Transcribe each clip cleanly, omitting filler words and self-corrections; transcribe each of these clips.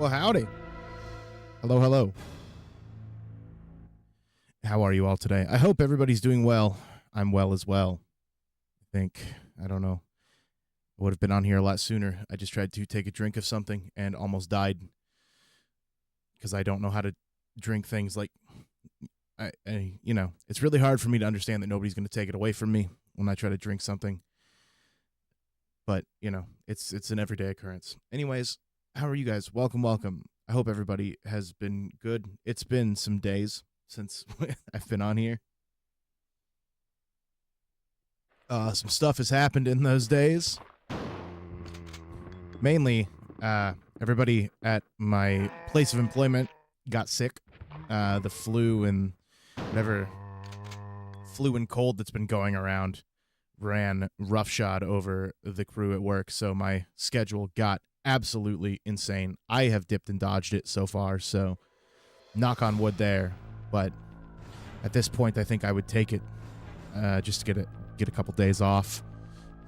Well, howdy. Hello, hello. How are you all today? I hope everybody's doing well. I'm well as well. I don't know. I would have been on here a lot sooner. I just tried to take a drink of something and almost died because I don't know how to drink things like, it's really hard for me to understand that nobody's going to take it away from me when I try to drink something. But, it's an everyday occurrence. Anyways, how are you guys? Welcome. I hope everybody has been good. It's been some days since I've been on here. Some stuff has happened in those days. Mainly, everybody at my place of employment got sick. The flu and cold that's been going around ran roughshod over the crew at work, so my schedule got absolutely insane. I have dipped and dodged it so far, so knock on wood there. But at this point, I think I would take it just to get a couple days off,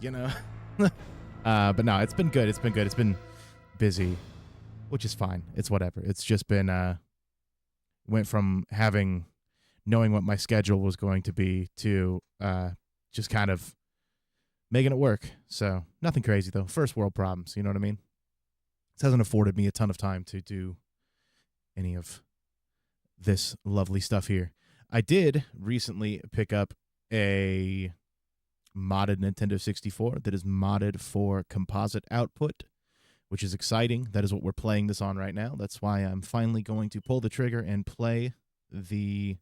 But no, it's been good. It's been busy, which is fine. It's whatever. It's just been went from knowing what my schedule was going to be to just kind of making it work. So nothing crazy though. First world problems, you know what I mean? This hasn't afforded me a ton of time to do any of this lovely stuff here. I did recently pick up a modded Nintendo 64 that is modded for composite output, which is exciting. That is what we're playing this on right now. That's why I'm finally going to pull the trigger and play the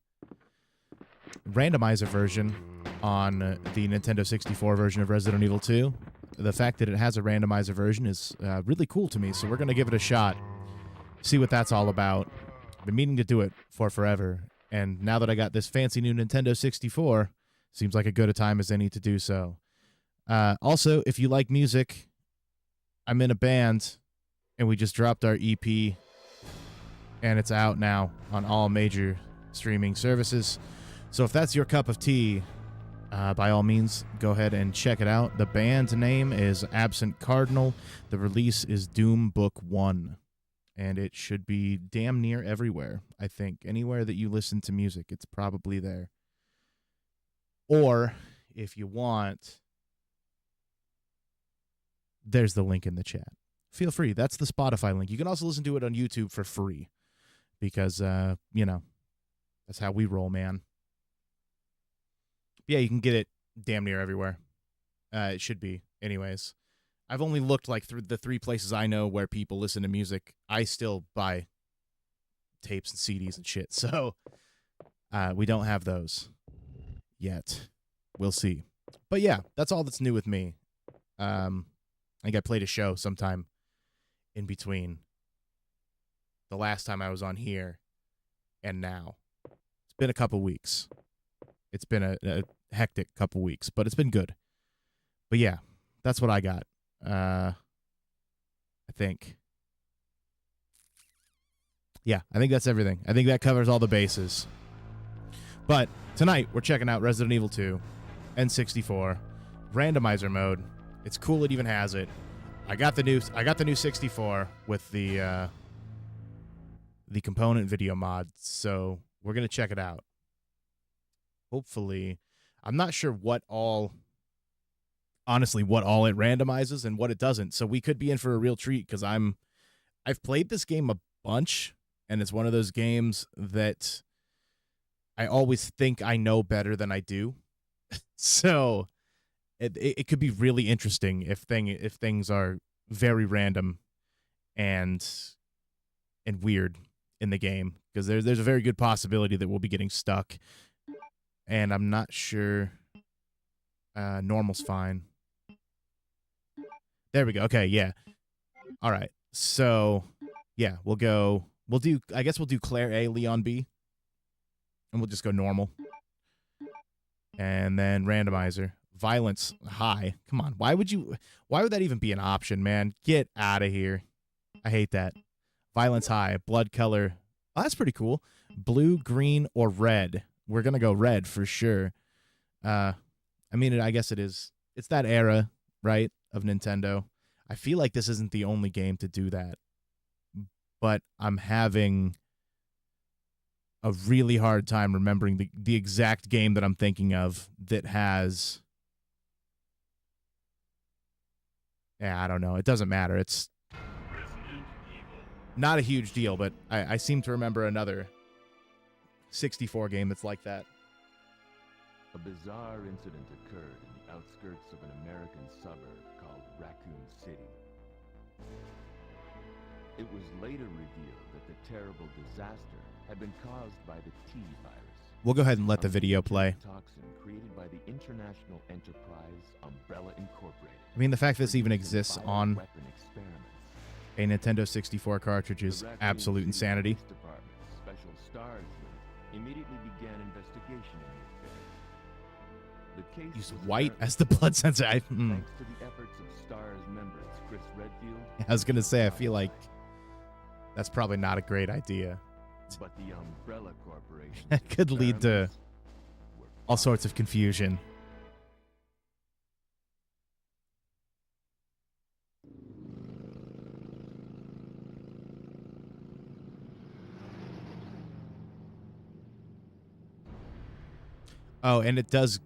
randomizer version on the Nintendo 64 version of Resident Evil 2. The fact that it has a randomizer version is really cool to me, so we're going to give it a shot, see what that's all about. I've been meaning to do it for forever, and now that I got this fancy new Nintendo 64, seems like a good a time as any to do so. Also, if you like music, I'm in a band, and we just dropped our EP, and it's out now on all major streaming services. So if that's your cup of tea, by all means, go ahead and check it out. The band name is Absent Cardinal. The release is Doom Book 1. And it should be damn near everywhere, I think. Anywhere that you listen to music, it's probably there. Or, if you want, there's the link in the chat. Feel free. That's the Spotify link. You can also listen to it on YouTube for free. Because, that's how we roll, man. Yeah, you can get it damn near everywhere. It should be. Anyways, I've only looked like through the 3 places I know where people listen to music. I still buy tapes and CDs and shit. So we don't have those yet. We'll see. But yeah, that's all that's new with me. I think I played a show sometime in between the last time I was on here and now. It's been a couple weeks. It's been a hectic couple weeks, but it's been good. But yeah, that's what I got. I think. Yeah, I think that's everything. I think that covers all the bases. But tonight, we're checking out Resident Evil 2, N64, randomizer mode. It's cool it even has it. I got the new 64 with the component video mod, so we're going to check it out. Hopefully, I'm not sure what all it randomizes and what it doesn't. So we could be in for a real treat because I've played this game a bunch, and it's one of those games that I always think I know better than I do. So it could be really interesting if things are very random and weird in the game, because there's a very good possibility that we'll be getting stuck. And I'm not sure. Normal's fine. There we go. Okay, yeah. All right. So, yeah, we'll do Claire A, Leon B. And we'll just go normal. And then randomizer. Violence high. Come on. Why would that even be an option, man? Get out of here. I hate that. Violence high. Blood color. Oh, that's pretty cool. Blue, green, or red. We're going to go red for sure. I guess it is. It's that era, right, of Nintendo. I feel like this isn't the only game to do that. but I'm having a really hard time remembering the exact game that I'm thinking of that has... Yeah, I don't know. It doesn't matter. It's not a huge deal, but I seem to remember another 64 game that's like that. A bizarre incident occurred in the outskirts of an American suburb called Raccoon City. It was later revealed that the terrible disaster had been caused by the T virus. We'll go ahead and let the video play. Toxin created by the international enterprise Umbrella Incorporated. I mean, the fact this even exists on a Nintendo 64 cartridge is absolute insanity. Special Stars Unit immediately began investigation in the affair. The case Use white as the blood sensor. Thanks to the efforts of Stars members Chris Redfield. I was gonna say, I feel like that's probably not a great idea. But the Umbrella Corporation That could lead to all sorts of confusion. Oh, and it is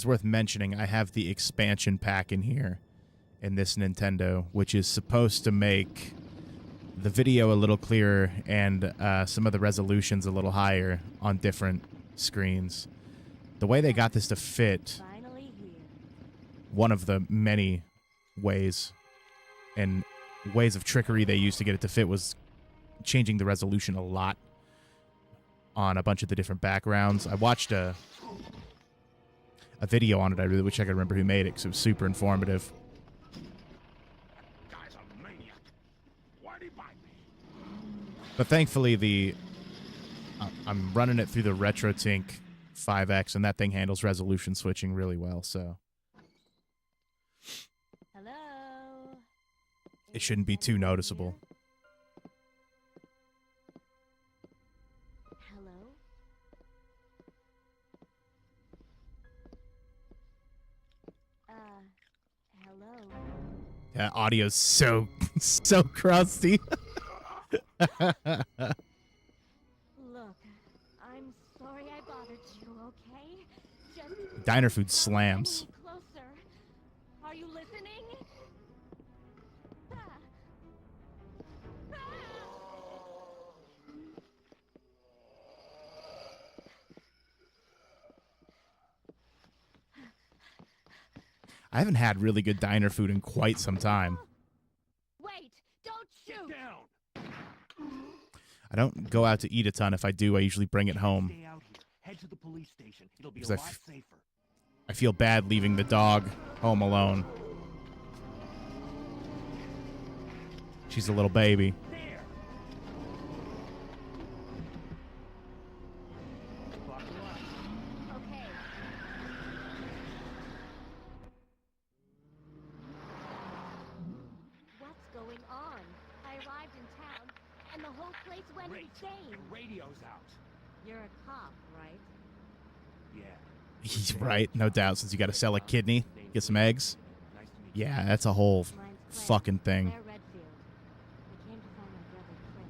worth mentioning, I have the expansion pack in here in this Nintendo, which is supposed to make the video a little clearer and some of the resolutions a little higher on different screens. The way they got this to fit, one of the many ways and ways of trickery they used to get it to fit, was changing the resolution a lot on a bunch of the different backgrounds. I watched a video on it. I really wish I could remember who made it, because it was super informative. Guy's a maniac. Why'd he bite me? But thankfully, I'm running it through the RetroTink 5X, and that thing handles resolution switching really well, so Hello. it shouldn't be too noticeable. Hello. Hello. Yeah, audio's so crusty. Look, I'm sorry I bothered you, okay? Just Diner food slams. closer. Are you listening? Ah. Ah. I haven't had really good diner food in quite some time. Wait, don't shoot. Down. I don't go out to eat a ton. If I do, I usually bring it home. Stay out here. Head to the police station. It'll be a Because lot safer. I feel bad leaving the dog home alone. She's a little baby. There. Buckle up. Okay. What's going on? I arrived in town, and the whole place went Great. insane. The radio's out. You're a cop, right? Yeah. He's right, no doubt, since you got to sell a kidney, get some eggs. Nice to meet you. Yeah, that's a whole Mine's Claire. fucking thing. Claire Redfield. I came to find my brother Chris.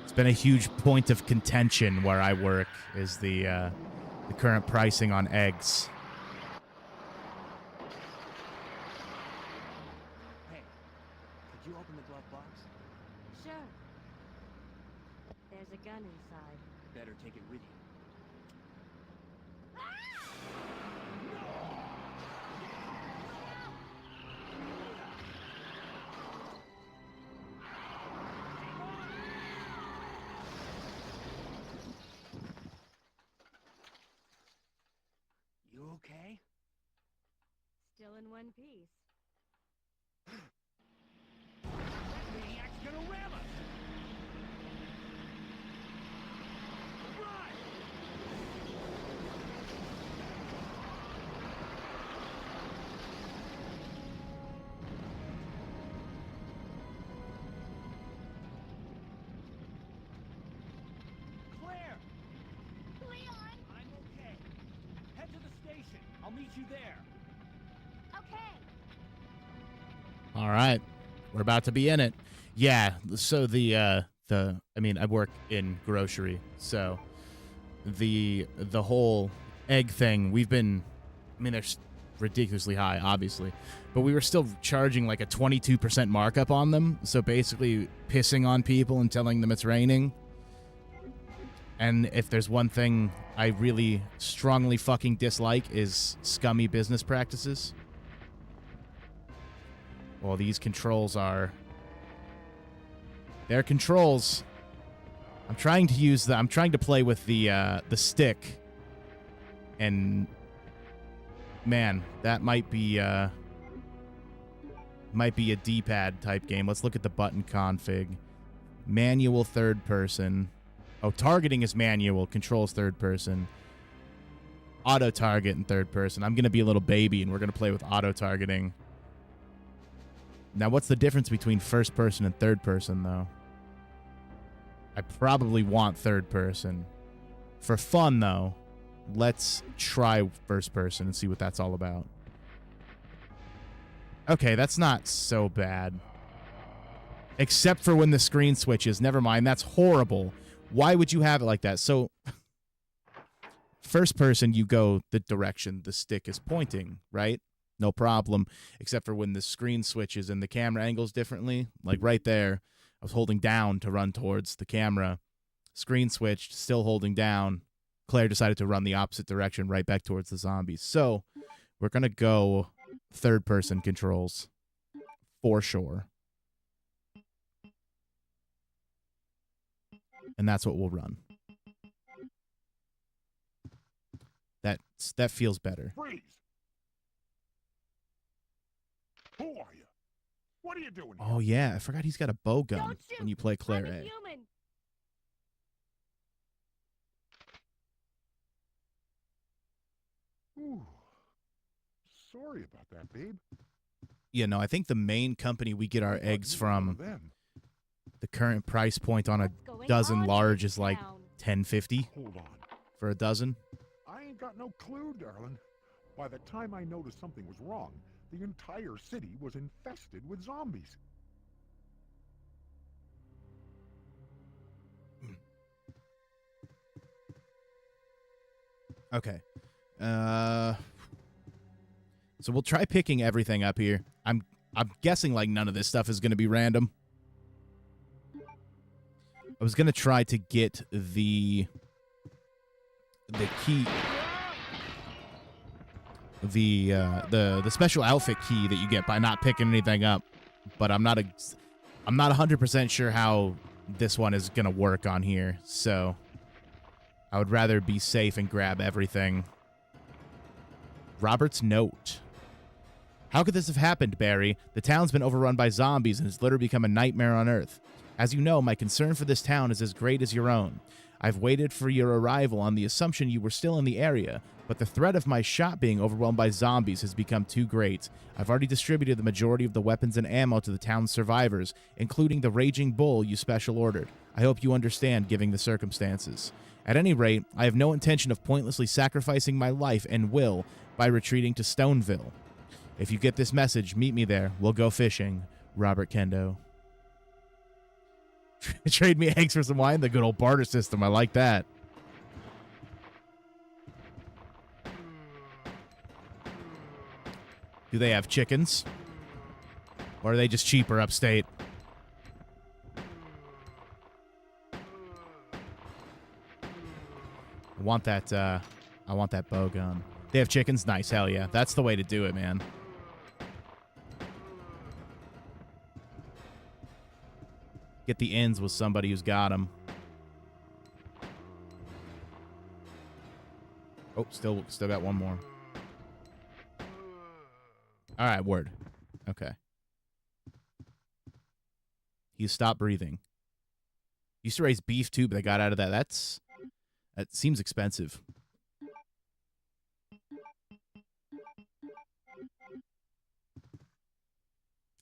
It's been a huge point of contention where I work, is the current pricing on eggs. Hey, could you open the glove box? Sure. There's a gun inside. Better take it with you. You okay? Still in one piece. That maniac's gonna ram us! Run! Claire! Leon! I'm okay. Head to the station. I'll meet you there. Okay. All right. We're about to be in it. Yeah, so I mean, I work in grocery, so the whole egg thing, we've been, I mean, they're ridiculously high, obviously, but we were still charging like a 22% markup on them, so basically pissing on people and telling them it's raining. And if there's one thing I really strongly fucking dislike is scummy business practices. Well, these controls are... They're controls. I'm trying to play with the stick. And man, that might be a D-pad type game. Let's look at the button config. Manual third person. Oh, targeting is manual. Controls third person. Auto target in third person. I'm going to be a little baby and we're going to play with auto targeting. Now, what's the difference between first person and third person, though? I probably want third person. For fun, though, let's try first person and see what that's all about. Okay, that's not so bad. Except for when the screen switches. Never mind, that's horrible. Why would you have it like that? So, first person, you go the direction the stick is pointing, right? No problem. Except for when the screen switches and the camera angles differently. Like right there, I was holding down to run towards the camera. Screen switched, still holding down. Claire decided to run the opposite direction, right back towards the zombies. So, we're going to go third-person controls. For sure. And that's what we'll run. That feels better. Freeze! Who are you? What are you doing here? Oh, yeah. I forgot he's got a bow gun Don't shoot. when you play Claire I'm a A. human. Ooh. Sorry about that, babe. Yeah, no, I think the main company we get our I thought eggs you were one from, of them. the current price point on a What's going dozen on large in is like town? $10.50 Hold on. for a dozen. I ain't got no clue, darling. By the time I noticed something was wrong, the entire city was infested with zombies. Okay. So we'll try picking everything up here. I'm guessing like none of this stuff is going to be random. I was going to try to get the key, the special outfit key that you get by not picking anything up, but I'm not 100% sure how this one is going to work on here. So I would rather be safe and grab everything. Robert's note. How could this have happened, Barry? The town's been overrun by zombies and has literally become a nightmare on Earth. As you know, my concern for this town is as great as your own. I've waited for your arrival on the assumption you were still in the area, but the threat of my shop being overwhelmed by zombies has become too great. I've already distributed the majority of the weapons and ammo to the town's survivors, including the Raging Bull you special ordered. I hope you understand, given the circumstances. At any rate, I have no intention of pointlessly sacrificing my life and will by retreating to Stoneville. If you get this message, meet me there. We'll go fishing. Robert Kendo. Trade me eggs for some wine? The good old barter system. I like that. Do they have chickens? Or are they just cheaper upstate? I want that bow gun. They have chickens? Nice. Hell yeah. That's the way to do it, man. Get the ends with somebody who's got them. Oh, still got one more. All right, word. Okay. You stop breathing. Used to raise beef too, but they got out of that. That seems expensive.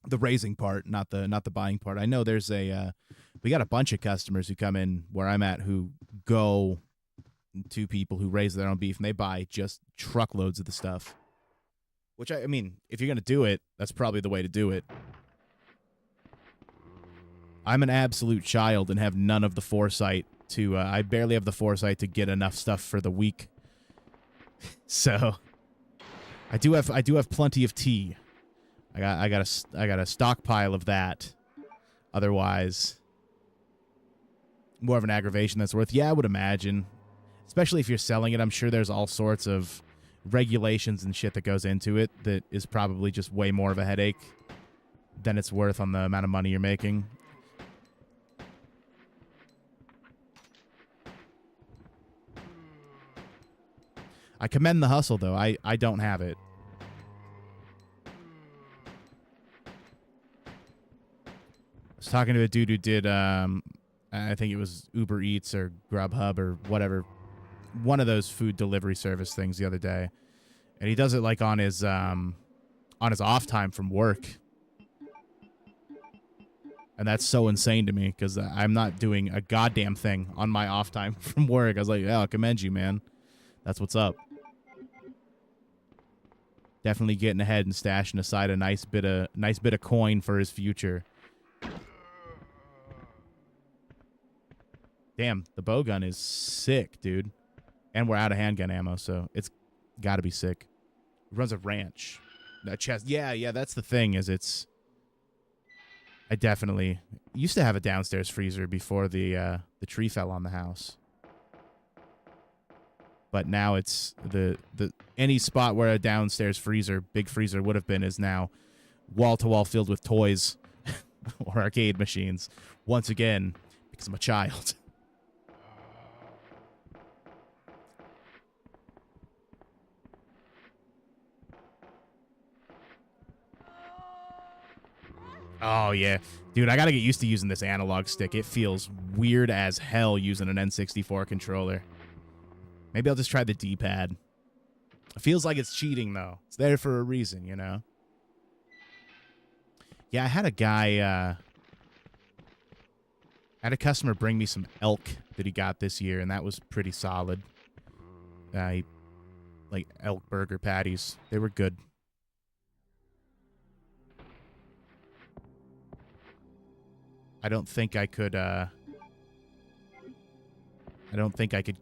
The raising part, not the buying part. I know there's we got a bunch of customers who come in where I'm at who go to people who raise their own beef and they buy just truckloads of the stuff. Which I mean, if you're gonna do it, that's probably the way to do it. I'm an absolute child and have none of the foresight to, I barely have the foresight to get enough stuff for the week. So, I do have plenty of tea. I got a stockpile of that. Otherwise, more of an aggravation that's worth. Yeah, I would imagine. Especially if you're selling it, I'm sure there's all sorts of regulations and shit that goes into it that is probably just way more of a headache than it's worth on the amount of money you're making. I commend the hustle, though. I don't have it. I was talking to a dude who did, I think it was Uber Eats or Grubhub or whatever, one of those food delivery service things the other day. And he does it like on his off time from work. And that's so insane to me because I'm not doing a goddamn thing on my off time from work. I was like, yeah, I commend you, man. That's what's up. Definitely getting ahead and stashing aside a nice bit of coin for his future. Damn, the bow gun is sick, dude. And we're out of handgun ammo, so it's got to be sick. It runs a ranch. That chest, yeah, that's the thing. I definitely used to have a downstairs freezer before the tree fell on the house. But now it's the any spot where a downstairs freezer, big freezer would have been is now wall to wall filled with toys or arcade machines. Once again, because I'm a child. Oh, yeah. Dude, I gotta get used to using this analog stick. It feels weird as hell using an N64 controller. Maybe I'll just try the D-pad. It feels like it's cheating, though. It's there for a reason, you know? Yeah, I had a guy, I had a customer bring me some elk that he got this year, and that was pretty solid. Like elk burger patties. They were good. I don't think I could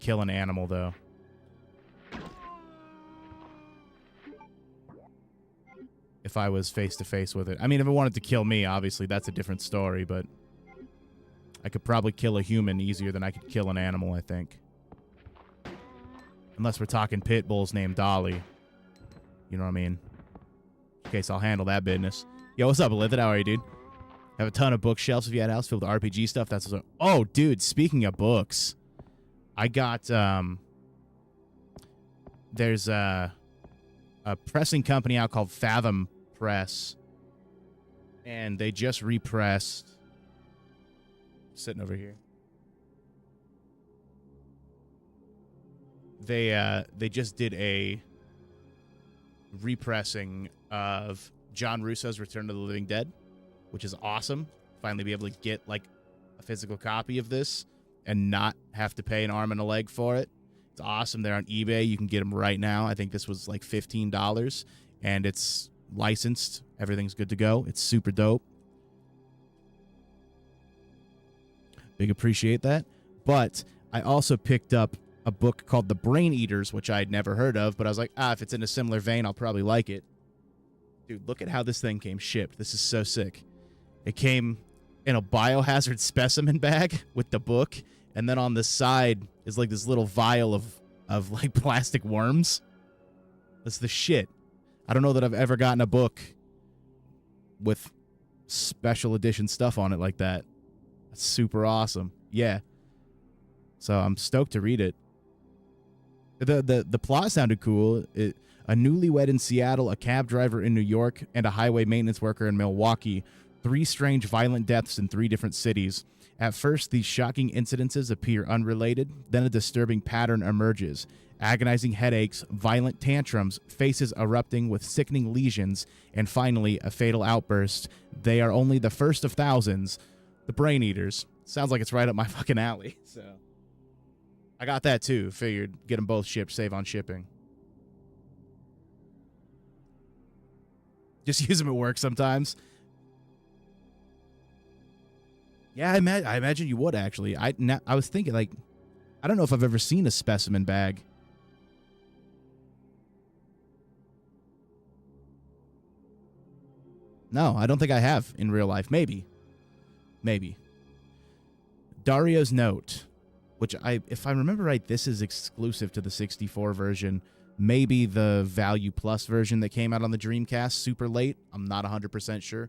kill an animal, though. If I was face-to-face with it. I mean, if it wanted to kill me, obviously, that's a different story, but I could probably kill a human easier than I could kill an animal, I think. Unless we're talking pit bulls named Dolly. You know what I mean? Okay, so I'll handle that business. Yo, what's up, Elithid? How are you, dude? Have a ton of bookshelves if you had a house filled with RPG stuff. That's also... Oh, dude, speaking of books, I got, there's a pressing company out called Fathom Press, and they just repressed... Sitting over here. They just did a repressing of John Russo's Return of the Living Dead, which is awesome. Finally be able to get, like, a physical copy of this and not have to pay an arm and a leg for it. It's awesome. They're on eBay. You can get them right now. I think this was, like, $15, and it's licensed. Everything's good to go. It's super dope. Big appreciate that. But I also picked up a book called The Brain Eaters, which I'd never heard of, but I was like, if it's in a similar vein, I'll probably like it. Dude, look at how this thing came shipped. This is so sick. It came in a biohazard specimen bag with the book, and then on the side is like this little vial of like plastic worms. That's the shit. I don't know that I've ever gotten a book with special edition stuff on it like that. That's super awesome. Yeah. So I'm stoked to read it. The plot sounded cool. A newlywed in Seattle, a cab driver in New York, and a highway maintenance worker in Milwaukee. 3 strange violent deaths in 3 different cities. At first, these shocking incidences appear unrelated. Then a disturbing pattern emerges. Agonizing headaches, violent tantrums, faces erupting with sickening lesions, and finally, a fatal outburst. They are only the first of thousands. The Brain Eaters. Sounds like it's right up my fucking alley. So I got that too. Figured get them both shipped, save on shipping. Just use them at work sometimes. Yeah, I imagine you would, actually. I was thinking, like, I don't know if I've ever seen a specimen bag. No, I don't think I have in real life. Maybe. Maybe. Dario's Note, which if I remember right, this is exclusive to the 64 version. Maybe the Value Plus version that came out on the Dreamcast super late. I'm not 100% sure.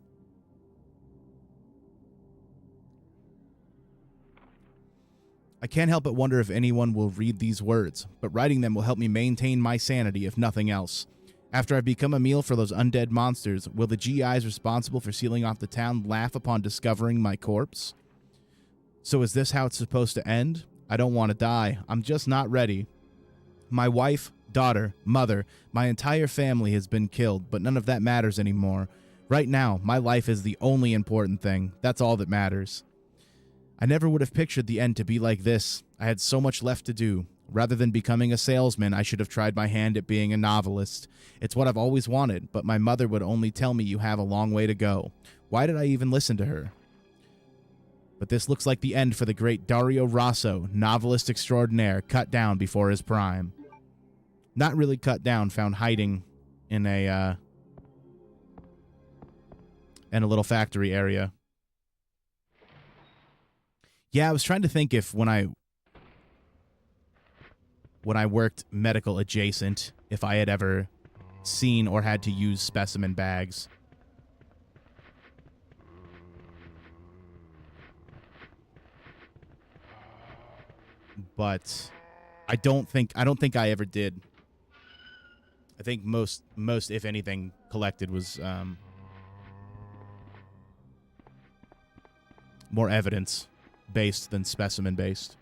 I can't help but wonder if anyone will read these words, but writing them will help me maintain my sanity, if nothing else. After I've become a meal for those undead monsters, will the GIs responsible for sealing off the town laugh upon discovering my corpse? So is this how it's supposed to end? I don't want to die. I'm just not ready. My wife, daughter, mother, my entire family has been killed, but none of that matters anymore. Right now, my life is the only important thing. That's all that matters. I never would have pictured the end to be like this. I had so much left to do. Rather than becoming a salesman, I should have tried my hand at being a novelist. It's what I've always wanted, but my mother would only tell me you have a long way to go. Why did I even listen to her? But this looks like the end for the great Dario Rosso, novelist extraordinaire, cut down before his prime. Not really cut down, found hiding in a little factory area. Yeah, I was trying to think if when I worked medical adjacent, if I had ever seen or had to use specimen bags. But I don't think I ever did. I think most if anything collected was more evidence based than specimen based.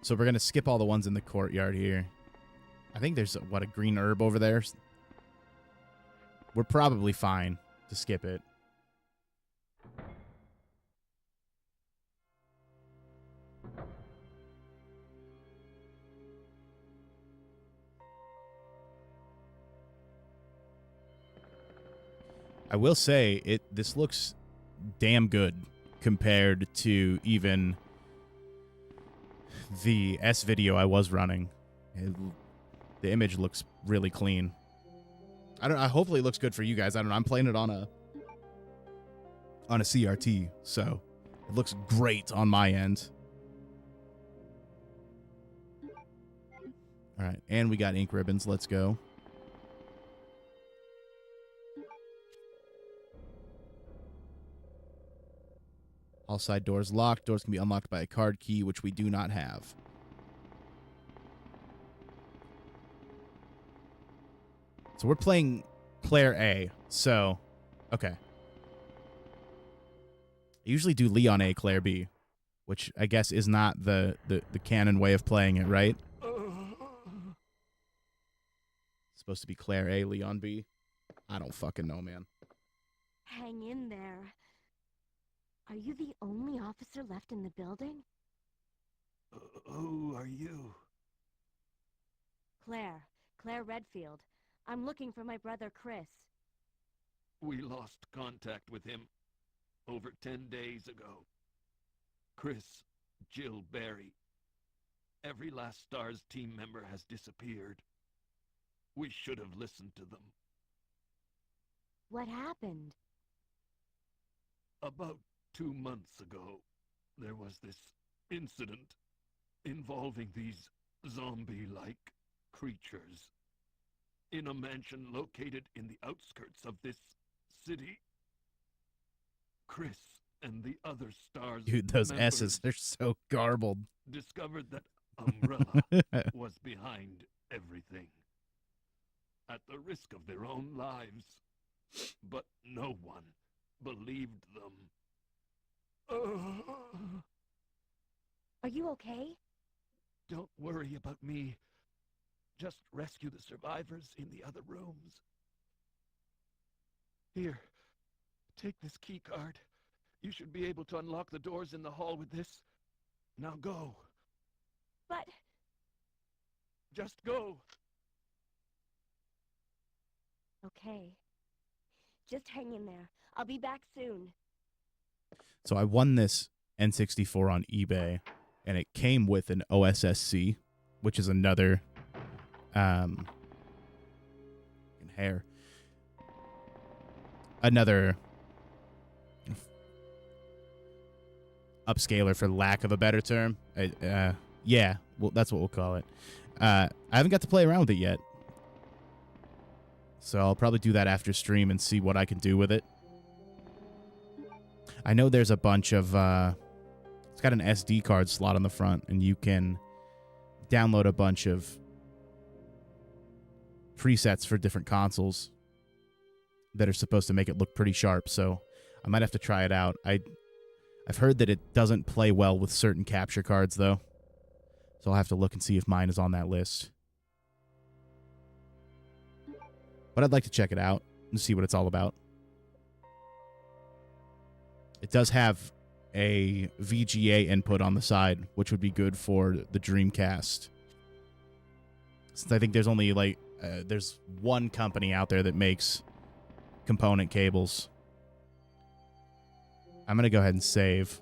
So we're going to skip all the ones in the courtyard here. I think there's, a green herb over there? We're probably fine to skip it. I will say, this looks damn good compared to even the S video I was running. The image looks really clean. Hopefully it looks good for you guys. I don't know. I'm playing it on a CRT, so it looks great on my end. All right, and we got ink ribbons. Let's go. All side doors locked. Doors can be unlocked by a card key, which we do not have. So we're playing Claire A. So, okay. I usually do Leon A, Claire B, which I guess is not the canon way of playing it, right? It's supposed to be Claire A, Leon B. I don't fucking know, man. Hang in there. Are you the only officer left in the building? Who are you? Claire Redfield. I'm looking for my brother Chris. We lost contact with him over 10 days ago. Chris, Jill Barry. Every Last Stars team member has disappeared. We should have listened to them. What happened? About 2 months ago, there was this incident involving these zombie-like creatures in a mansion located in the outskirts of this city. Chris and the other stars Dude, those S's, they're so garbled. discovered that Umbrella was behind everything, at the risk of their own lives. But no one believed them. Are you okay? Don't worry about me. Just rescue the survivors in the other rooms. Here, take this key card. You should be able to unlock the doors in the hall with this. Now go. But Just go. okay. Just hang in there. I'll be back soon. So I won this N64 on eBay, and it came with an OSSC, which is another another upscaler, for lack of a better term. Yeah, well, that's what we'll call it. I haven't got to play around with it yet, so I'll probably do that after stream and see what I can do with it. I know there's a bunch of it's got an SD card slot on the front, and you can download a bunch of presets for different consoles that are supposed to make it look pretty sharp, so I might have to try it out. I've heard that it doesn't play well with certain capture cards, though, so I'll have to look and see if mine is on that list. But I'd like to check it out and see what it's all about. It does have a VGA input on the side, which would be good for the Dreamcast. Since I think there's only, there's one company out there that makes component cables. I'm going to go ahead and save.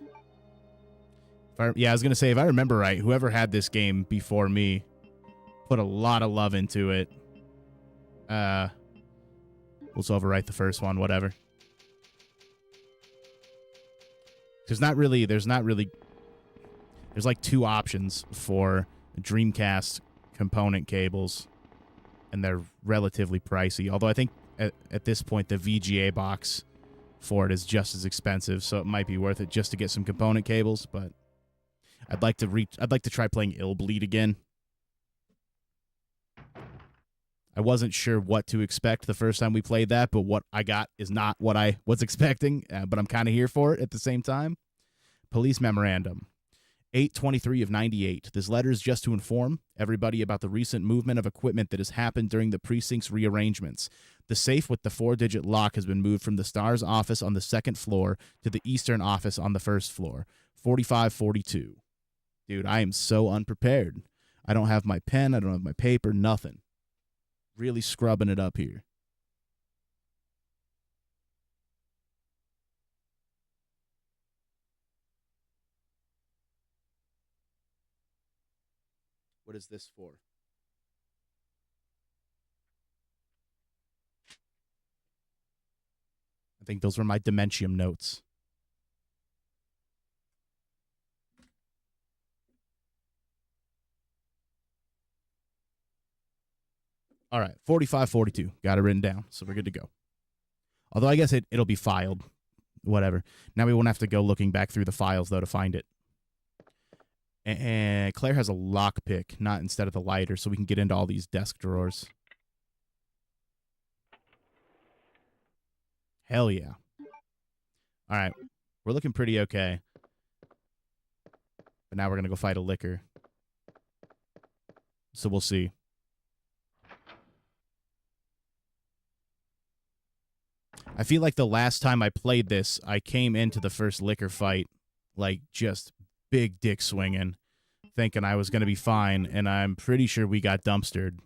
I was going to say, if I remember right, whoever had this game before me put a lot of love into it. We'll just overwrite the first one, whatever. There's like two options for Dreamcast component cables, and they're relatively pricey. Although I think at this point the VGA box for it is just as expensive, so it might be worth it just to get some component cables. But I'd like to try playing Illbleed again. I wasn't sure what to expect the first time we played that, but what I got is not what I was expecting, but I'm kind of here for it at the same time. Police memorandum. 8/23 of 98. This letter is just to inform everybody about the recent movement of equipment that has happened during the precinct's rearrangements. The safe with the 4-digit lock has been moved from the STARS office on the 2nd floor to the Eastern office on the 1st floor. 4542. Dude, I am so unprepared. I don't have my pen. I don't have my paper. Nothing. Really scrubbing it up here. What is this for? I think those were my Dementium notes. All right, 4542. Got it written down, so we're good to go. Although I guess it'll be filed. Whatever. Now we won't have to go looking back through the files, though, to find it. And Claire has a lockpick, not instead of the lighter, so we can get into all these desk drawers. Hell yeah. All right. We're looking pretty okay. But now we're going to go fight a liquor. So we'll see. I feel like the last time I played this, I came into the first liquor fight, like, just big dick swinging, thinking I was going to be fine, and I'm pretty sure we got dumpstered.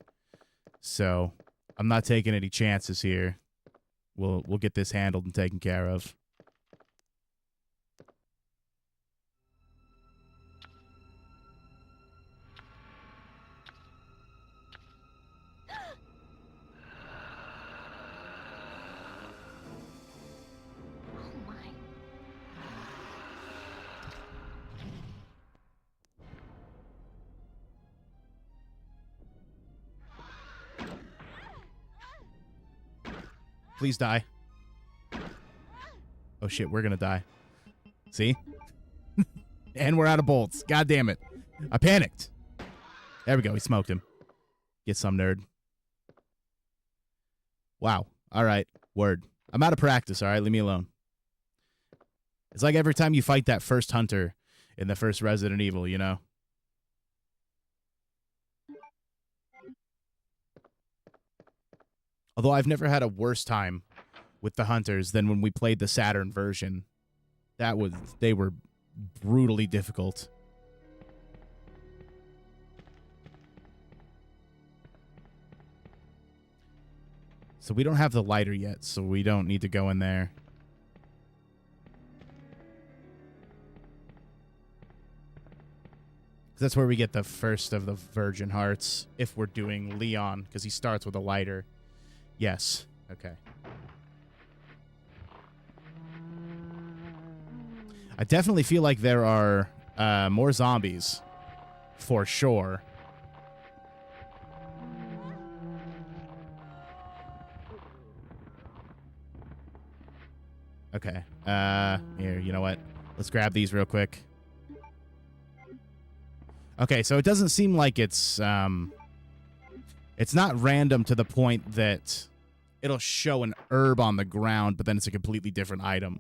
So I'm not taking any chances here. We'll get this handled and taken care of. Please die. Oh shit, we're gonna die. See? And we're out of bolts. God damn it. I panicked. There we go, he smoked him. Get some, nerd. Wow. Alright, word. I'm out of practice, alright? Leave me alone. It's like every time you fight that first hunter in the first Resident Evil, you know? Although I've never had a worse time with the hunters than when we played the Saturn version. They were brutally difficult. So we don't have the lighter yet, so we don't need to go in there. That's where we get the first of the Virgin Hearts, if we're doing Leon, because he starts with a lighter. Yes. Okay. I definitely feel like there are more zombies, for sure. Okay. Here, you know what? Let's grab these real quick. Okay, so it doesn't seem like it's not random to the point that it'll show an herb on the ground, but then it's a completely different item.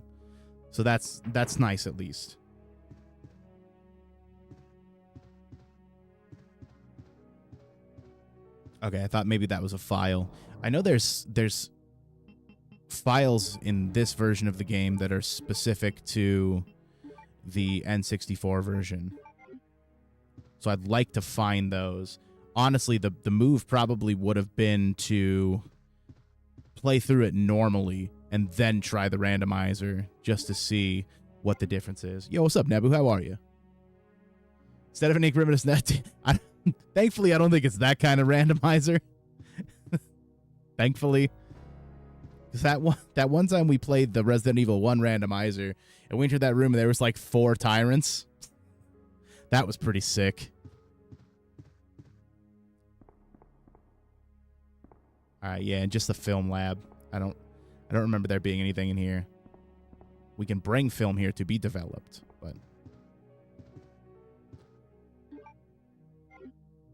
So that's nice at least. Okay, I thought maybe that was a file. I know there's files in this version of the game that are specific to the N64 version. So I'd like to find those. Honestly, the move probably would have been to play through it normally and then try the randomizer just to see what the difference is. Yo, what's up, Nebu? How are you? Instead of an incrementus net, thankfully, I don't think it's that kind of randomizer. Thankfully. Because that one time we played the Resident Evil 1 randomizer, and we entered that room and there was like 4 tyrants. That was pretty sick. All right, yeah, and just the film lab. I don't remember there being anything in here. We can bring film here to be developed, but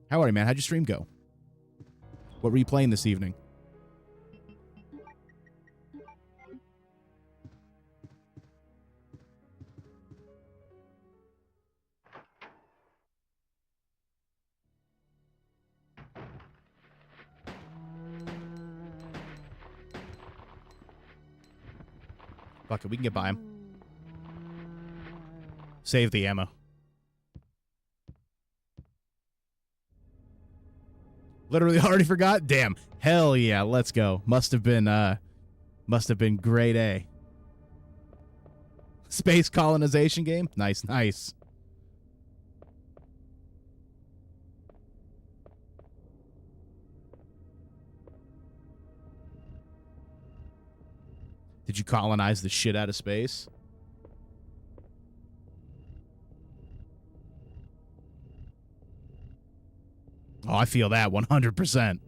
how are you, man? How'd your stream go? What were you playing this evening? Fuck it, we can get by him. Save the ammo. Literally already forgot? Damn. Hell yeah, let's go. Must have been grade A. Space colonization game? Nice, nice. Did you colonize the shit out of space? Oh, I feel that 100%.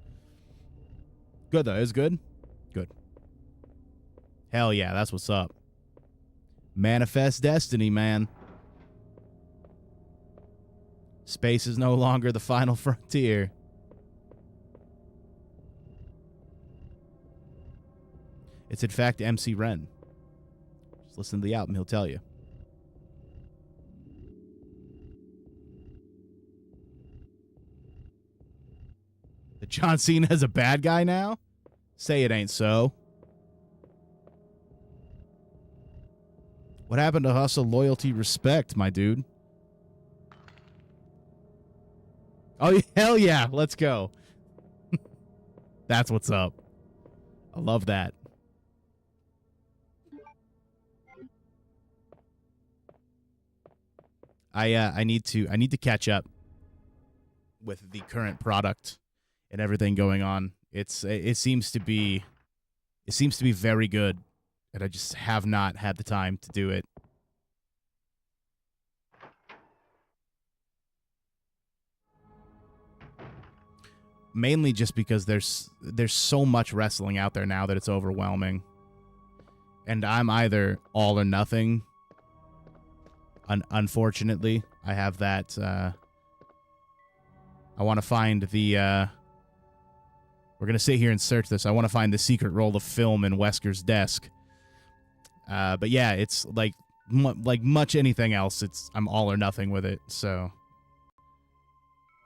Good, though. It's good? Good. Hell yeah, that's what's up. Manifest destiny, man. Space is no longer the final frontier. It's in fact MC Ren. Just listen to the album, he'll tell you. The John Cena is a bad guy now? Say it ain't so. What happened to hustle, loyalty, respect, my dude? Oh, hell yeah, let's go. That's what's up. I love that. I need to catch up with the current product and everything going on. It seems to be very good, and I just have not had the time to do it. Mainly just because there's so much wrestling out there now that it's overwhelming. And I'm either all or nothing. Unfortunately, I have that. I want to find the. We're gonna sit here and search this. I want to find the secret roll of film in Wesker's desk. But yeah, it's like much anything else. I'm all or nothing with it. So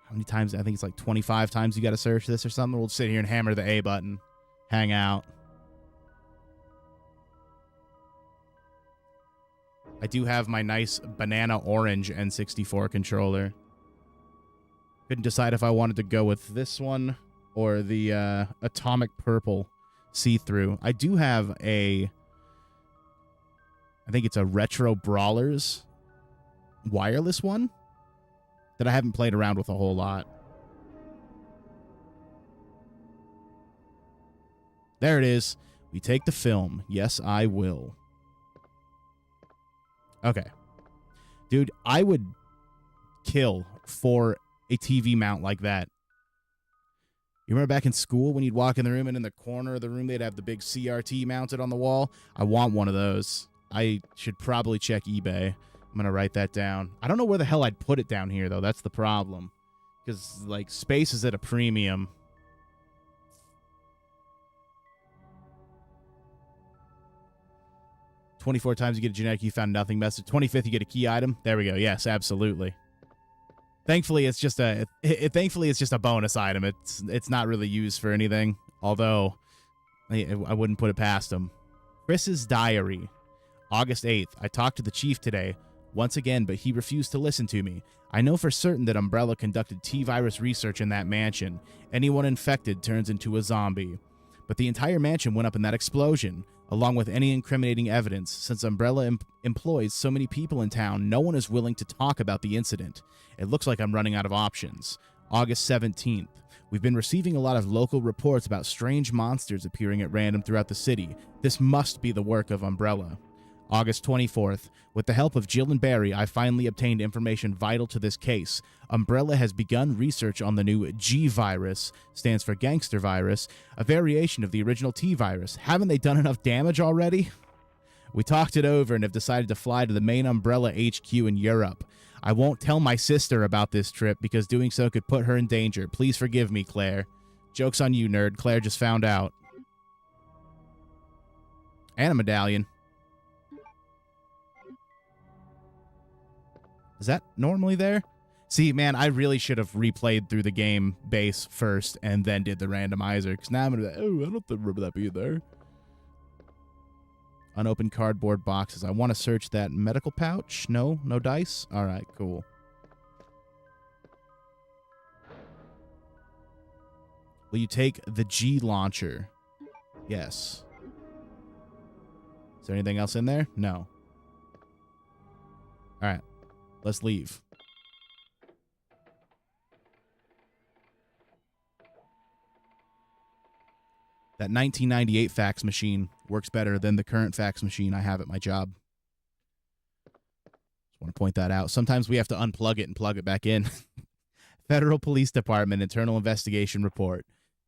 how many times? I think it's like 25 times you got to search this or something. We'll sit here and hammer the A button, hang out. I do have my nice banana orange N64 controller. Couldn't decide if I wanted to go with this one or the atomic purple see-through. I do have I think it's a Retro Brawlers wireless one that I haven't played around with a whole lot. There it is. We take the film. Yes, I will. Okay. Dude, I would kill for a TV mount like that. You remember back in school when you'd walk in the room and in the corner of the room they'd have the big CRT mounted on the wall? I want one of those. I should probably check eBay. I'm going to write that down. I don't know where the hell I'd put it down here, though. That's the problem. Because, like, space is at a premium. "24 times you get a genetic, you found nothing message. 25th, you get a key item." There we go. Yes, absolutely. Thankfully, it's just a bonus item. It's not really used for anything. Although, I wouldn't put it past him. Chris's diary, August 8th. "I talked to the chief today, once again, but he refused to listen to me. I know for certain that Umbrella conducted T-virus research in that mansion. Anyone infected turns into a zombie. But the entire mansion went up in that explosion, along with any incriminating evidence. Since Umbrella employs so many people in town, no one is willing to talk about the incident. It looks like I'm running out of options." August 17th. "We've been receiving a lot of local reports about strange monsters appearing at random throughout the city. This must be the work of Umbrella." August 24th. "With the help of Jill and Barry, I finally obtained information vital to this case. Umbrella has begun research on the new G-virus, stands for gangster virus, a variation of the original T-virus. Haven't they done enough damage already? We talked it over and have decided to fly to the main Umbrella HQ in Europe. I won't tell my sister about this trip because doing so could put her in danger. Please forgive me, Claire." Joke's on you, nerd. Claire just found out. And a medallion. Is that normally there? See, man, I really should have replayed through the game base first and then did the randomizer, because now I'm going to be like, oh, I don't remember that being there. Unopened cardboard boxes. I want to search that medical pouch. No? No dice? All right, cool. Will you take the G launcher? Yes. Is there anything else in there? No. All right. Let's leave. That 1998 fax machine works better than the current fax machine I have at my job. Just want to point that out. Sometimes we have to unplug it and plug it back in. Federal Police Department Internal Investigation Report.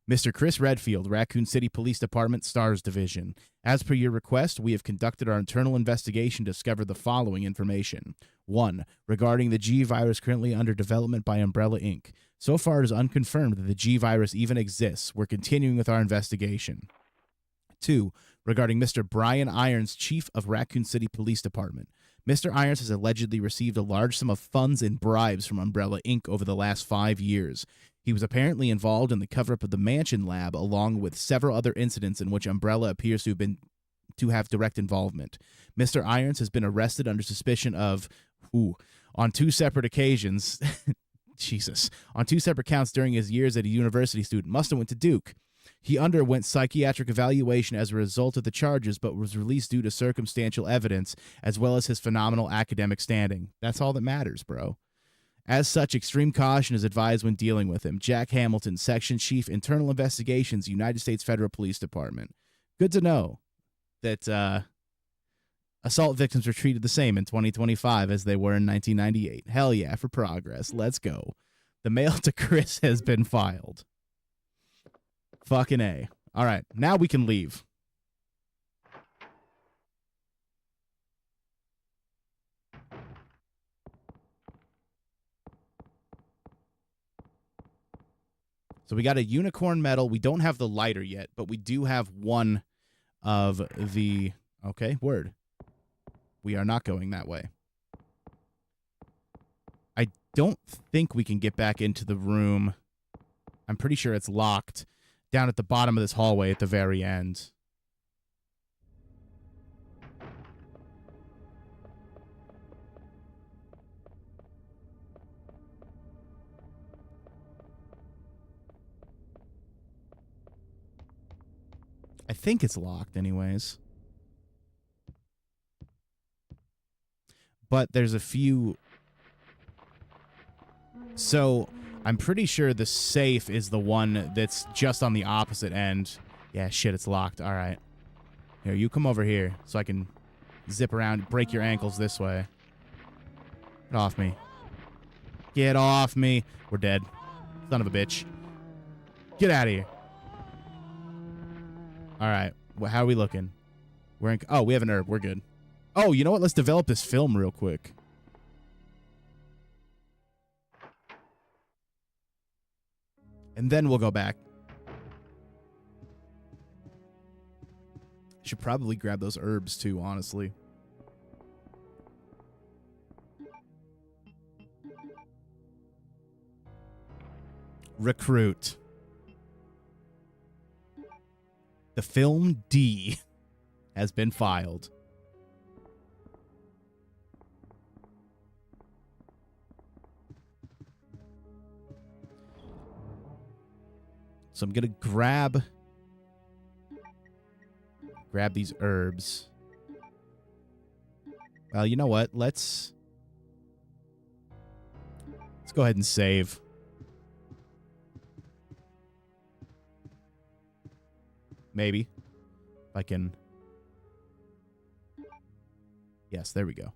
Mr. Chris Redfield, Raccoon City Police Department, STARS Division. As per your request, we have conducted our internal investigation to discover the following information. 1. Regarding the G-virus currently under development by Umbrella Inc. So far, it is unconfirmed that the G-virus even exists. We're continuing with our investigation. 2. Regarding Mr. Brian Irons, Chief of Raccoon City Police Department. Mr. Irons has allegedly received a large sum of funds and bribes from Umbrella Inc. over the last 5 years. He was apparently involved in the cover-up of the Mansion Lab, along with several other incidents in which Umbrella appears to have direct involvement. Mr. Irons has been arrested under suspicion of, on 2 separate occasions, on 2 separate counts during his years as a university student. Must have went to Duke. He underwent psychiatric evaluation as a result of the charges, but was released due to circumstantial evidence, as well as his phenomenal academic standing. That's all that matters, bro. As such, extreme caution is advised when dealing with him. Jack Hamilton, Section Chief, Internal Investigations, United States Federal Police Department. Good to know that assault victims were treated the same in 2025 as they were in 1998. Hell yeah, for progress. Let's go. The mail to Chris has been filed. Fucking A. All right, now we can leave. So we got a unicorn medal. We don't have the lighter yet, but we do have one of the... Okay, word. We are not going that way. I don't think we can get back into the room. I'm pretty sure it's locked down at the bottom of this hallway at the very end. I think it's locked anyways. But there's a few... So, I'm pretty sure the safe is the one that's just on the opposite end. Yeah, shit, it's locked. All right. Here, you come over here so I can zip around, break your ankles this way. Get off me. Get off me. We're dead. Son of a bitch. Get out of here. All right. Well, how are we looking? We're in... Oh, we have an herb. We're good. Oh, you know what? Let's develop this film real quick. And then we'll go back. Should probably grab those herbs too, honestly. Recruit. The film D has been filed. So I'm going to grab these herbs. Well, you know what? Let's go ahead and save. Maybe. If I can. Yes, there we go.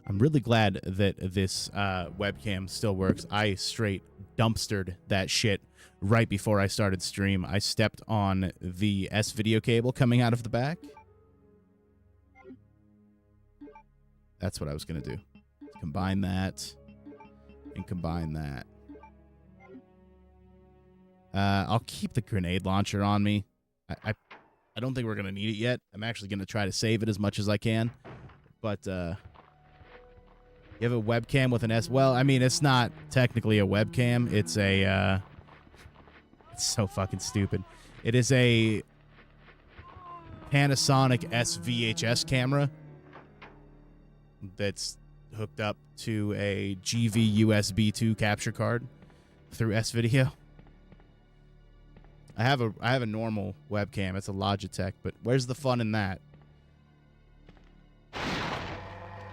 I'm really glad that this webcam still works. I straight dumpstered that shit right before I started stream. I stepped on the S-video cable coming out of the back. That's what I was going to do. Combine that and combine that. I'll keep the grenade launcher on me. I don't think we're going to need it yet. I'm actually going to try to save it as much as I can. But, you have a webcam with an S... Well, I mean, it's not technically a webcam. It's a, It's so fucking stupid. It is a Panasonic SVHS camera that's hooked up to a GV USB 2 capture card through S-Video. I have a normal webcam. It's a Logitech, but where's the fun in that?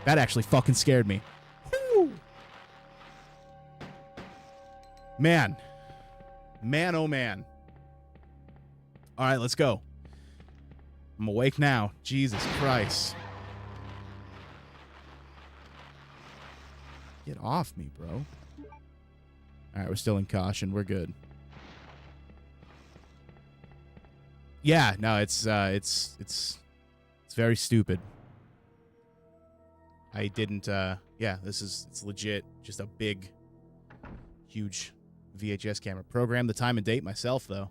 That actually fucking scared me. Woo! Man. Man, oh man. All right, let's go. I'm awake now. Jesus Christ. Get off me, bro. All right, we're still in caution. We're good. Yeah, no, it's very stupid. I didn't, yeah, it's legit. Just a big, huge VHS camera. Program the time and date myself, though.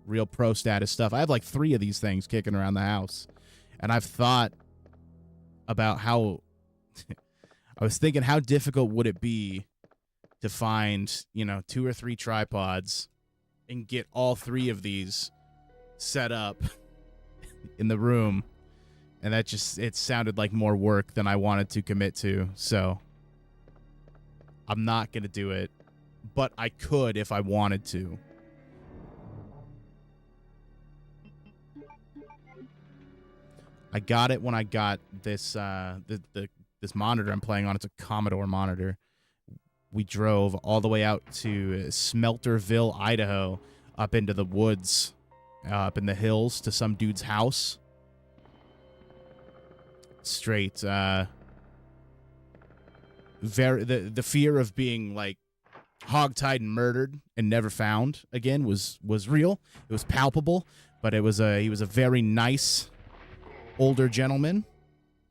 Real pro status stuff. I have like 3 of these things kicking around the house. And I've thought about how, I was thinking how difficult would it be to find, 2 or 3 tripods and get all 3 of these set up in the room. And that just, it sounded like more work than I wanted to commit to. So I'm not going to do it, but I could if I wanted to. I got it when I got this this monitor I'm playing on. It's a Commodore monitor. We drove all the way out to Smelterville, Idaho, up into the woods, up in the hills to some dude's house. Straight, the fear of being like hogtied and murdered and never found again was real. It was palpable, but he was a very nice older gentleman,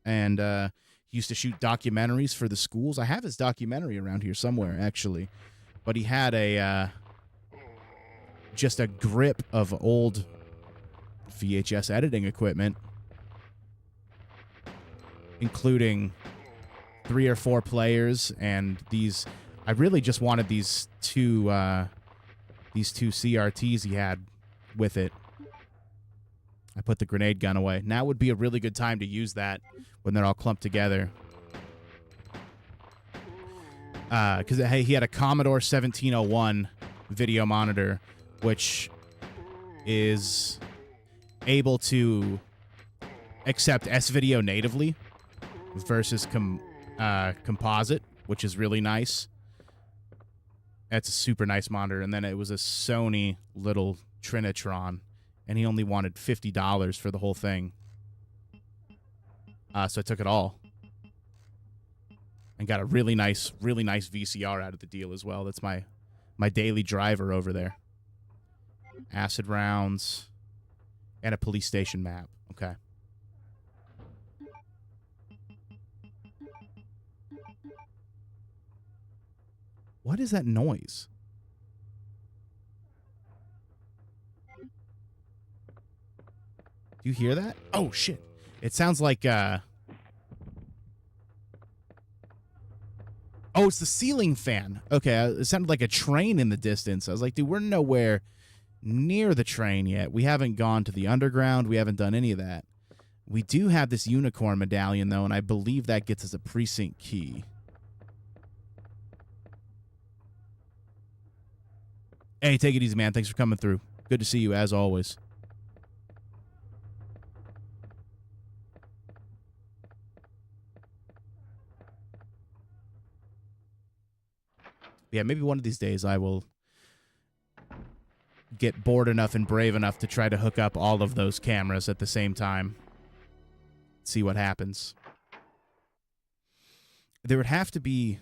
and he used to shoot documentaries for the schools. I have his documentary around here somewhere, actually, but he had just a grip of old VHS editing equipment, including 3 or 4 players, and these. I really just wanted these two CRTs he had with it. I put the grenade gun away. Now would be a really good time to use that when they're all clumped together. Because he had a Commodore 1701 video monitor, which is able to accept S-video natively versus composite, which is really nice. That's a super nice monitor. And then it was a Sony little Trinitron, and he only wanted $50 for the whole thing. So I took it all. And got a really nice VCR out of the deal as well. That's my daily driver over there. Acid rounds. And a police station map. Okay. What is that noise? Do you hear that? Oh, shit. It sounds like, oh, it's the ceiling fan. Okay, it sounded like a train in the distance. I was like, dude, we're nowhere near the train yet. We haven't gone to the underground. We haven't done any of that. We do have this unicorn medallion, though, and I believe that gets us a precinct key. Hey, take it easy, man. Thanks for coming through. Good to see you, as always. Yeah, maybe one of these days I will get bored enough and brave enough to try to hook up all of those cameras at the same time. See what happens. There would have to be...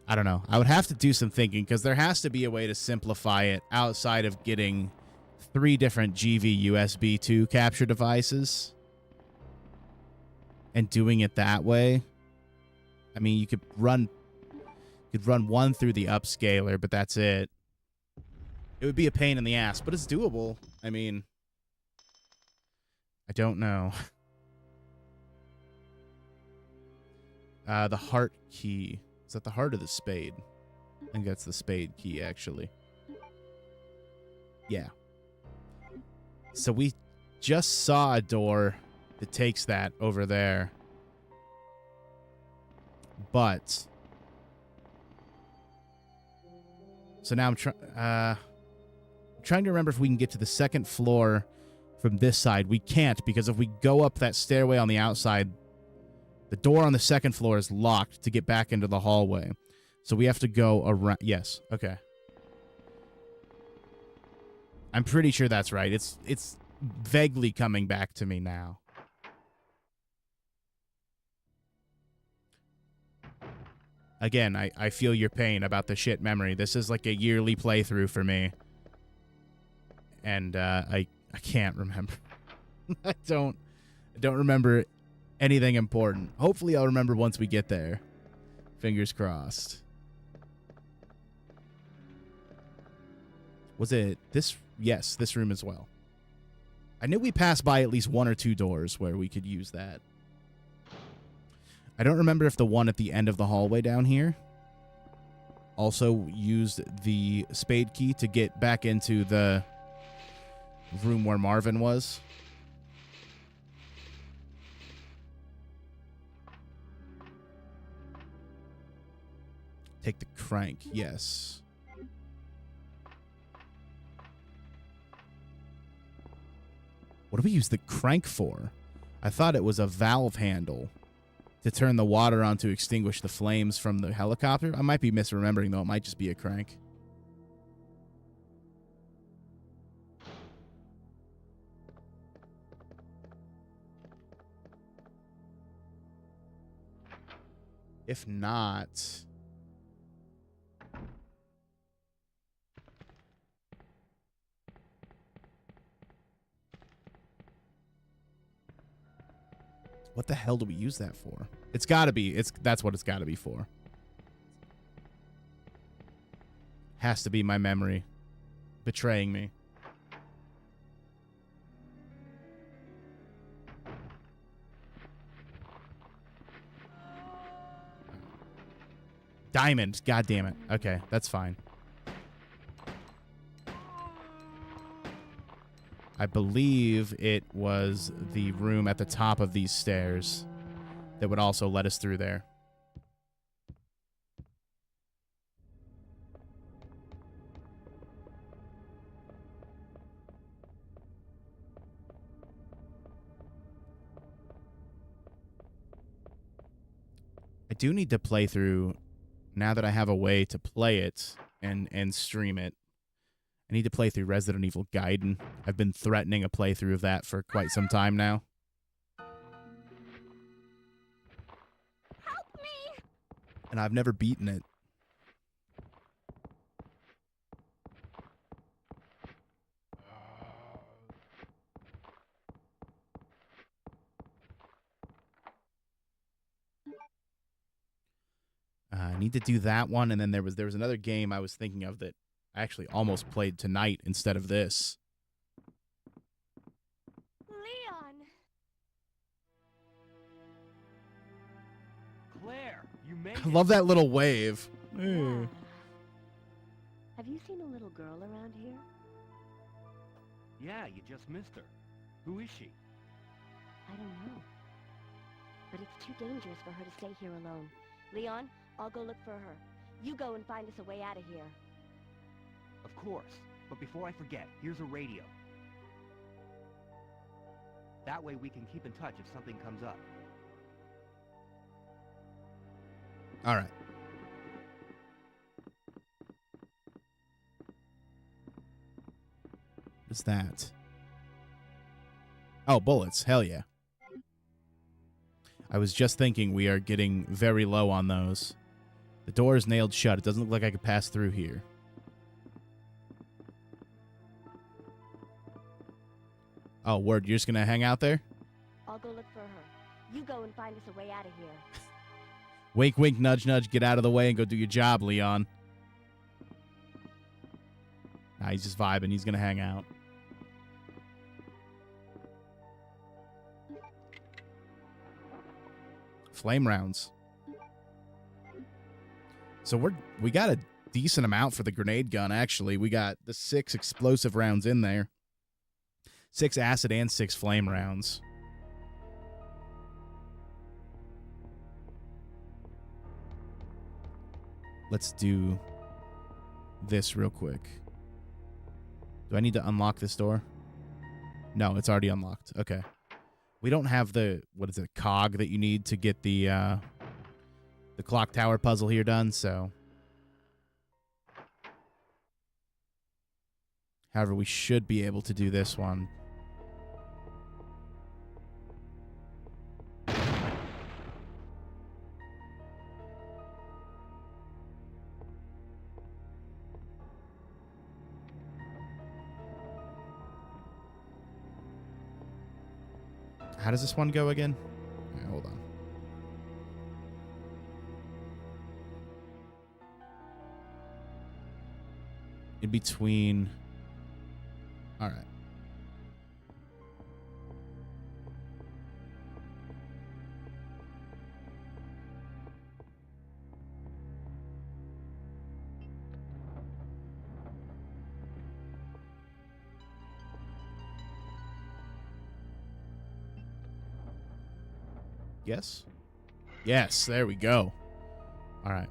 I don't know. I would have to do some thinking, because there has to be a way to simplify it outside of getting 3 different GV USB 2 capture devices and doing it that way. I mean, you could run one through the upscaler, but that's it. It would be a pain in the ass, but it's doable. I mean, I don't know. The heart key. Is that the heart or the spade? I think that's the spade key, actually. Yeah. So we just saw a door that takes that over there. But... So now I'm trying to remember if we can get to the second floor from this side. We can't, because if we go up that stairway on the outside, the door on the second floor is locked to get back into the hallway. So we have to go around. Yes. Okay. I'm pretty sure that's right. It's vaguely coming back to me now. Again, I feel your pain about the shit memory. This is like a yearly playthrough for me. And I can't remember. I don't remember anything important. Hopefully I'll remember once we get there. Fingers crossed. Was it this? Yes, this room as well. I knew we passed by at least 1 or 2 doors where we could use that. I don't remember if the one at the end of the hallway down here also used the spade key to get back into the room where Marvin was. Take the crank, yes. What do we use the crank for? I thought it was a valve handle to turn the water on to extinguish the flames from the helicopter. I might be misremembering, though. It might just be a crank. If not... What the hell do we use that for? It's gotta be. That's what it's gotta be for. Has to be my memory betraying me. Diamond. God damn it. Okay, that's fine. I believe it was the room at the top of these stairs that would also let us through there. I do need to play through, now that I have a way to play it and stream it. I need to play through Resident Evil Gaiden. I've been threatening a playthrough of that for quite some time now. Help me! And I've never beaten it. I need to do that one, and then there was another game I was thinking of that I actually almost played tonight instead of this. Leon! Claire, you made I love that little wave. Yeah. Have you seen a little girl around here? Yeah, you just missed her. Who is she? I don't know. But it's too dangerous for her to stay here alone. Leon, I'll go look for her. You go and find us a way out of here. Of course. But before I forget, here's a radio. That way we can keep in touch if something comes up. All right. What's that? Oh, bullets. Hell yeah. I was just thinking we are getting very low on those. The door is nailed shut. It doesn't look like I could pass through here. Oh, word. You're just going to hang out there? I'll go look for her. You go and find us a way out of here. Wink, wink, nudge, nudge. Get out of the way and go do your job, Leon. Nah, he's just vibing. He's going to hang out. Flame rounds. So we got a decent amount for the grenade gun, actually. We got the 6 explosive rounds in there. 6 acid and 6 flame rounds. Let's do this real quick. Do I need to unlock this door? No, it's already unlocked. Okay. We don't have the, what is it, cog that you need to get the clock tower puzzle here done, so. However, we should be able to do this one. How does this one go again? Okay, hold on. In between. All right. Yes? Yes, there we go. All right.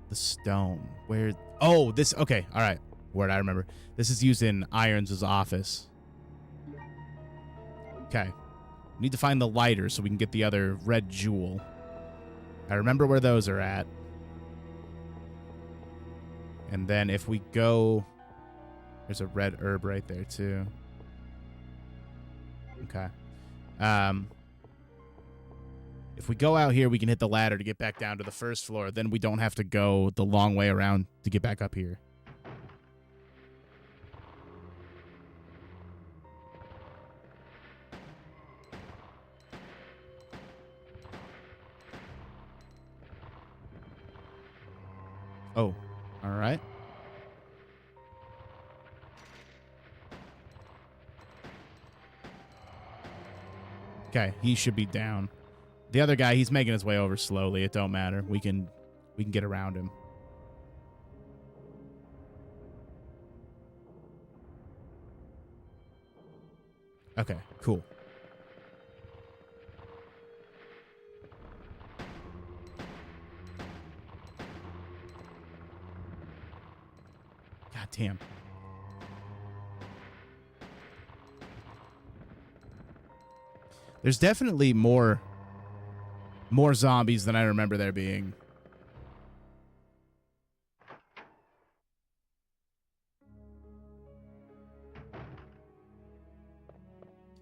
The stone. Where? Oh, this. Okay, all right. Word, I remember. This is used in Irons' office. Okay. We need to find the lighter so we can get the other red jewel. I remember where those are at. And then if we go... There's a red herb right there, too. Okay. If we go out here, we can hit the ladder to get back down to the first floor. Then we don't have to go the long way around to get back up here. Oh, all right. Okay, he should be down. The other guy, he's making his way over slowly. It don't matter. We can get around him. Okay, cool. God damn. There's definitely more zombies than I remember there being.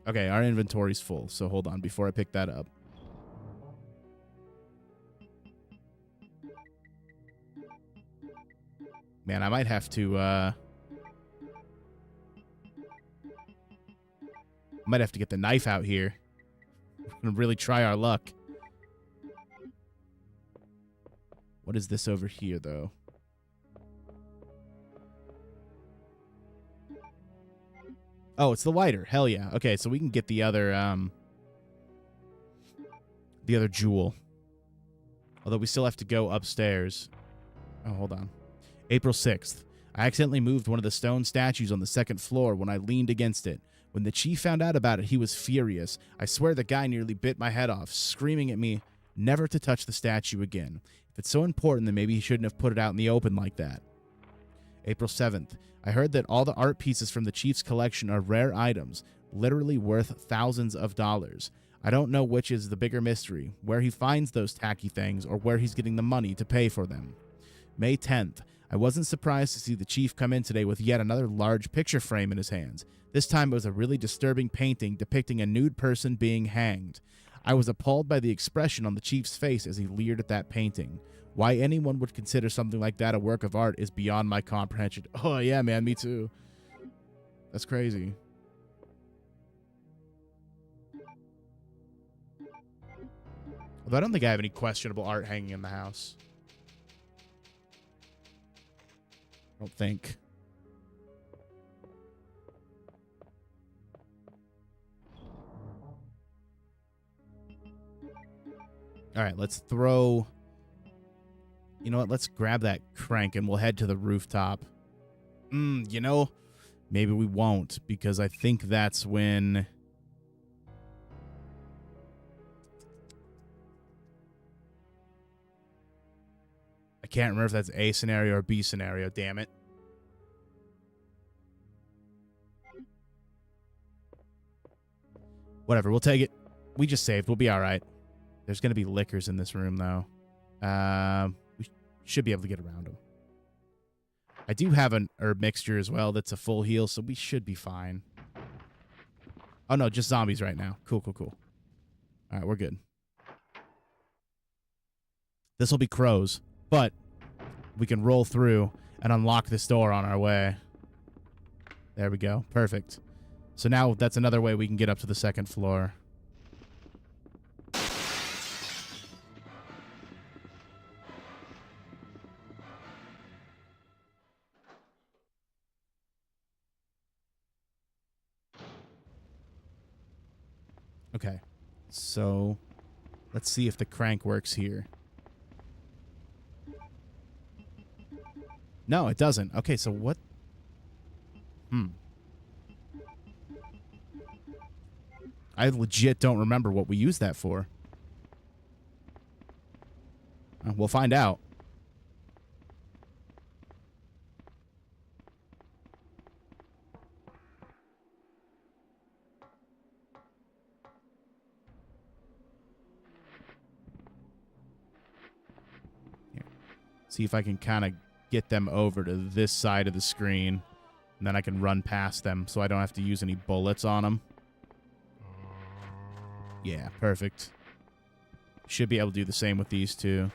Okay, our inventory's full, so hold on before I pick that up. Man, I might have to get the knife out here. We're gonna really try our luck. What is this over here, though? Oh, it's the lighter. Hell yeah. Okay, so we can get the other jewel. Although we still have to go upstairs. Oh, hold on. April 6th. I accidentally moved one of the stone statues on the second floor when I leaned against it. When the chief found out about it, he was furious. I swear the guy nearly bit my head off, screaming at me never to touch the statue again. If it's so important, then maybe he shouldn't have put it out in the open like that. April 7th. I heard that all the art pieces from the chief's collection are rare items, literally worth thousands of dollars. I don't know which is the bigger mystery, where he finds those tacky things or where he's getting the money to pay for them. May 10th. I wasn't surprised to see the chief come in today with yet another large picture frame in his hands. This time it was a really disturbing painting depicting a nude person being hanged. I was appalled by the expression on the chief's face as he leered at that painting. Why anyone would consider something like that a work of art is beyond my comprehension. Oh, yeah, man, me too. That's crazy. Although I don't think I have any questionable art hanging in the house. I don't think. All right, let's throw... You know what? Let's grab that crank and we'll head to the rooftop. You know, maybe we won't because I think that's when... I can't remember if that's A scenario or B scenario, damn it. Whatever, we'll take it. We just saved. We'll be all right. There's going to be liquors in this room, though. We should be able to get around them. I do have an herb mixture as well that's a full heal, so we should be fine. Oh, no, just zombies right now. Cool, cool, cool. All right, we're good. This will be crows, but we can roll through and unlock this door on our way. There we go. Perfect. So now that's another way we can get up to the second floor. Okay, so let's see if the crank works here. No, it doesn't. Okay, so what? I legit don't remember what we used that for. We'll find out. See if I can kind of get them over to this side of the screen. And then I can run past them so I don't have to use any bullets on them. Yeah, perfect. Should be able to do the same with these two.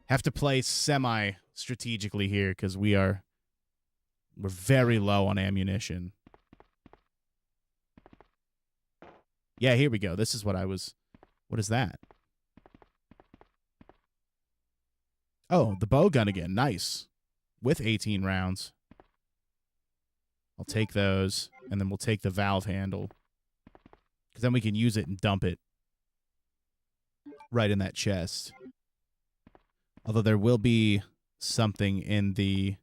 Have to play semi-strategically here because we're very low on ammunition. Yeah, here we go. This is what I was... What is that? Oh, the bow gun again. Nice. With 18 rounds. I'll take those, and then we'll take the valve handle. Because then we can use it and dump it right in that chest. Although there will be something in the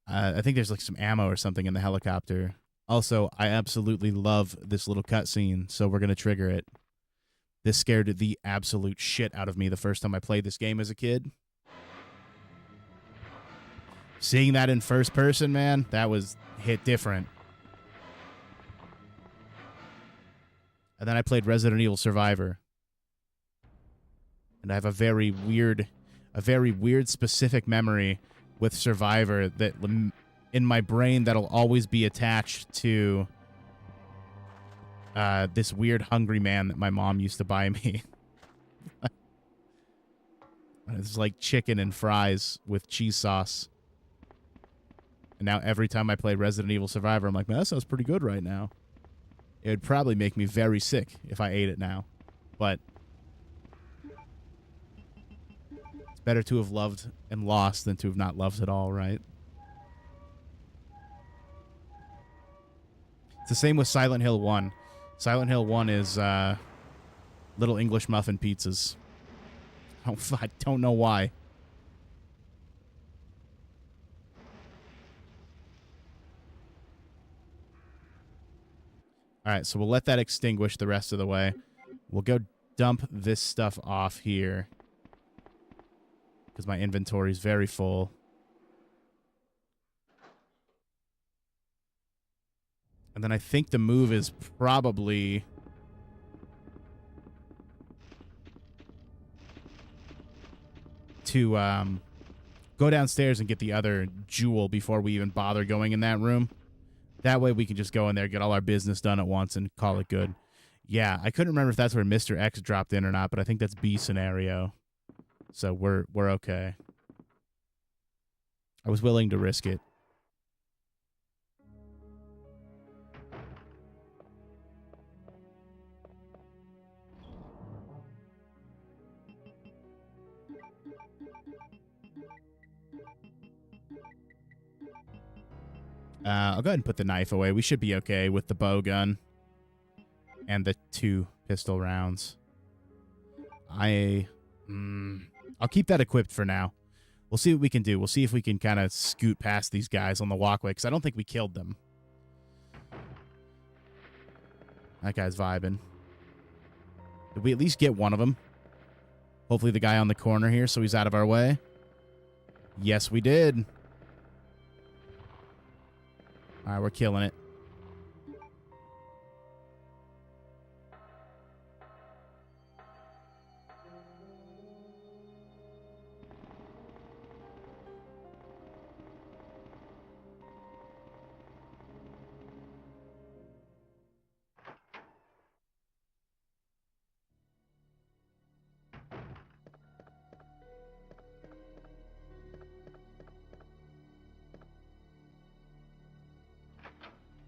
I think there's like some ammo or something in the helicopter. Also, I absolutely love this little cutscene, so we're going to trigger it. This scared the absolute shit out of me the first time I played this game as a kid. Seeing that in first person, man, that was hit different. And then I played Resident Evil Survivor. And I have a very weird specific memory with Survivor that in my brain that'll always be attached to this weird hungry man that my mom used to buy me. It's like chicken and fries with cheese sauce. And now every time I play Resident Evil Survivor, I'm like, man, that sounds pretty good right now. It would probably make me very sick if I ate it now. But it's better to have loved and lost than to have not loved at all, right? It's the same with Silent Hill 1. Silent Hill 1 is Little English Muffin pizzas. I don't know why. All right, so we'll let that extinguish the rest of the way. We'll go dump this stuff off here because my inventory is very full. And then I think the move is probably to go downstairs and get the other jewel before we even bother going in that room. That way we can just go in there, get all our business done at once, and call it good. Yeah, I couldn't remember if that's where Mr. X dropped in or not, but I think that's B scenario. So we're okay. I was willing to risk it. I'll go ahead and put the knife away. We should be okay with the bow gun and the 2 pistol rounds. I'll keep that equipped for now. We'll see what we can do. We'll see if we can kind of scoot past these guys on the walkway, because I don't think we killed them. That guy's vibing. Did we at least get one of them? Hopefully the guy on the corner here, so he's out of our way. Yes, we did. All right, we're killing it.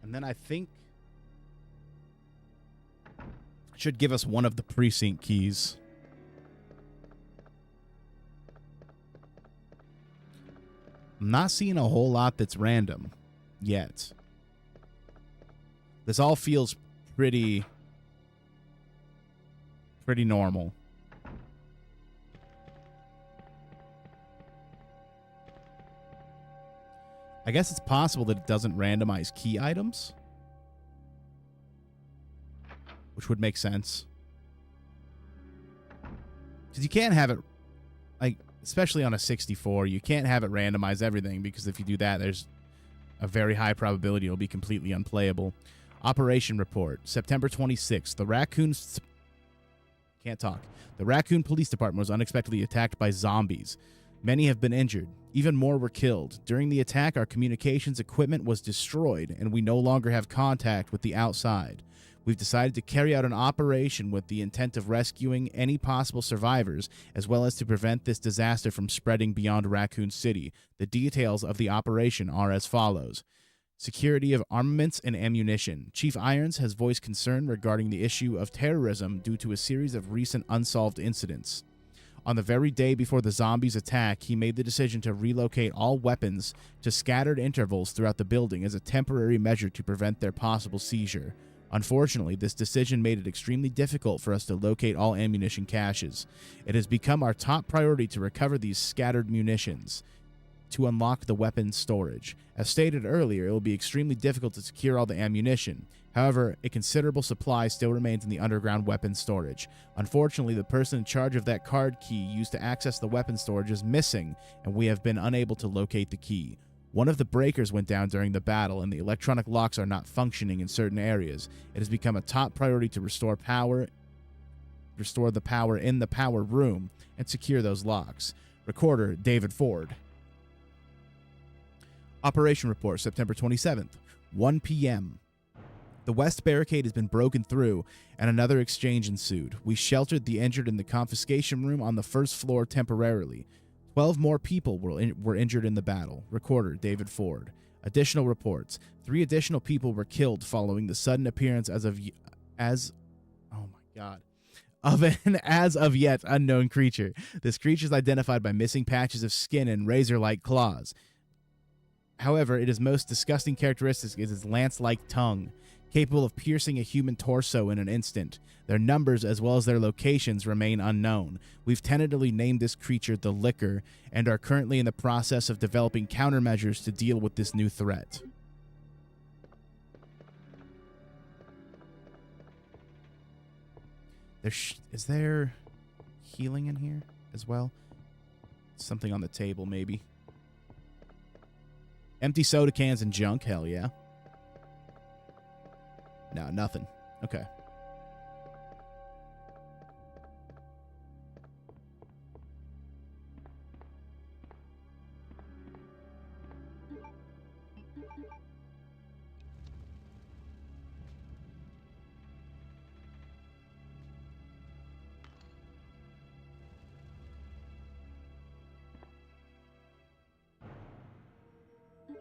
And then I think it should give us one of the precinct keys. I'm not seeing a whole lot that's random yet. This all feels pretty normal. I guess it's possible that it doesn't randomize key items, which would make sense. Because you can't have it, like, especially on a 64, you can't have it randomize everything, because if you do that, there's a very high probability it'll be completely unplayable. Operation report, September 26th. The Raccoon Police Department was unexpectedly attacked by zombies. Many have been injured. Even more were killed. During the attack, our communications equipment was destroyed, and we no longer have contact with the outside. We've decided to carry out an operation with the intent of rescuing any possible survivors, as well as to prevent this disaster from spreading beyond Raccoon City. The details of the operation are as follows. Security of armaments and ammunition. Chief Irons has voiced concern regarding the issue of terrorism due to a series of recent unsolved incidents. On the very day before the zombies' attack, he made the decision to relocate all weapons to scattered intervals throughout the building as a temporary measure to prevent their possible seizure. Unfortunately, this decision made it extremely difficult for us to locate all ammunition caches. It has become our top priority to recover these scattered munitions. to unlock the weapon storage. As stated earlier, it will be extremely difficult to secure all the ammunition. However, a considerable supply still remains in the underground weapon storage. Unfortunately, the person in charge of that card key used to access the weapon storage is missing, and we have been unable to locate the key. One of the breakers went down during the battle, and the electronic locks are not functioning in certain areas. It has become a top priority to restore the power in the power room, and secure those locks. Recorder, David Ford. Operation report, September 27th, 1 p.m. The west barricade has been broken through, and another exchange ensued. We sheltered the injured in the confiscation room on the first floor temporarily. 12 more people were injured in the battle. Recorder, David Ford. Additional reports. 3 additional people were killed following the sudden appearance of an as of yet unknown creature. This creature is identified by missing patches of skin and razor-like claws. However, its most disgusting characteristic is its lance-like tongue, capable of piercing a human torso in an instant. Their numbers, as well as their locations, remain unknown. We've tentatively named this creature the Licker, and are currently in the process of developing countermeasures to deal with this new threat. Is there healing in here as well? Something on the table, maybe. Empty soda cans and junk, hell yeah. No, nothing. Okay.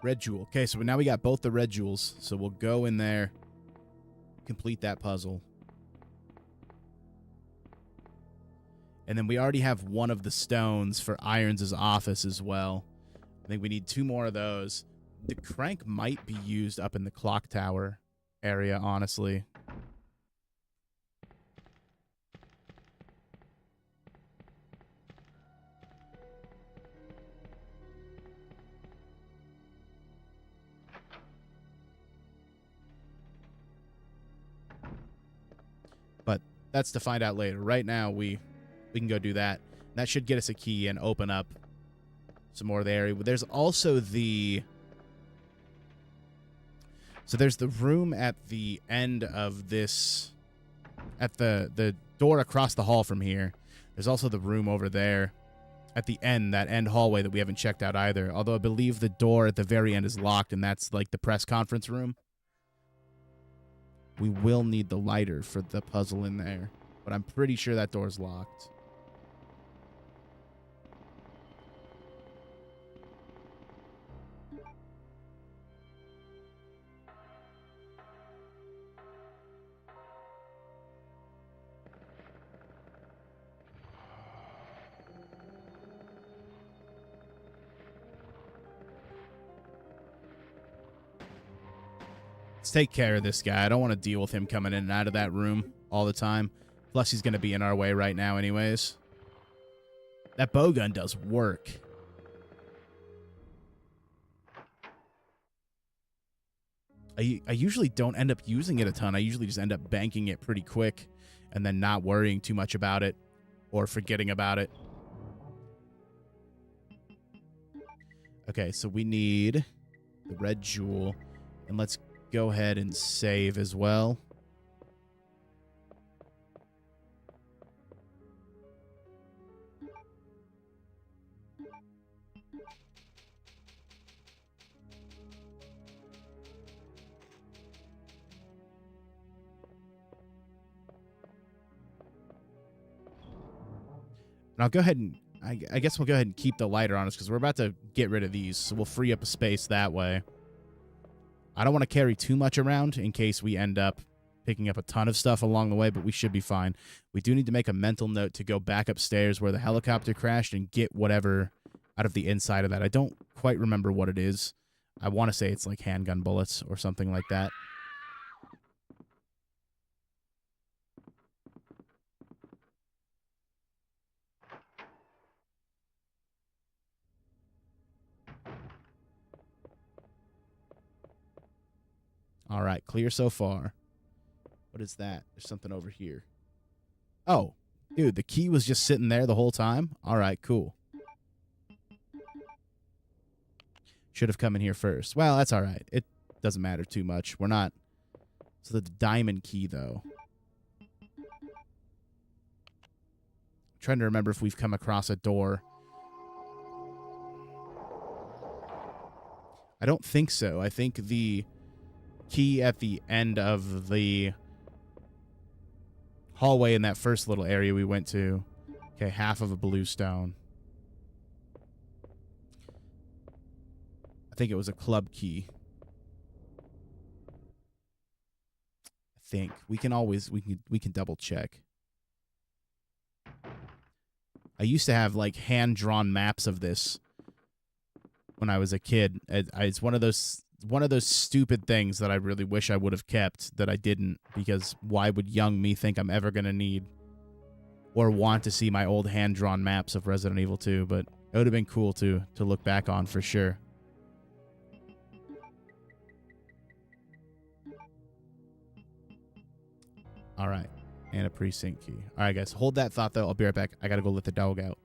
Red jewel. Okay, so now we got both the red jewels. So we'll go in there, complete that puzzle. And then we already have one of the stones for Irons' office as well. I think we need 2 more of those. The crank might be used up in the clock tower area, honestly. But that's to find out later. Right now, we can go do that. That should get us a key and open up some more of the area. There's also the... So there's the room at the end of this... At the door across the hall from here. There's also the room over there at the end, that end hallway that we haven't checked out either. Although I believe the door at the very end is locked, and that's like the press conference room. We will need the lighter for the puzzle in there, but I'm pretty sure that door's locked. Let's take care of this guy. I don't want to deal with him coming in and out of that room all the time. Plus, he's going to be in our way right now anyways. That bowgun does work. I usually don't end up using it a ton. I usually just end up banking it pretty quick and then not worrying too much about it or forgetting about it. Okay, so we need the red jewel. And let's go ahead and save as well. And I'll go ahead and I guess we'll go ahead and keep the lighter on us because we're about to get rid of these, so we'll free up a space that way. I don't want to carry too much around in case we end up picking up a ton of stuff along the way, but we should be fine. We do need to make a mental note to go back upstairs where the helicopter crashed and get whatever out of the inside of that. I don't quite remember what it is. I want to say it's like handgun bullets or something like that. All right, clear so far. What is that? There's something over here. Oh, dude, the key was just sitting there the whole time? All right, cool. Should have come in here first. Well, that's all right. It doesn't matter too much. We're not... So the diamond key, though. I'm trying to remember if we've come across a door. I don't think so. I think the key at the end of the hallway in that first little area we went to. Okay, half of a blue stone. I think it was a club key. I think we can always we can double check. I used to have like hand drawn maps of this when I was a kid. It's one of those stupid things that I really wish I would have kept that I didn't, because why would young me think I'm ever gonna need or want to see my old hand drawn maps of Resident Evil 2? But it would have been cool to look back on for sure. All right. And a precinct key. All right, guys. Hold that thought, though. I'll be right back. I got to go let the dog out.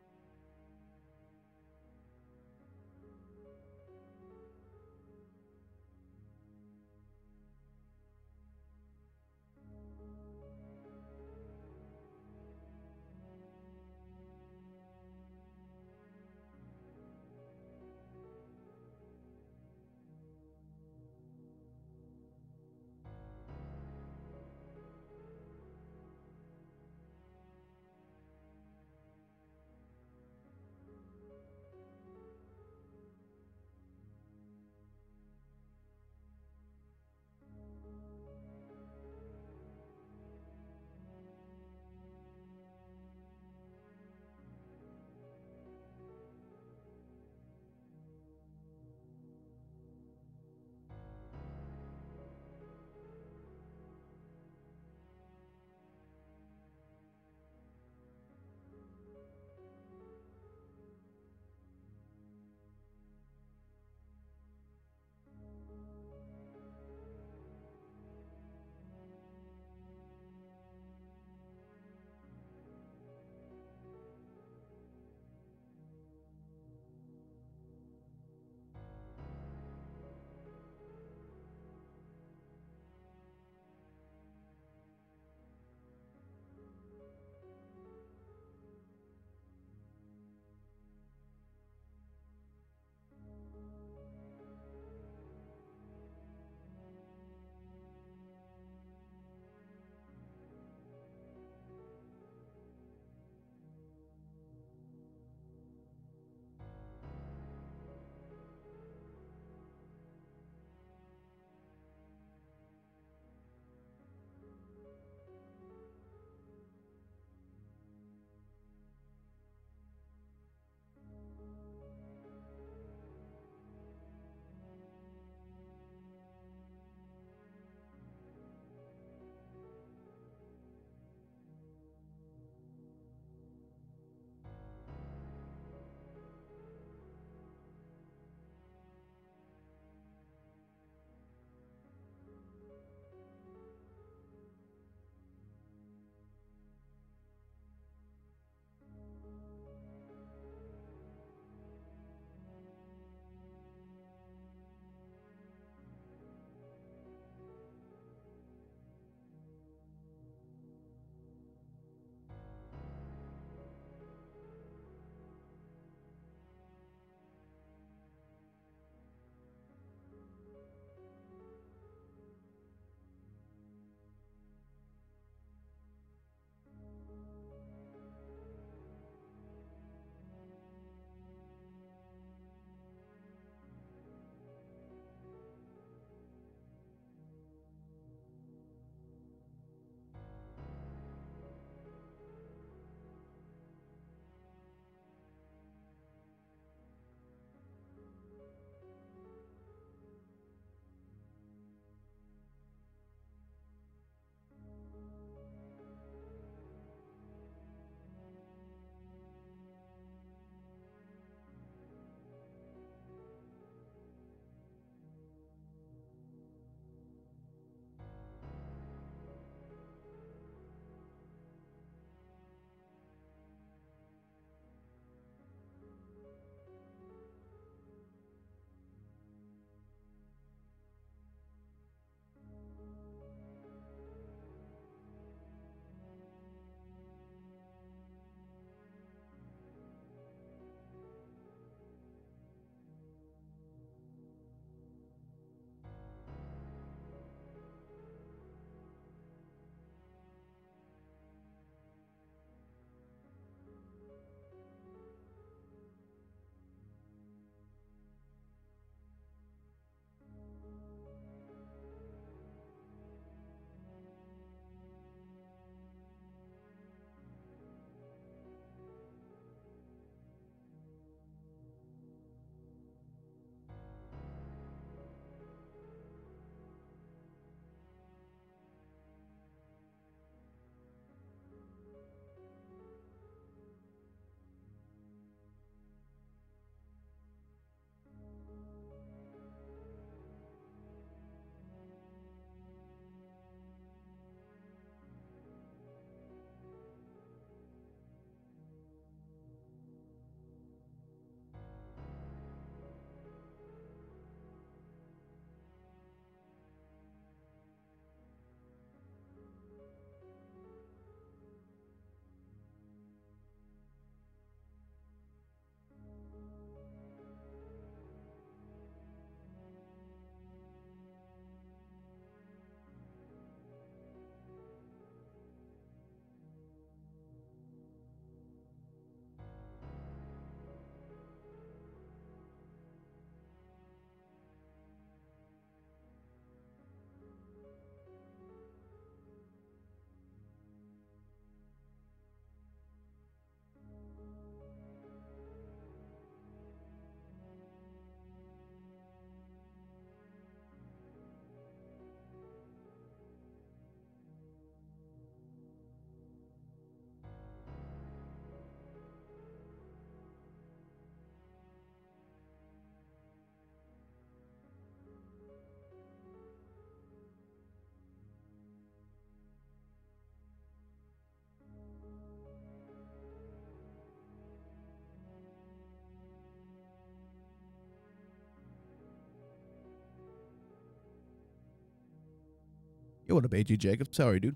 Yo, what up, AG Jacobs? How are you, dude?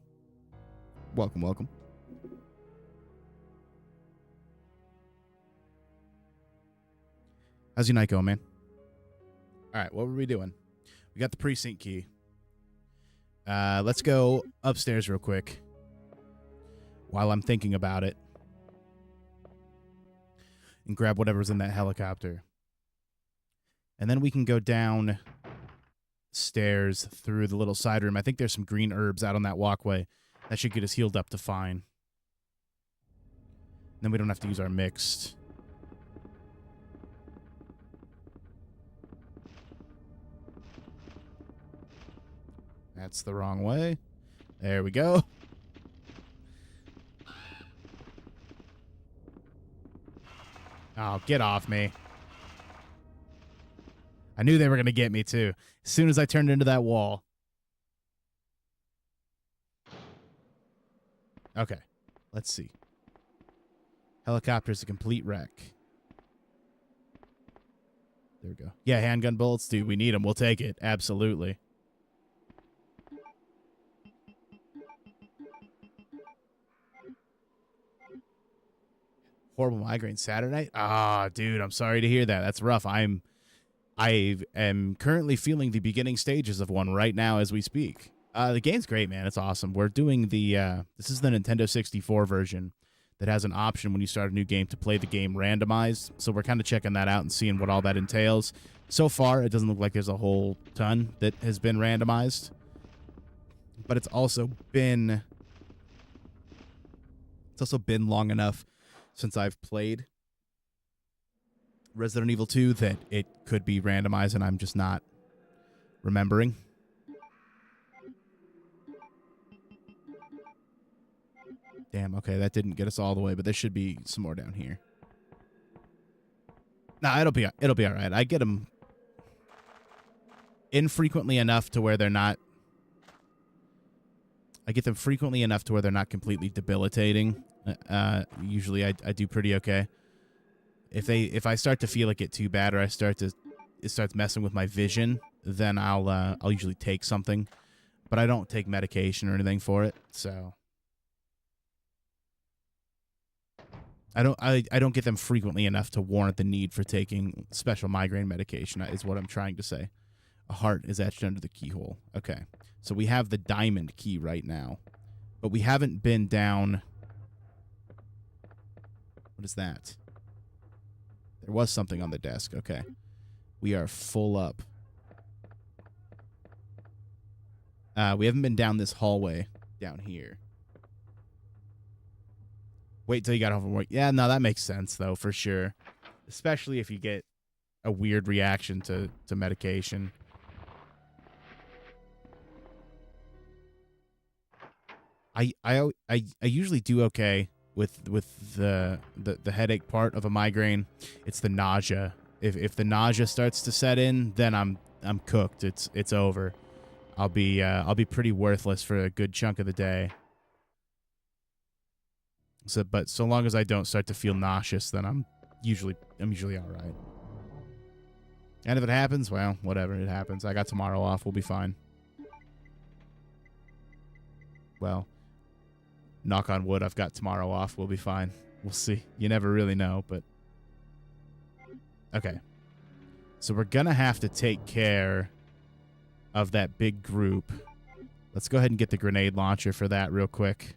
Welcome, welcome. How's your night going, man? All right, what were we doing? We got the precinct key. Let's go upstairs real quick while I'm thinking about it and grab whatever's in that helicopter. And then we can go down stairs through the little side room. I think there's some green herbs out on that walkway. That should get us healed up to fine. Then we don't have to use our mixed. That's the wrong way. There we go. Oh, get off me. I knew they were going to get me, too. As soon as I turned into that wall. Okay. Let's see. Helicopter's a complete wreck. There we go. Yeah, handgun bullets, dude. We need them. We'll take it. Absolutely. Horrible migraine Saturday? Ah, dude, I'm sorry to hear that. That's rough. I am currently feeling the beginning stages of one right now as we speak. The game's great, man. It's awesome. We're doing the this is the Nintendo 64 version that has an option when you start a new game to play the game randomized. So we're kind of checking that out and seeing what all that entails. So far, it doesn't look like there's a whole ton that has been randomized. But it's also been long enough since I've played Resident Evil 2 that it could be randomized and I'm just not remembering. Damn, okay, that didn't get us all the way, but there should be some more down here. Nah, it'll be all right. I get them infrequently enough to where they're not. I get them frequently enough to where they're not completely debilitating. Usually I do pretty okay. If I start to feel it get too bad or it starts messing with my vision, then I'll usually take something, but I don't take medication or anything for it. So I don't get them frequently enough to warrant the need for taking special migraine medication, is what I'm trying to say. A heart is etched under the keyhole. Okay. So we have the diamond key right now, but we haven't been down. What is that? There was something on the desk. Okay. We are full up. We haven't been down this hallway down here. Wait till you got home from work. Yeah, no, that makes sense, though, for sure. Especially if you get a weird reaction to medication. I usually do okay with the headache part of a migraine. It's the nausea. If the nausea starts to set in, then I'm cooked. It's over. I'll be pretty worthless for a good chunk of the day. But so long as I don't start to feel nauseous, then I'm usually all right. And if it happens, well, whatever, it happens. I got tomorrow off. We'll be fine. Well, knock on wood, I've got tomorrow off. We'll be fine. We'll see. You never really know, but okay. So we're gonna have to take care of that big group. Let's go ahead and get the grenade launcher for that real quick.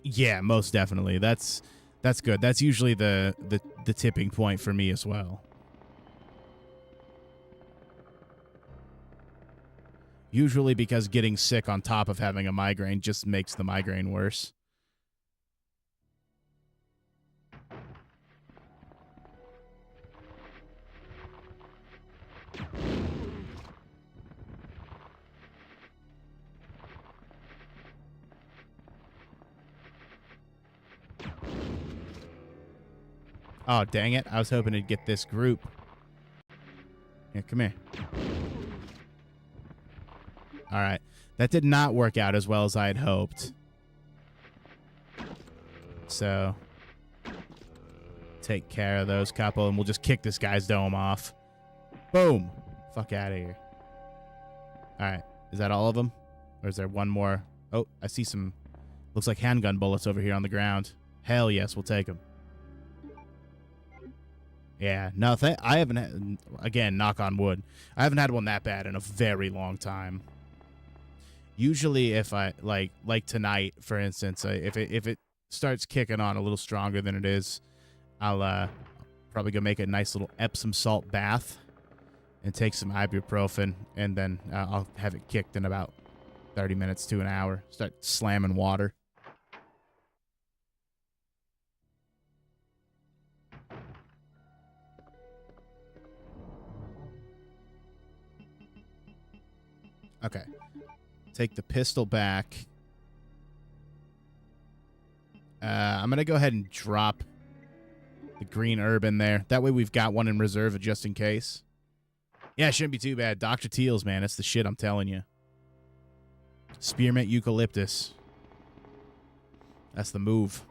Yeah, most definitely. That's good. That's usually the tipping point for me as well. Usually because getting sick on top of having a migraine just makes the migraine worse. Oh, dang it. I was hoping to get this group. Here, come here. All right. That did not work out as well as I had hoped. So, take care of those couple, and we'll just kick this guy's dome off. Boom. Fuck out of here. All right. Is that all of them? Or is there one more? Oh, I see some, looks like handgun bullets over here on the ground. Hell yes, we'll take them. Yeah, no, I haven't had, again, knock on wood, I haven't had one that bad in a very long time. Usually if I, like tonight, for instance, if it starts kicking on a little stronger than it is, I'll probably go make a nice little Epsom salt bath and take some ibuprofen, and then I'll have it kicked in about 30 minutes to an hour. Start slamming water. Okay. Take the pistol back. I'm going to go ahead and drop the green herb in there. That way we've got one in reserve just in case. Yeah, it shouldn't be too bad. Dr. Teal's, man. That's the shit, I'm telling you. Spearmint eucalyptus. That's the move.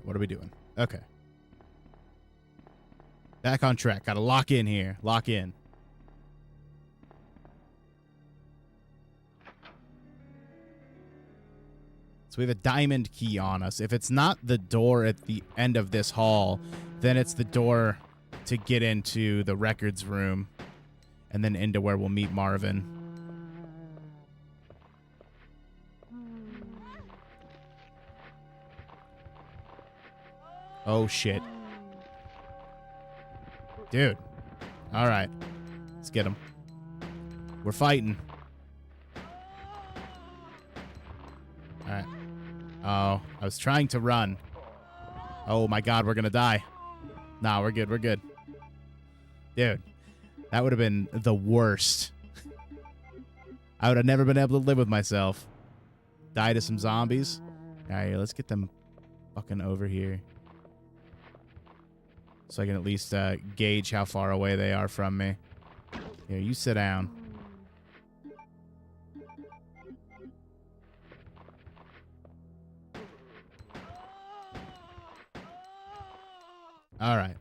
What are we doing? Okay. Back on track. Gotta lock in here. Lock in. So we have a diamond key on us. If it's not the door at the end of this hall, then it's the door to get into the records room and then into where we'll meet Marvin. Oh, shit. Dude. All right. Let's get him. We're fighting. All right. Oh, I was trying to run. Oh, my God. We're going to die. Nah, we're good. We're good. Dude, that would have been the worst. I would have never been able to live with myself. Die to some zombies. All right, let's get them fucking over here. So I can at least gauge how far away they are from me. Here, you sit down. All right.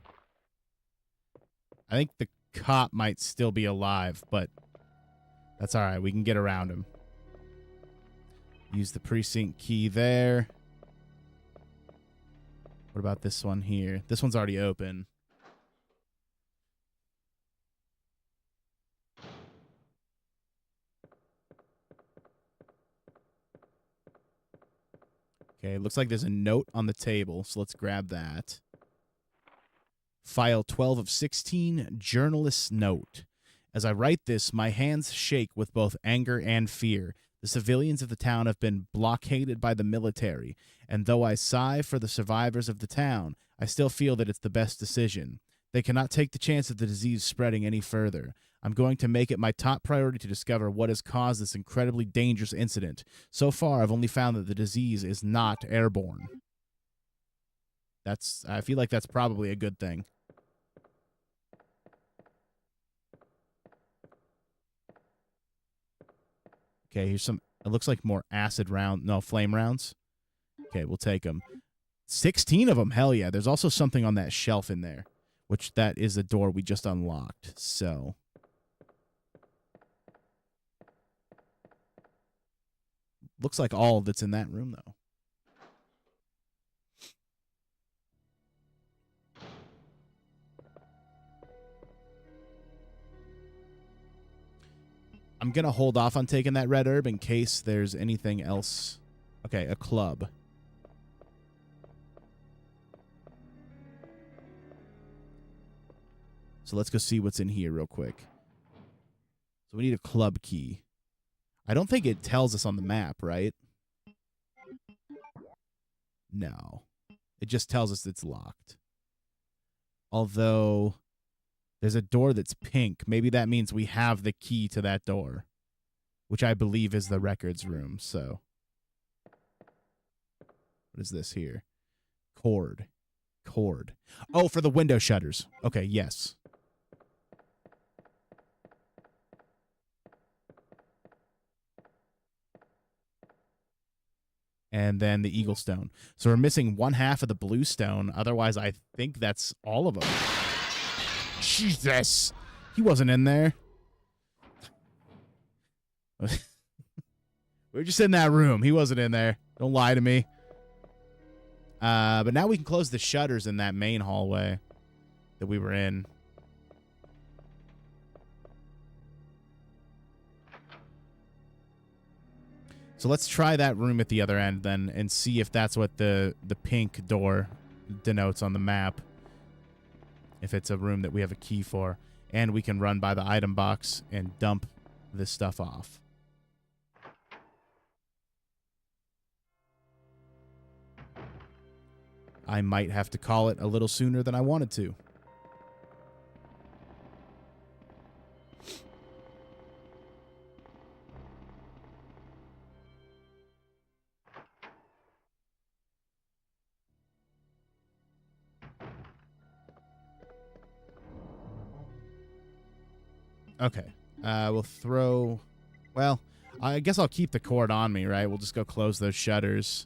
I think the cop might still be alive, but that's all right. We can get around him. Use the precinct key there. What about this one here? This one's already open. Okay, looks like there's a note on the table, so let's grab that. File 12 of 16, journalist's note. As I write this, my hands shake with both anger and fear. The civilians of the town have been blockaded by the military, and though I sigh for the survivors of the town, I still feel that it's the best decision. They cannot take the chance of the disease spreading any further. I'm going to make it my top priority to discover what has caused this incredibly dangerous incident. So far, I've only found that the disease is not airborne. I feel like that's probably a good thing. Okay, here's some, it looks like more flame rounds. Okay, we'll take them. 16 of them, hell yeah. There's also something on that shelf in there, which that is a door we just unlocked, so. Looks like all that's in that room, though. I'm going to hold off on taking that red herb in case there's anything else. Okay, a club. So let's go see what's in here real quick. So we need a club key. I don't think it tells us on the map, right? No. It just tells us it's locked. Although there's a door that's pink. Maybe that means we have the key to that door, which I believe is the records room. So what is this here? Cord. Oh, for the window shutters. Okay, yes. and then the eagle stone. So we're missing one half of the blue stone. Otherwise, I think that's all of them. Jesus. He wasn't in there. We were just in that room. He wasn't in there. Don't lie to me. But now we can close the shutters in that main hallway that we were in. So let's try that room at the other end then and see if that's what the pink door denotes on the map. If it's a room that we have a key for. And we can run by the item box and dump this stuff off. I might have to call it a little sooner than I wanted to. Okay. We'll throw... Well, I guess I'll keep the cord on me, right? We'll just go close those shutters.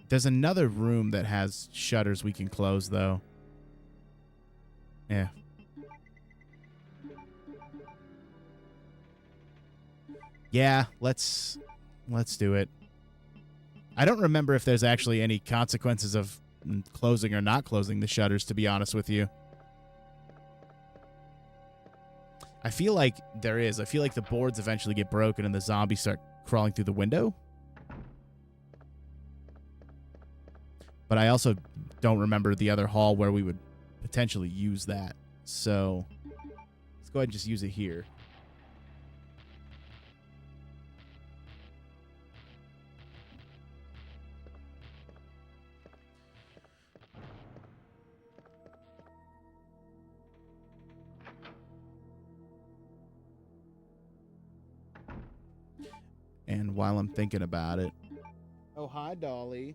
There's another room that has shutters we can close, though. Yeah. Yeah, let's do it. I don't remember if there's actually any consequences of closing or not closing the shutters, to be honest with you. I feel like there is. I feel like the boards eventually get broken and the zombies start crawling through the window. But I also don't remember the other hall where we would potentially use that. So let's go ahead and just use it here. And while I'm thinking about it... Oh, hi, Dolly.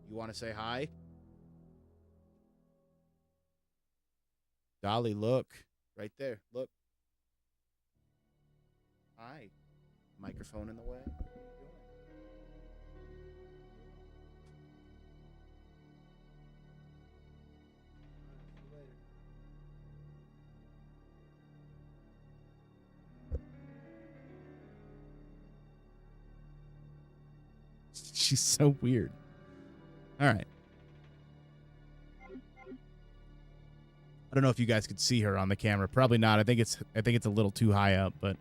You want to say hi? Dolly, look. Right there. Look. Hi. Microphone in the way. What are you doing? See you later. She's so weird. All right. I don't know if you guys could see her on the camera. Probably not. I think it's a little too high up, but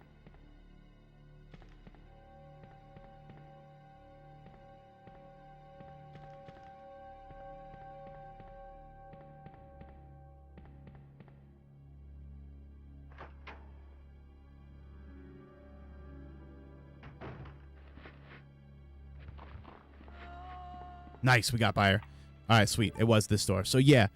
nice, we got by her. All right, sweet. It was this door. So yeah,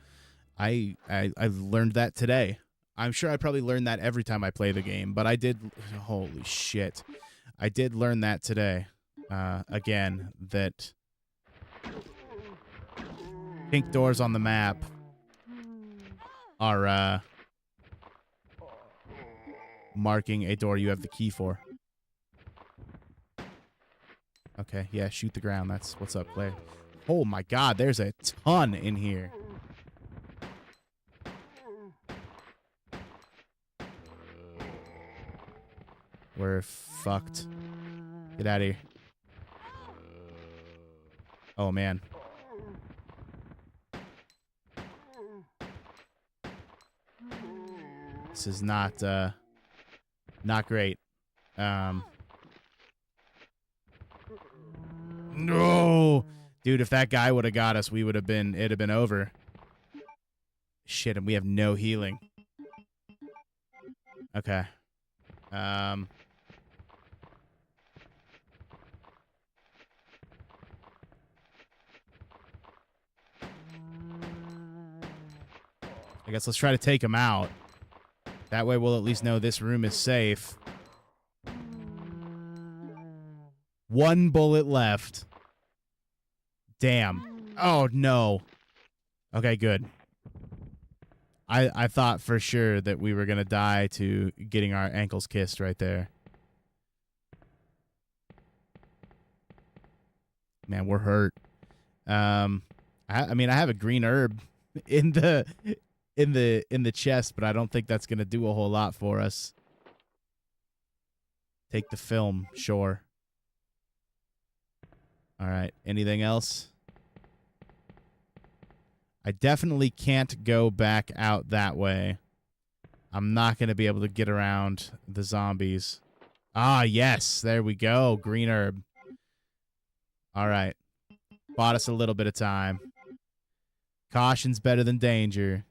I learned that today. I'm sure I probably learned that every time I play the game, but I did. Holy shit, I did learn that today. Again, that pink doors on the map are marking a door you have the key for. Okay, yeah, shoot the ground. That's what's up, Claire. Oh my god, there's a ton in here. We're fucked. Get out of here. Oh man. This is not great. No! Dude, if that guy would have got us, it'd have been over. Shit, and we have no healing. Okay. I guess let's try to take him out. That way we'll at least know this room is safe. 1 bullet left. Damn. Oh, no. Okay, good. I thought for sure that we were going to die to getting our ankles kissed right there. Man, we're hurt. I mean, I have a green herb in the chest, but I don't think that's gonna do a whole lot for us. Take the film, sure. All right. Anything else? I definitely can't go back out that way. I'm not going to be able to get around the zombies. Ah, yes. There we go. Green herb. All right. Bought us a little bit of time. Caution's better than danger.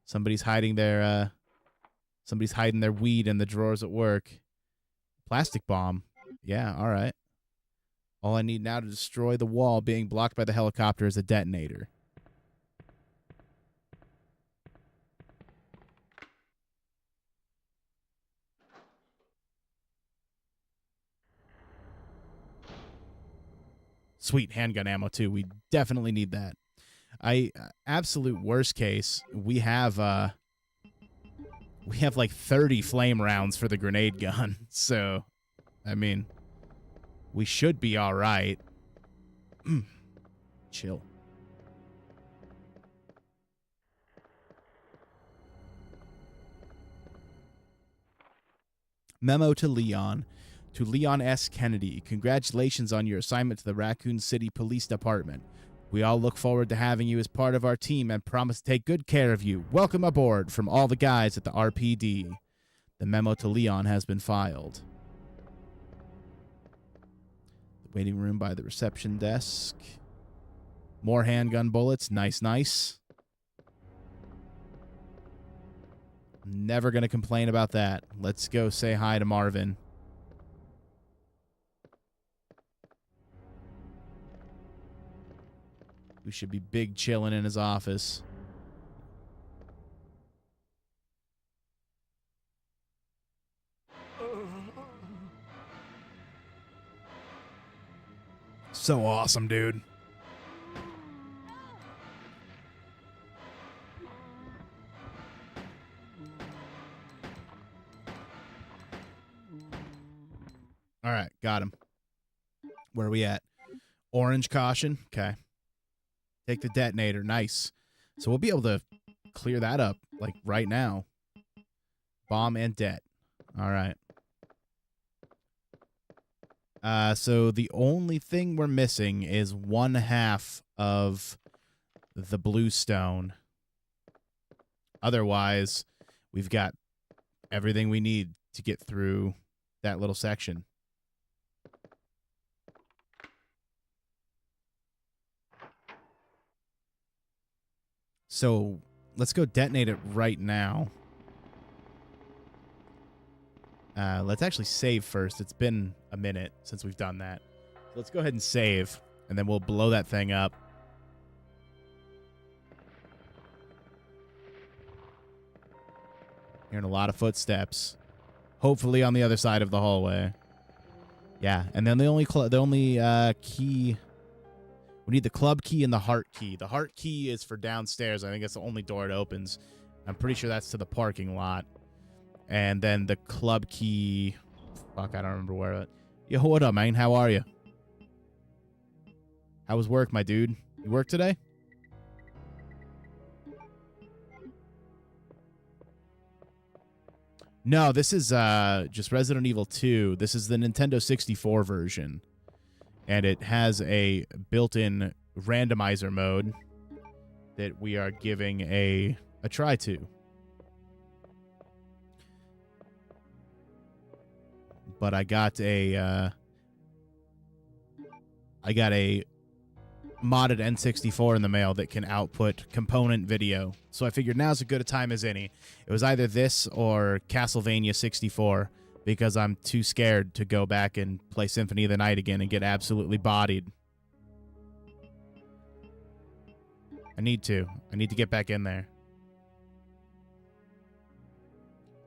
Somebody's hiding their weed in the drawers at work. Plastic bomb. Yeah, all right. All I need now to destroy the wall being blocked by the helicopter is a detonator. Sweet handgun ammo too. We definitely need that. Absolute worst case, we have like 30 flame rounds for the grenade gun. So, I mean, we should be all right. Chill. Memo to Leon. To Leon S. Kennedy, congratulations on your assignment to the Raccoon City Police Department. We all look forward to having you as part of our team and promise to take good care of you. Welcome aboard from all the guys at the RPD. The memo to Leon has been filed. The waiting room by the reception desk. More handgun bullets. Nice, nice. Never going to complain about that. Let's go say hi to Marvin. Who should be big chilling in his office. So awesome, dude. All right, got him. Where are we at? Orange caution. Okay. Take the detonator. Nice. So we'll be able to clear that up, like, right now. Bomb and det. All right. So the only thing we're missing is 1/2 of the bluestone. Otherwise, we've got everything we need to get through that little section. So let's go detonate it right now. Let's actually save first. It's been a minute since we've done that. Let's go ahead and save, and then we'll blow that thing up. Hearing a lot of footsteps. Hopefully on the other side of the hallway. Yeah, and then the only key... We need the club key and the heart key. The heart key is for downstairs. I think it's the only door it opens. I'm pretty sure that's to the parking lot. And then the club key... Fuck, I don't remember where... Yo, what up, man? How are you? How was work, my dude? You work today? No, this is just Resident Evil 2. This is the Nintendo 64 version. And it has a built-in randomizer mode that we are giving a try to. But I got a modded N64 in the mail that can output component video. So I figured now's as good a time as any. It was either this or Castlevania 64. Because I'm too scared to go back and play Symphony of the Night again and get absolutely bodied. I need to get back in there.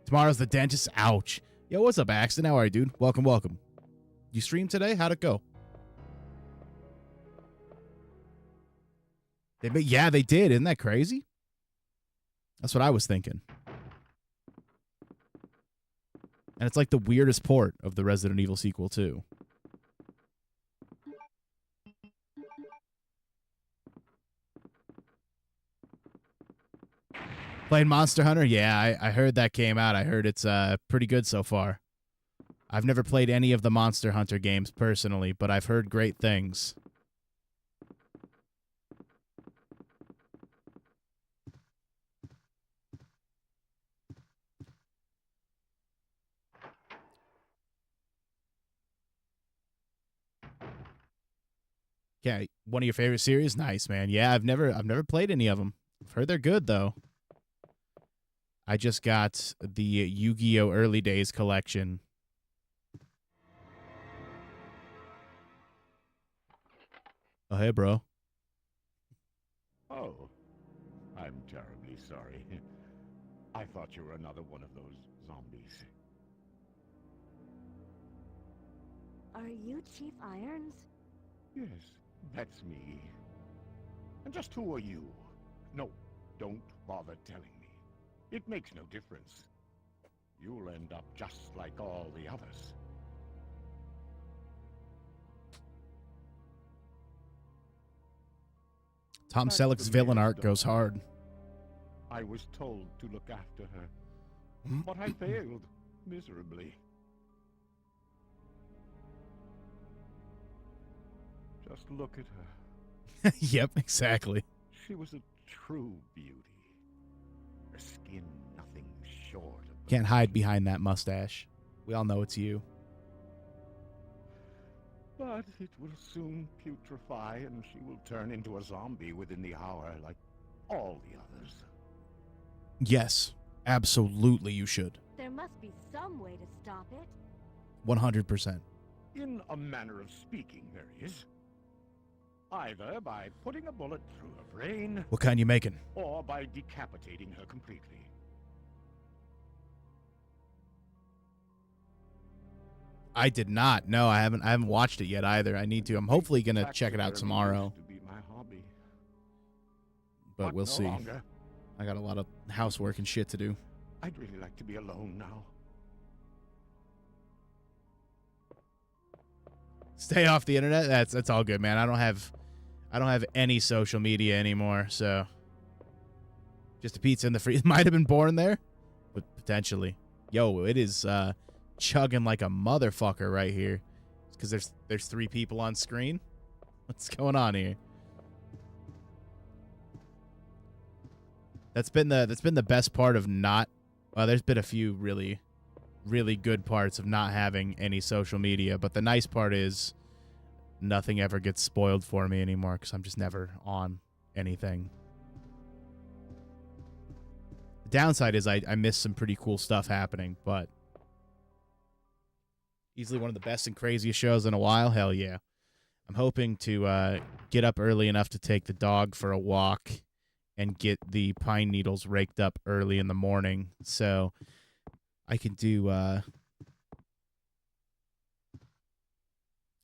Tomorrow's the dentist. Ouch. Yo, what's up, Axton? How are you, dude? Welcome, welcome. You stream today? How'd it go? Yeah, they did. Isn't that crazy? That's what I was thinking. And it's like the weirdest port of the Resident Evil sequel, too. Playing Monster Hunter? Yeah, I heard that came out. I heard it's pretty good so far. I've never played any of the Monster Hunter games personally, but I've heard great things. Yeah, one of your favorite series? Nice, man. Yeah, I've never played any of them. I've heard they're good though. I just got the Yu-Gi-Oh! Early Days collection. Oh, hey, bro. Oh, I'm terribly sorry. I thought you were another one of those zombies. Are you Chief Irons? Yes, that's me. And just who are you? No, don't bother telling me. It makes no difference. You'll end up just like all the others. Tom That's Selleck's the villain mayor's art goes daughter. hard. I was told to look after her, but I failed miserably. Just look at her. Yep, exactly. She was a true beauty. Her skin nothing short of Can't hide perfection. behind that mustache. We all know it's you. But it will soon putrefy, and she will turn into a zombie within the hour, like all the others. Yes, absolutely you should. There must be some way to stop it. 100%. In a manner of speaking, there is. Either by putting a bullet through her brain, What kind you making? or by decapitating her completely. I did not. No, I haven't watched it yet either. I need to. I'm hopefully going to check it out Taxidermy tomorrow, used to be my hobby, but we'll no see. longer. I got a lot of housework and shit to do. I'd really like to be alone now. Stay off the internet. That's all good, man. I don't have any social media anymore, so just a pizza in the freezer. Might have been born there, but potentially. Yo, it is chugging like a motherfucker right here. Because there's 3 people on screen. What's going on here? That's been the best part of not. Well, there's been a few really, really good parts of not having any social media, but the nice part is nothing ever gets spoiled for me anymore because I'm just never on anything. The downside is I miss some pretty cool stuff happening, but easily one of the best and craziest shows in a while. Hell yeah. I'm hoping to get up early enough to take the dog for a walk and get the pine needles raked up early in the morning so I can do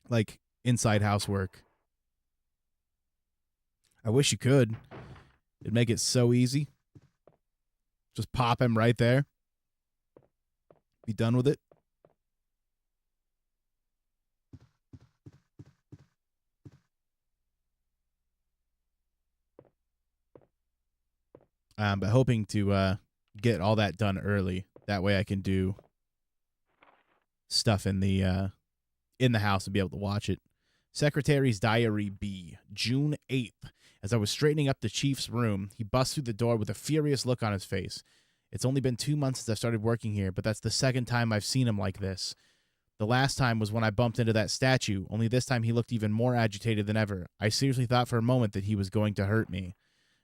like inside housework. I wish you could. It'd make it so easy. Just pop him right there. Be done with it. But hoping to get all that done early. That way I can do stuff in the house and be able to watch it. Secretary's Diary B, June 8th. As I was straightening up the chief's room, he busts through the door with a furious look on his face. It's only been 2 months since I started working here, but that's the second time I've seen him like this. The last time was when I bumped into that statue, only this time he looked even more agitated than ever. I seriously thought for a moment that he was going to hurt me.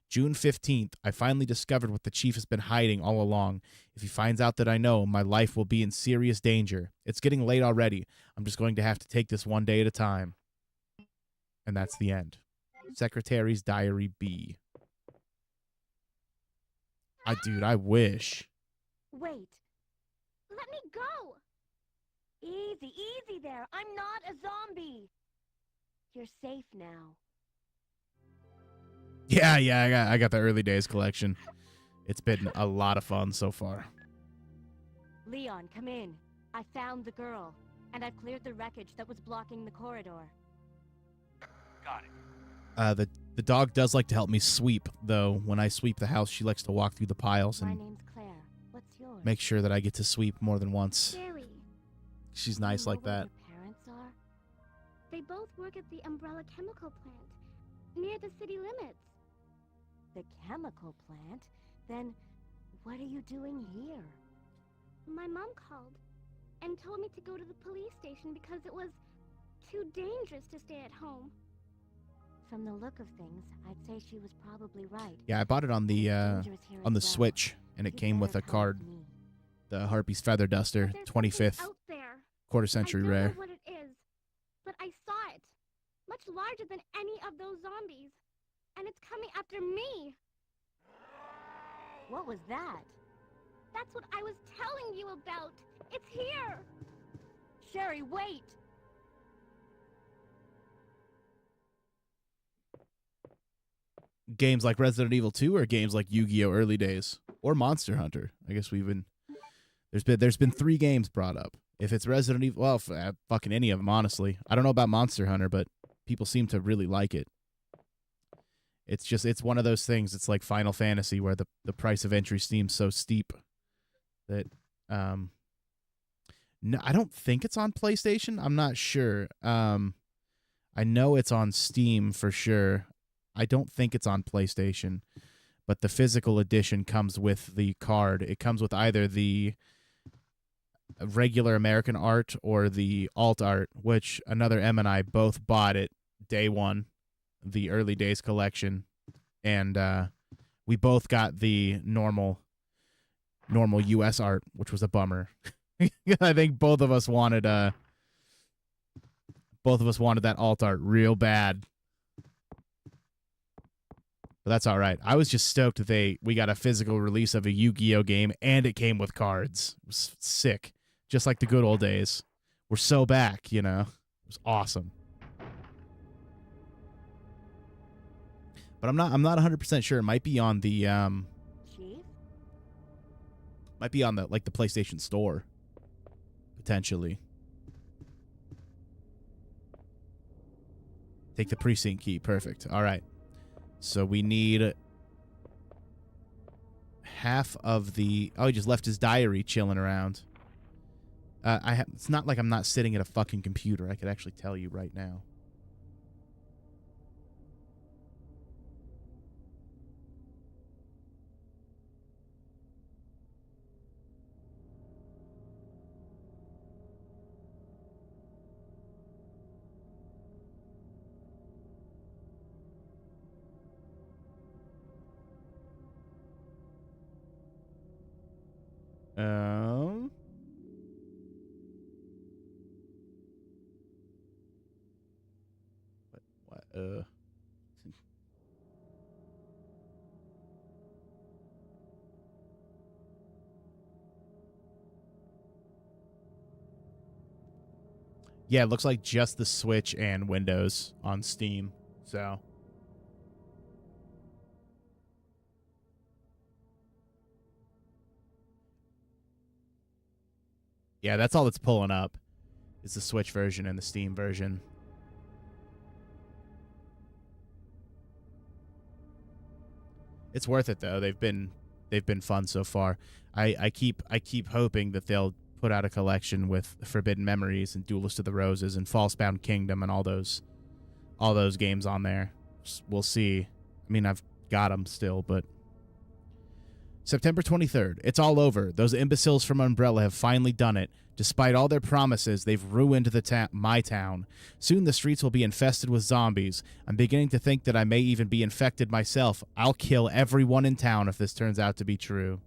June 15th, I finally discovered what the chief has been hiding all along. If he finds out that I know, my life will be in serious danger. It's getting late already. I'm just going to have to take this one day at a time. And that's the end. Secretary's Diary B. Dude, I wish. Wait. Let me go! Easy, easy there. I'm not a zombie. You're safe now. Yeah, I got the Early Days collection. It's been a lot of fun so far. Leon, come in. I found the girl, and I've cleared the wreckage that was blocking the corridor. Got it. The The dog does like to help me sweep, though. When I sweep the house, she likes to walk through the piles My and name's Claire. What's yours? make sure that I get to sweep more than once. Jerry. She's Do you nice know like where that. Your parents are? They both work at the Umbrella Chemical Plant, near the city limits. The chemical plant? Then what are you doing here? My mom called and told me to go to the police station because it was too dangerous to stay at home. From the look of things, I'd say she was probably right. Yeah, I bought it on the Switch, and it came with a card. The Harpy's Feather Duster, 25th, out there. quarter century rare. I don't know what it is, but I saw it. Much larger than any of those zombies. And it's coming after me. What was that? That's what I was telling you about. It's here. Sherry, wait. Games like Resident Evil 2 or games like Yu-Gi-Oh! Early Days or Monster Hunter. I guess there's been 3 games brought up. If it's Resident Evil, well, fucking any of them, honestly. I don't know about Monster Hunter, but people seem to really like it. It's one of those things. It's like Final Fantasy, where the price of entry seems so steep that no, I don't think it's on PlayStation. I'm not sure. I know it's on Steam for sure. I don't think it's on PlayStation, but the physical edition comes with the card. It comes with either the regular American art or the alt art, which another M and I both bought it day one, the early days collection, and we both got the normal US art, which was a bummer. I think both of us wanted that alt art real bad. But that's all right. I was just stoked that we got a physical release of a Yu-Gi-Oh game, and it came with cards. It was sick, just like the good old days. We're so back, you know. It was awesome. But I'm not 100% sure. It might be on the Chief? Might be on the PlayStation Store, potentially. Take the precinct key. Perfect. All right. So we need half of the... Oh, he just left his diary chilling around. It's not like I'm not sitting at a fucking computer. I could actually tell you right now. What? Yeah, it looks like just the Switch and Windows on Steam. So... Yeah, that's all that's pulling up is the Switch version and the Steam version. It's worth it though. They've been fun so far. I keep hoping that they'll put out a collection with Forbidden Memories and Duelist of the Roses and Falsebound Kingdom and all those games on there. We'll see. I mean, I've got them still, but September 23rd. It's all over. Those imbeciles from Umbrella have finally done it. Despite all their promises, they've ruined my town. Soon the streets will be infested with zombies. I'm beginning to think that I may even be infected myself. I'll kill everyone in town if this turns out to be true.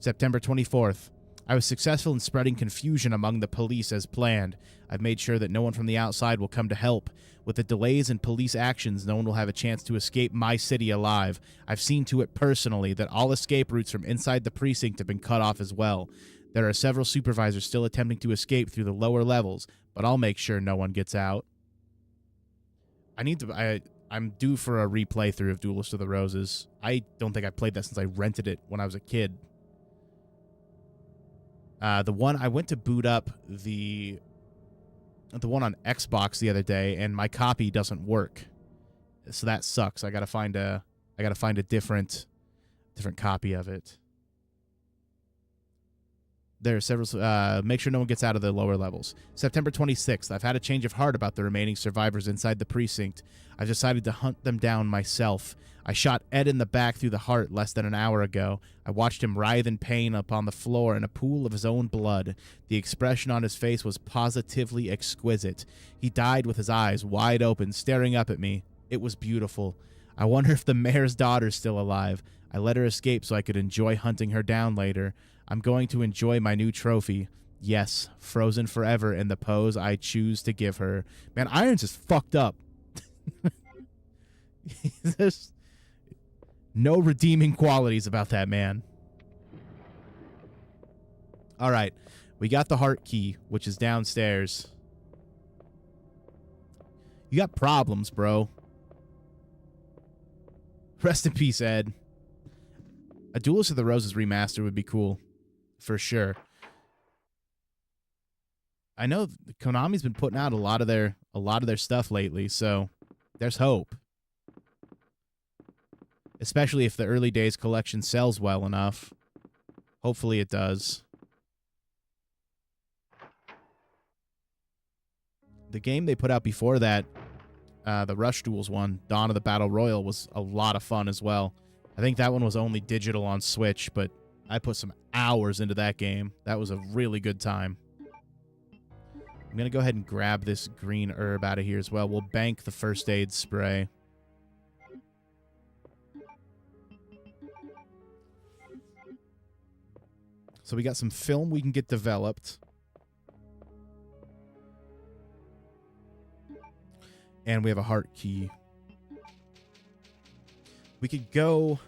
September 24th. I was successful in spreading confusion among the police as planned. I've made sure that no one from the outside will come to help. With the delays in police actions, no one will have a chance to escape my city alive. I've seen to it personally that all escape routes from inside the precinct have been cut off as well. There are several supervisors still attempting to escape through the lower levels, but I'll make sure no one gets out. I'm due for a replay through of Duelist of the Roses. I don't think I played that since I rented it when I was a kid. The one I went to boot up the one on Xbox the other day, and my copy doesn't work. So that sucks. I gotta find a different copy of it. There are several. Make sure no one gets out of the lower levels. September 26th. I've had a change of heart about the remaining survivors inside the precinct. I've decided to hunt them down myself. I shot Ed in the back through the heart less than an hour ago. I watched him writhe in pain upon the floor in a pool of his own blood. The expression on his face was positively exquisite. He died with his eyes wide open, staring up at me. It was beautiful. I wonder if the mayor's daughter's still alive. I let her escape so I could enjoy hunting her down later. I'm going to enjoy my new trophy. Yes, frozen forever in the pose I choose to give her. Man, Irons is fucked up. There's no redeeming qualities about that man. All right, we got the heart key, which is downstairs. You got problems, bro. Rest in peace, Ed. A Duelist of the Roses remaster would be cool. For sure. I know Konami's been putting out a lot of their stuff lately, so there's hope. Especially if the early days collection sells well enough. Hopefully it does. The game they put out before that, the Rush Duels one, Dawn of the Battle Royal, was a lot of fun as well. I think that one was only digital on Switch, but I put some hours into that game. That was a really good time. I'm going to go ahead and grab this green herb out of here as well. We'll bank the first aid spray. So we got some film we can get developed. And we have a heart key. We could go...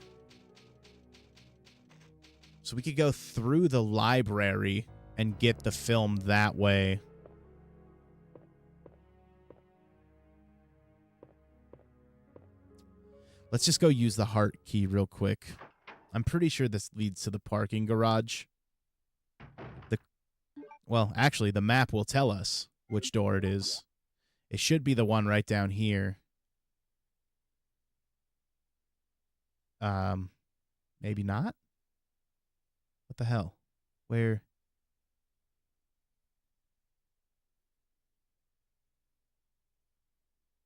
So we could go through the library and get the film that way. Let's just go use the heart key real quick. I'm pretty sure this leads to the parking garage. Well, actually, the map will tell us which door it is. It should be the one right down here. Maybe not? What the hell?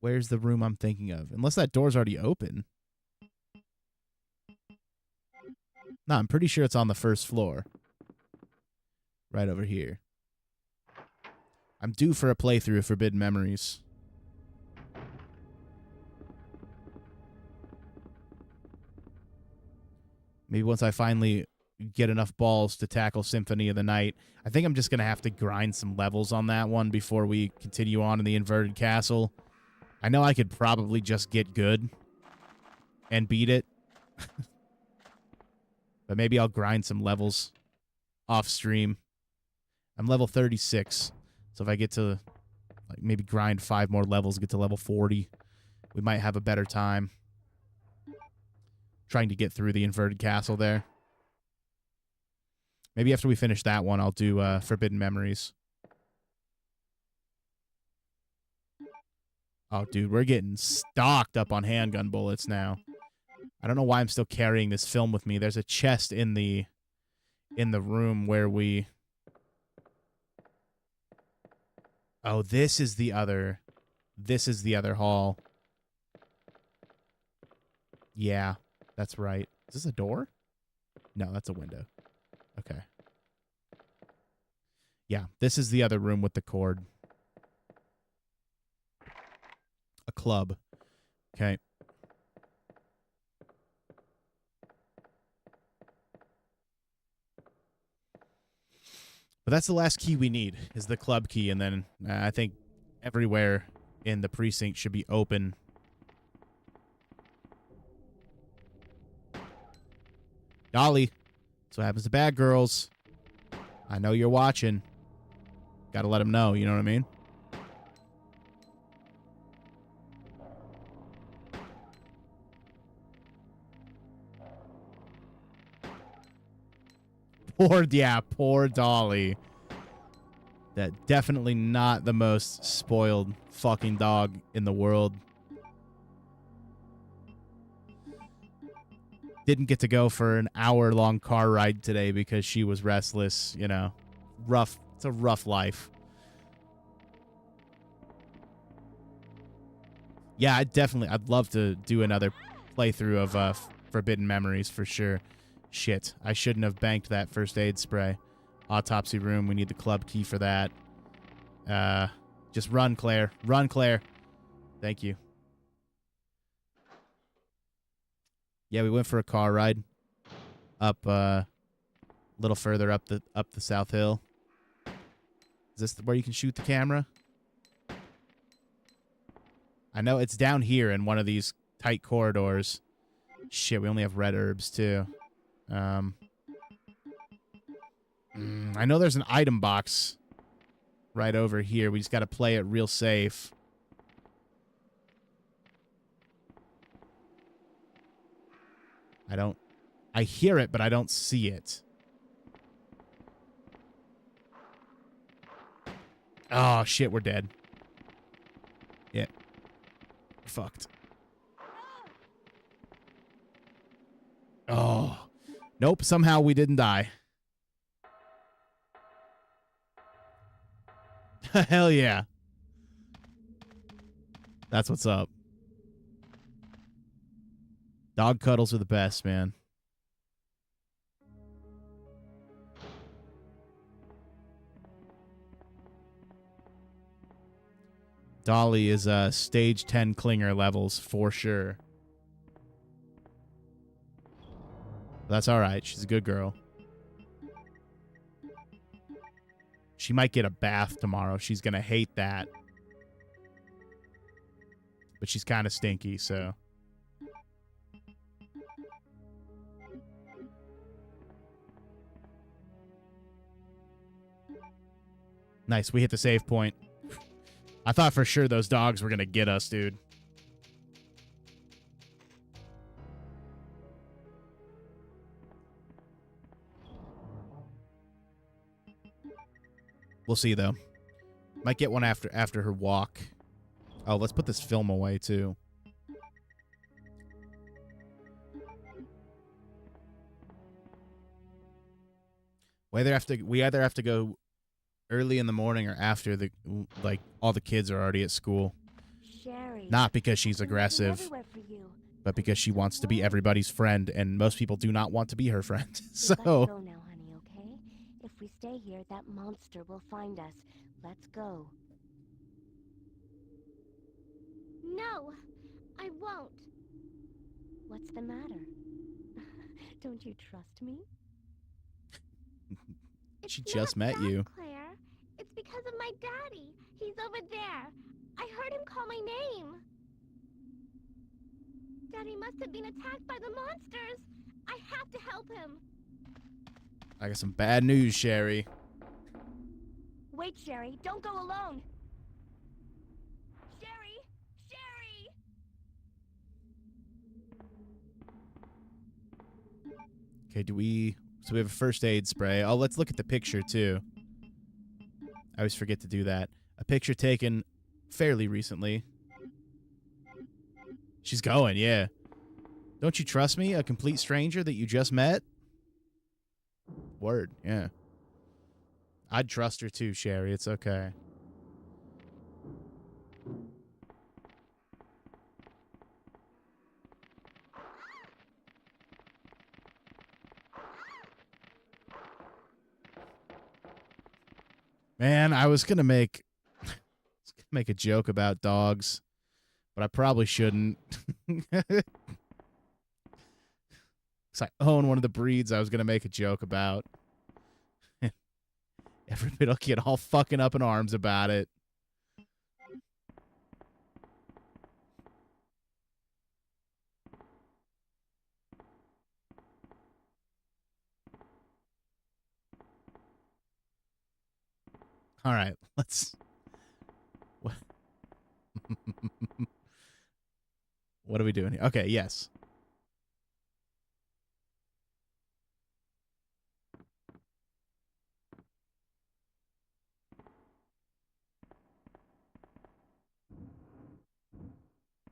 Where's the room I'm thinking of? Unless that door's already open. No, I'm pretty sure it's on the first floor. Right over here. I'm due for a playthrough of Forbidden Memories. Maybe once I finally get enough balls to tackle Symphony of the Night. I think I'm just going to have to grind some levels on that one before we continue on in the Inverted Castle. I know I could probably just get good and beat it. But maybe I'll grind some levels off stream. I'm level 36. So if I get to like maybe grind 5 more levels, get to level 40, we might have a better time trying to get through the Inverted Castle there. Maybe after we finish that one, I'll do Forbidden Memories. Oh, dude, we're getting stocked up on handgun bullets now. I don't know why I'm still carrying this film with me. There's a chest in the room where we... Oh, this is the other hall. Yeah, that's right. Is this a door? No, that's a window. Okay. Yeah, this is the other room with the cord. A club. Okay. But that's the last key we need, is the club key, and then I think everywhere in the precinct should be open. Dolly, that's what happens to bad girls. I know you're watching. Gotta let them know, you know what I mean? Poor Dolly. That definitely not the most spoiled fucking dog in the world. didn't get to go for an hour-long car ride today because she was restless, you know. Rough. It's a rough life. Yeah, I'd love to do another playthrough of Forbidden Memories for sure. Shit, I shouldn't have banked that first aid spray. Autopsy room, we need the club key for that. Just run, Claire. Run, Claire. Thank you. Yeah, we went for a car ride up a little further up the South Hill. Is this where you can shoot the camera? I know it's down here in one of these tight corridors. Shit, we only have red herbs too. I know there's an item box right over here. We just got to play it real safe. I hear it, but I don't see it. Oh, shit, we're dead. Yeah. We're fucked. Oh. Nope, somehow we didn't die. Hell yeah. That's what's up. Dog cuddles are the best, man. Dolly is stage 10 clinger levels for sure. That's all right. She's a good girl. She might get a bath tomorrow. She's going to hate that. But she's kind of stinky, so. Nice. We hit the save point. I thought for sure those dogs were going to get us, dude. We'll see, though. Might get one after her walk. Oh, let's put this film away, too. We either have to go early in the morning or after all the kids are already at school. Sherry, Not because she's aggressive, but because she wants to be everybody's friend, and most people do not want to be her friend. We gotta So, go now, honey, okay? If we stay here, that monster will find us. Let's go. No, I won't. What's the matter? Don't you trust me? she just met you. Claire. It's because of my daddy. He's over there. I heard him call my name. Daddy must have been attacked by the monsters. I have to help him. I got some bad news, Sherry. Wait, Sherry. Don't go alone. Sherry! Sherry! Okay, so we have a first aid spray. Oh, let's look at the picture, too. I always forget to do that. A picture taken fairly recently. She's going, yeah. Don't you trust me? A complete stranger that you just met? Word, yeah. I'd trust her too, Sherry. It's okay. Man, I was gonna make a joke about dogs, but I probably shouldn't. Because I own one of the breeds I was gonna make a joke about. Everybody'll get all fucking up in arms about it. All right, let's. What are we doing here? Okay, yes.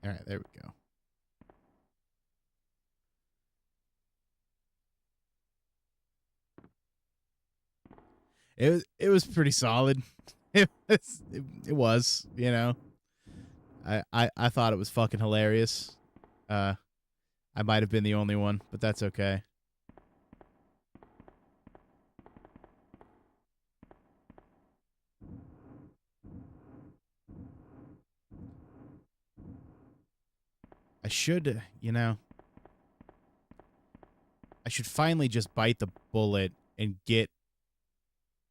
All right, there we go. it was pretty solid. It was, you know. I thought it was fucking hilarious. I might have been the only one, but that's okay. I should, you know, I should finally just bite the bullet and get,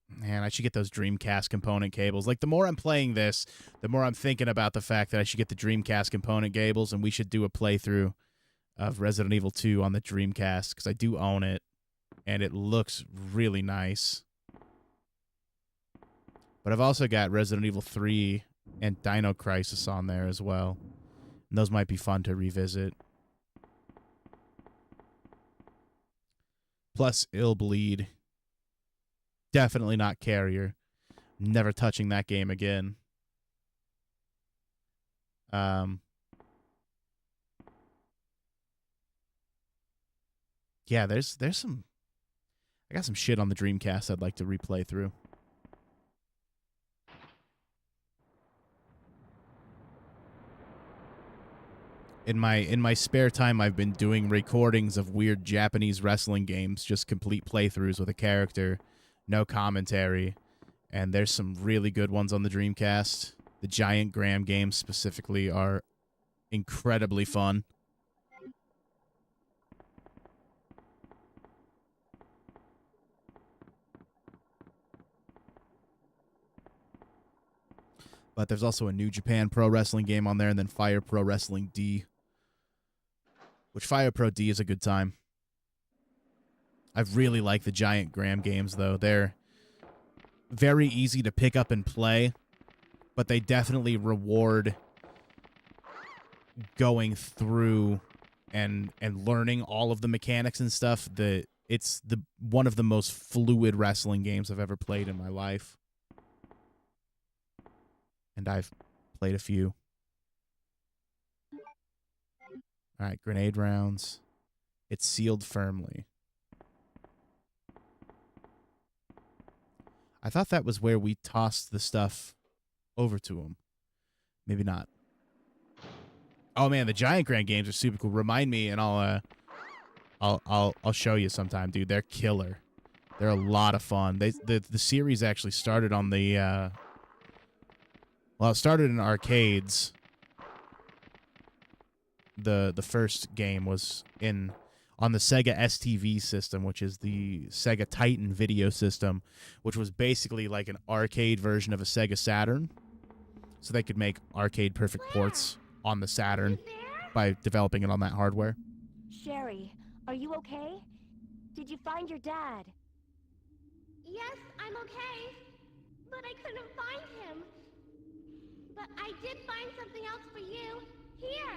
man, I should get those Dreamcast component cables. Like, the more I'm playing this, the more I'm thinking about the fact that I should get the Dreamcast component cables, and we should do a playthrough of Resident Evil 2 on the Dreamcast, because I do own it, and it looks really nice. But I've also got Resident Evil 3 and Dino Crisis on there as well. And those might be fun to revisit. Plus Ill Bleed. Definitely not Carrier. Never touching that game again. Yeah, there's some, I got some shit on the Dreamcast I'd like to replay through. In my spare time, I've been doing recordings of weird Japanese wrestling games, just complete playthroughs with a character, no commentary, and there's some really good ones on the Dreamcast. The Giant Graham games specifically are incredibly fun. But there's also a New Japan Pro Wrestling game on there, and then Fire Pro Wrestling D. Which Fire Pro D is a good time. I really like the Giant Graham games, though. They're very easy to pick up and play, but they definitely reward going through and learning all of the mechanics and stuff. It's one of the most fluid wrestling games I've ever played in my life. And I've played a few. All right, grenade rounds. It's sealed firmly. I thought that was where we tossed the stuff over to him. Maybe not. Oh man, the Giant Graham games are super cool. Remind me, and I'll show you sometime, dude. They're killer. They're a lot of fun. The series actually started on the well, it started in arcades. The first game was on the Sega STV system, which is the Sega Titan video system, which was basically like an arcade version of a Sega Saturn. So they could make arcade perfect ports on the Saturn by developing it on that hardware. Sherry, are you okay? Did you find your dad? Yes, I'm okay. But I couldn't find him. But I did find something else for you. Here.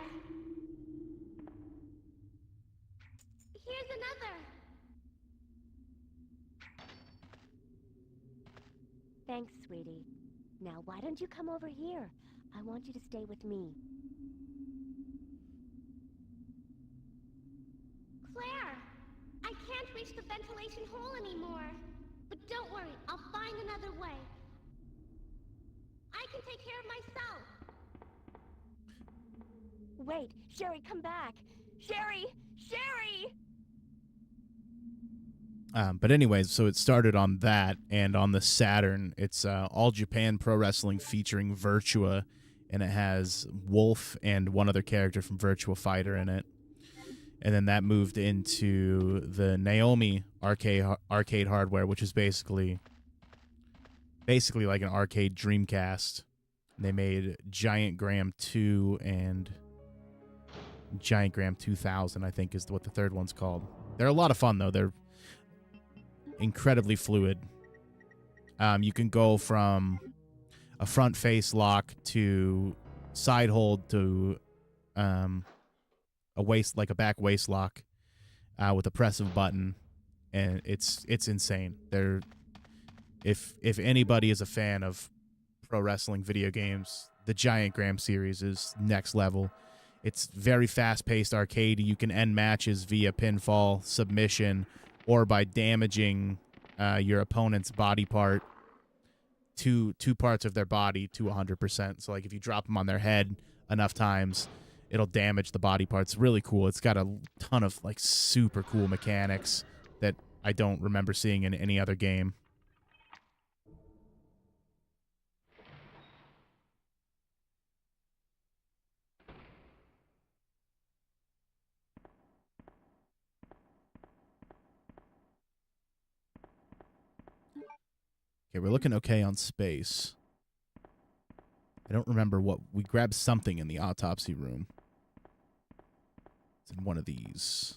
Here's another. Thanks, sweetie. Now, why don't you come over here? I want you to stay with me. Claire! I can't reach the ventilation hole anymore. But don't worry, I'll find another way. I can take care of myself. Wait, Sherry, come back. Sherry! Sherry! But anyways, so it started on that, and on the Saturn, it's All Japan Pro Wrestling featuring Virtua, and it has Wolf and one other character from Virtua Fighter in it. And then that moved into the Naomi arcade hardware, which is basically like an arcade Dreamcast. They made Giant Graham 2 and Giant Graham 2000, I think is what the third one's called. They're a lot of fun, though. They're incredibly fluid. You can go from a front face lock to side hold to a back waist lock with a press of a button, and it's insane. If anybody is a fan of pro wrestling video games, the Giant Graham series is next level. It's very fast-paced arcade. You can end matches via pinfall, submission, or by damaging your opponent's body part, two parts of their body to 100%. So like if you drop them on their head enough times, it'll damage the body parts. Really cool. It's got a ton of like super cool mechanics that I don't remember seeing in any other game. Okay, we're looking okay on space. I don't remember what... We grabbed something in the autopsy room. It's in one of these.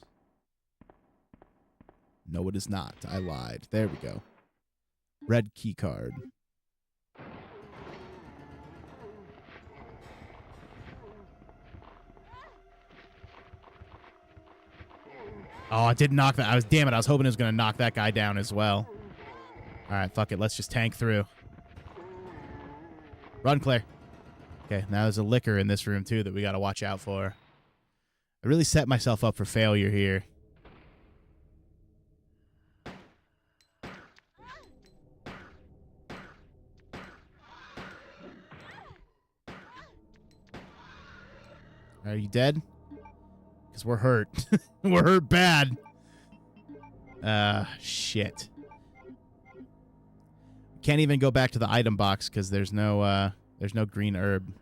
No, it is not. I lied. There we go. Red key card. Oh, I did knock that. Damn it, I was hoping it was going to knock that guy down as well. All right, fuck it. Let's just tank through. Run, Claire. Okay, now there's a liquor in this room, too, that we got to watch out for. I really set myself up for failure here. Are you dead? Because we're hurt. We're hurt bad. Shit. Can't even go back to the item box because there's no green herb.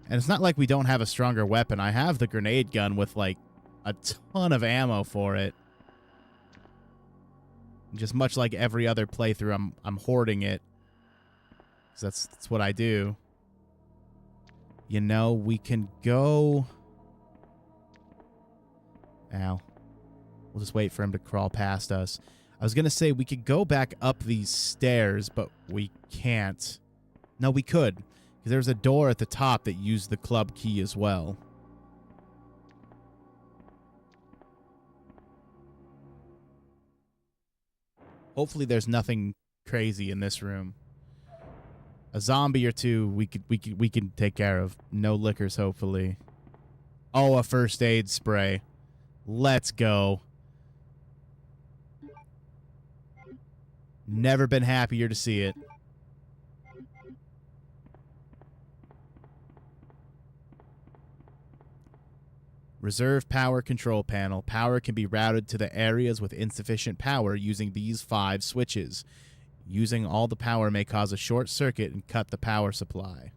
And it's not like we don't have a stronger weapon. I have the grenade gun with like a ton of ammo for it. Just much like every other playthrough, I'm hoarding it. 'Cause that's what I do. You know, we can go... Ow. We'll just wait for him to crawl past us. I was going to say we could go back up these stairs, but we can't. No, we could. Because there's a door at the top that used the club key as well. Hopefully there's nothing crazy in this room. A zombie or two we can take care of. No liquors, hopefully. Oh, a first aid spray. Let's go. Never been happier to see it. Reserve power control panel. Power can be routed to the areas with insufficient power using these 5 switches. Using all the power may cause a short circuit and cut the power supply.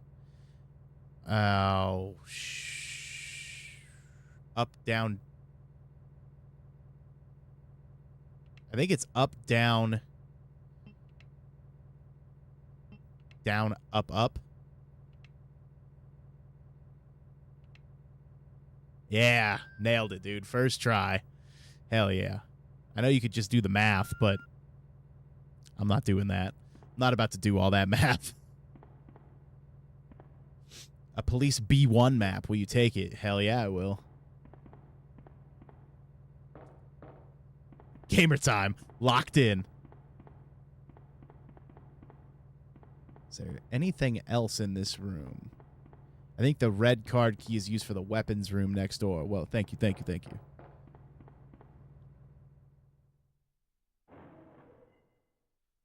Oh, up, down. I think it's up, down, down, up, up. Yeah, nailed it, dude. First try. Hell yeah. I know you could just do the math, but I'm not doing that. I'm not about to do all that math. A police B1 map. Will you take it? Hell yeah, I will. Gamer time. Locked in. Is there anything else in this room? I think the red card key is used for the weapons room next door. Well, thank you, thank you, thank you.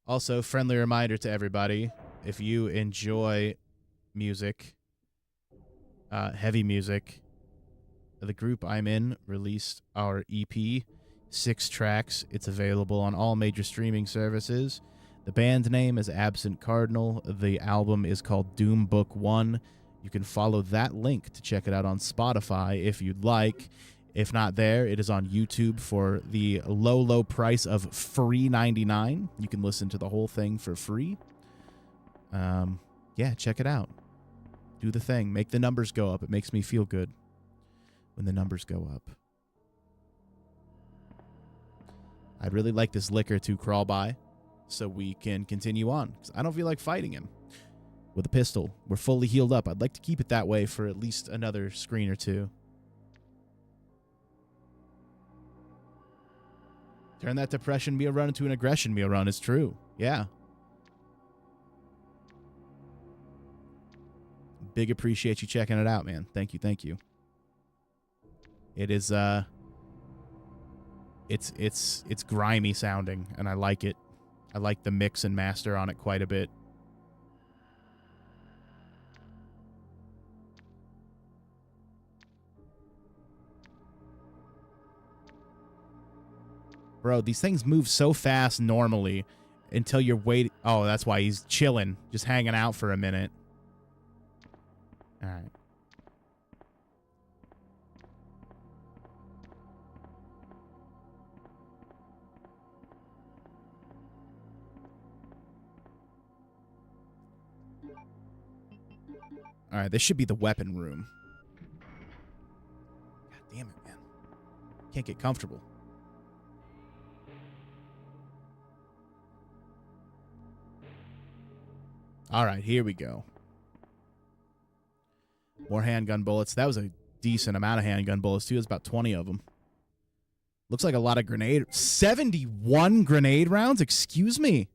Also, friendly reminder to everybody, if you enjoy music, heavy music, the group I'm in released our EP, 6 tracks. It's available on all major streaming services. The band name is Absent Cardinal. The album is called Doom Book 1. You can follow that link to check it out on Spotify if you'd like. If not there, it is on YouTube for the low, low price of free $99. You can listen to the whole thing for free. Yeah, check it out. Do the thing. Make the numbers go up. It makes me feel good when the numbers go up. I'd really like this liquor to crawl by so we can continue on. 'Cause I don't feel like fighting him with a pistol. We're fully healed up. I'd like to keep it that way for at least another screen or two. Turn that depression meal run into an aggression meal run. It's true. Yeah. Big appreciate you checking it out, man. Thank you, thank you. It is it's grimy sounding, and I like it. I like the mix and master on it quite a bit. Bro, these things move so fast normally until you're waiting. Oh, that's why he's chilling, just hanging out for a minute. All right. All right, this should be the weapon room. God damn it, man. Can't get comfortable. All right, here we go. More handgun bullets. That was a decent amount of handgun bullets, too. It was about 20 of them. Looks like a lot of grenade. 71 grenade rounds? Excuse me.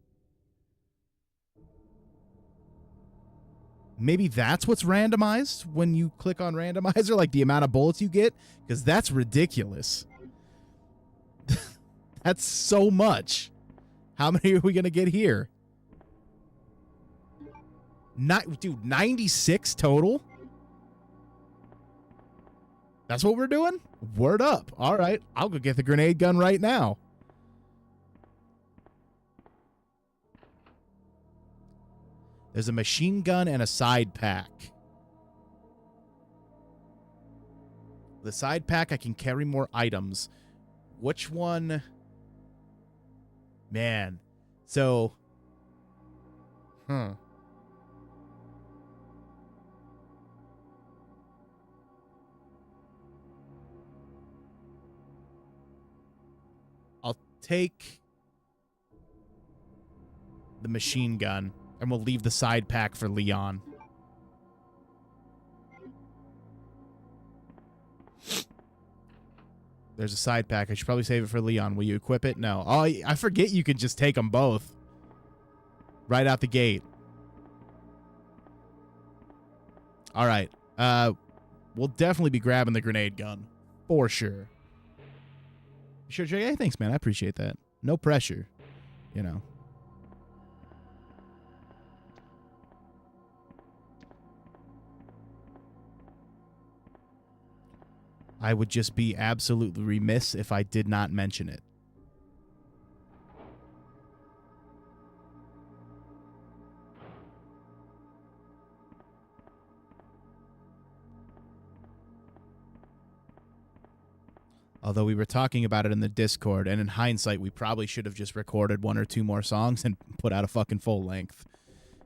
Maybe that's what's randomized when you click on randomizer, like the amount of bullets you get? Because that's ridiculous. That's so much. How many are we going to get here? Dude, 96 total? That's what we're doing? Word up. All right. I'll go get the grenade gun right now. There's a machine gun and a side pack. The side pack, I can carry more items. Which one? Man. So. I'll take the machine gun, and we'll leave the side pack for Leon. There's a side pack. I should probably save it for Leon. Will you equip it? No. Oh, I forget you can just take them both right out the gate. All right. We'll definitely be grabbing the grenade gun for sure. Sure, Jay. Hey, thanks, man. I appreciate that. No pressure, you know. I would just be absolutely remiss if I did not mention it. Although we were talking about it in the Discord, and in hindsight, we probably should have just recorded 1 or 2 more songs and put out a fucking full length.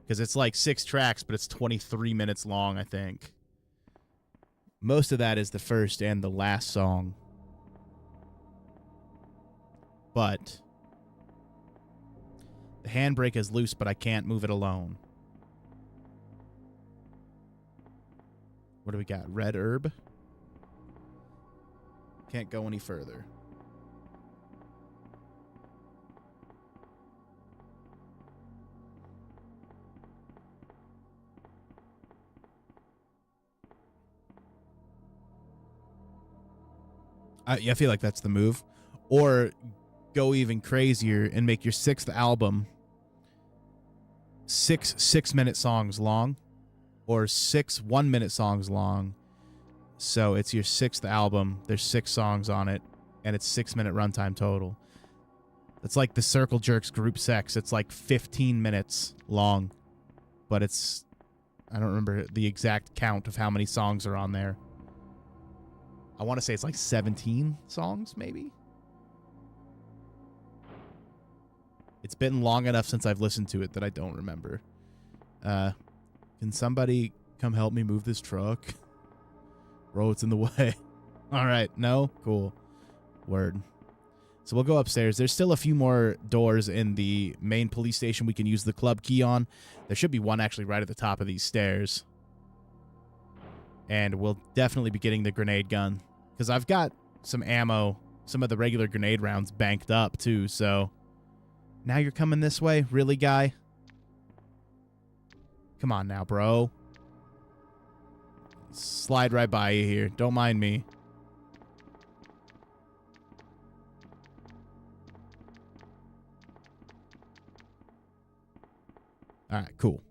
Because it's like 6 tracks, but it's 23 minutes long, I think. Most of that is the first and the last song. But the handbrake is loose, but I can't move it alone. What do we got? Red herb? Can't go any further. I feel like that's the move. Or go even crazier and make your 6th album 6 6-minute songs long, or 6 1-minute songs long. So it's your 6th album. There's 6 songs on it, and it's 6-minute runtime total. It's like the Circle Jerks Group Sex. It's like 15 minutes long, but it's, I don't remember the exact count of how many songs are on there. I want to say it's like 17 songs, maybe. It's been long enough since I've listened to it that I don't remember. Can somebody come help me move this truck? Bro, it's in the way. All right. No? Cool. Word. So we'll go upstairs. There's still a few more doors in the main police station we can use the club key on. There should be one actually right at the top of these stairs. And we'll definitely be getting the grenade gun, because I've got some ammo, some of the regular grenade rounds banked up too, so... Now you're coming this way? Really, guy? Come on now, bro. Slide right by you here. Don't mind me. All right, cool.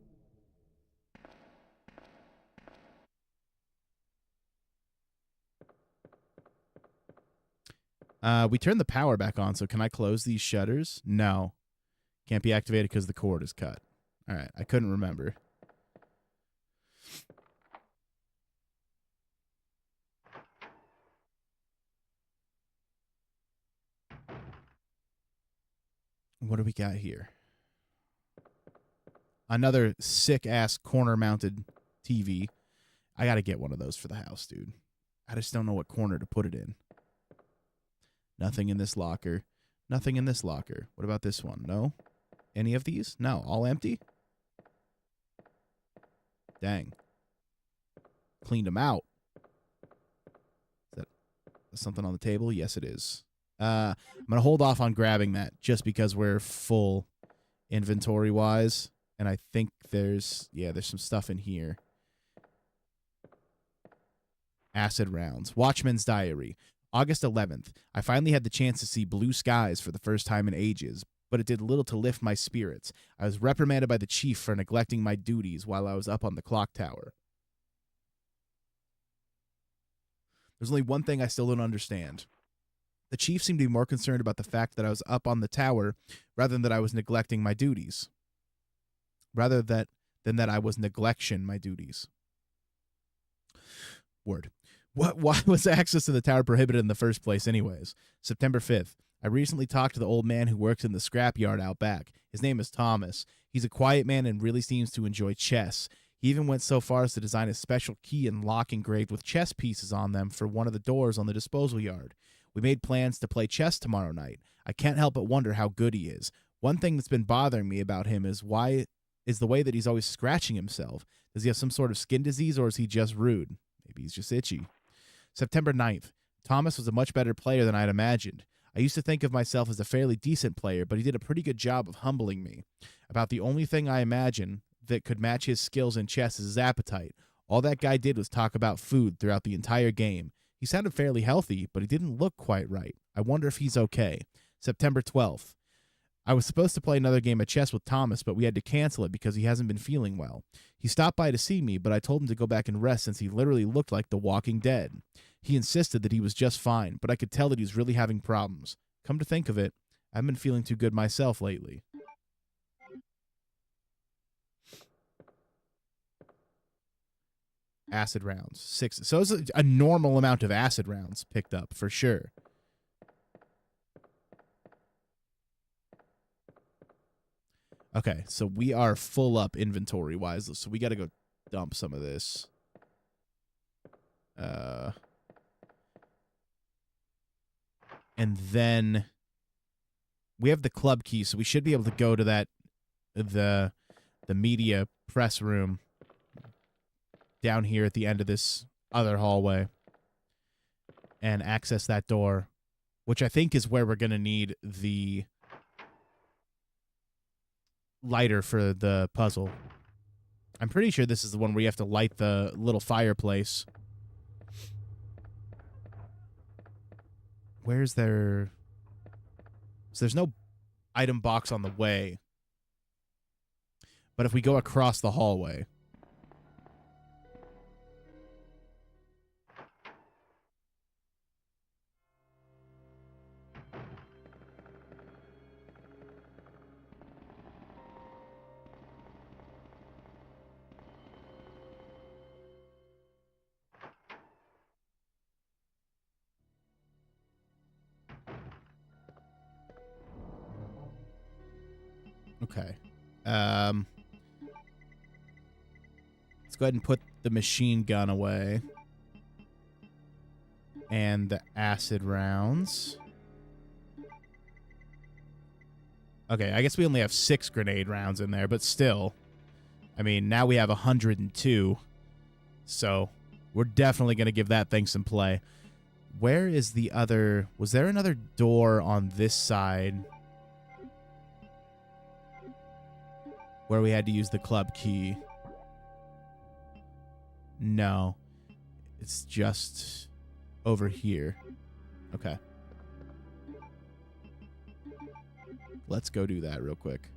We turned the power back on, so can I close these shutters? No. Can't be activated because the cord is cut. All right, I couldn't remember. What do we got here? Another sick-ass corner-mounted TV. I got to get one of those for the house, dude. I just don't know what corner to put it in. Nothing in this locker. Nothing in this locker. What about this one? No? Any of these? No. All empty? Dang. Cleaned them out. Is that something on the table? Yes, it is. I'm going to hold off on grabbing that just because we're full inventory-wise. And I think there's some stuff in here. Acid rounds. Watchman's Diary. August 11th. I finally had the chance to see blue skies for the first time in ages, but it did little to lift my spirits. I was reprimanded by the chief for neglecting my duties while I was up on the clock tower. There's only one thing I still don't understand. The chief seemed to be more concerned about the fact that I was up on the tower rather than that I was neglecting my duties. Than that I was neglection my duties. Word. Why was access to the tower prohibited in the first place anyways? September 5th. I recently talked to the old man who works in the scrapyard out back. His name is Thomas. He's a quiet man and really seems to enjoy chess. He even went so far as to design a special key and lock engraved with chess pieces on them for one of the doors on the disposal yard. We made plans to play chess tomorrow night. I can't help but wonder how good he is. One thing that's been bothering me about him is the way that he's always scratching himself. Does he have some sort of skin disease or is he just rude? Maybe he's just itchy. September 9th. Thomas was a much better player than I'd imagined. I used to think of myself as a fairly decent player, but he did a pretty good job of humbling me. About the only thing I imagine that could match his skills in chess is his appetite. All that guy did was talk about food throughout the entire game. He sounded fairly healthy, but he didn't look quite right. I wonder if he's okay. September 12th. I was supposed to play another game of chess with Thomas, but we had to cancel it because he hasn't been feeling well. He stopped by to see me, but I told him to go back and rest since he literally looked like The Walking Dead. He insisted that he was just fine, but I could tell that he was really having problems. Come to think of it, I haven't been feeling too good myself lately. Acid rounds. 6. So it's a normal amount of acid rounds picked up, for sure. Okay, so we are full up inventory-wise, so we got to go dump some of this. And then we have the club key, so we should be able to go to the media press room down here at the end of this other hallway and access that door, which I think is where we're going to need the lighter for the puzzle. I'm pretty sure this is the one where you have to light the little fireplace. Where's there... So there's no item box on the way. But if we go across the hallway... Okay. Let's go ahead and put the machine gun away. And the acid rounds. Okay, I guess we only have 6 grenade rounds in there, but still. I mean, now we have 102. So, we're definitely going to give that thing some play. Where is the other... Was there another door on this side where we had to use the club key? No. It's just over here. Okay. Let's go do that real quick.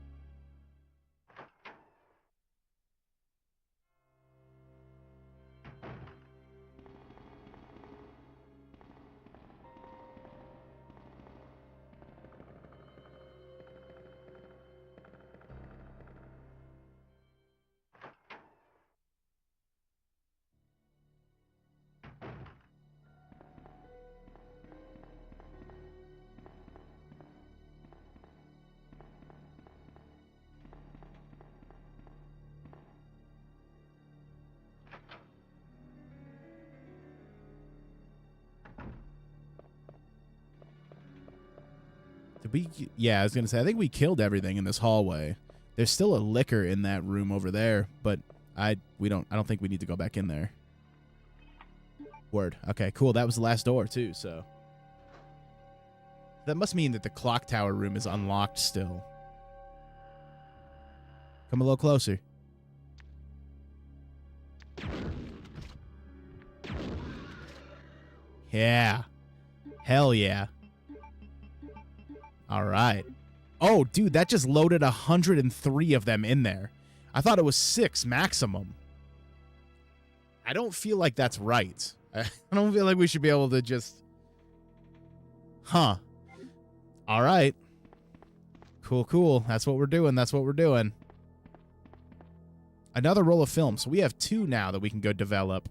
Did we? Yeah, I was gonna say. I think we killed everything in this hallway. There's still a liquor in that room over there, but I don't think we need to go back in there. Word. Okay, cool. That was the last door too. So that must mean that the clock tower room is unlocked still. Come a little closer. Yeah. Hell yeah. All right. Oh, dude, that just loaded 103 of them in there. I thought it was 6 maximum. I don't feel like that's right. I don't feel like we should be able to just... Huh. All right. Cool, cool. That's what we're doing. That's what we're doing. Another roll of film. So we have 2 now that we can go develop.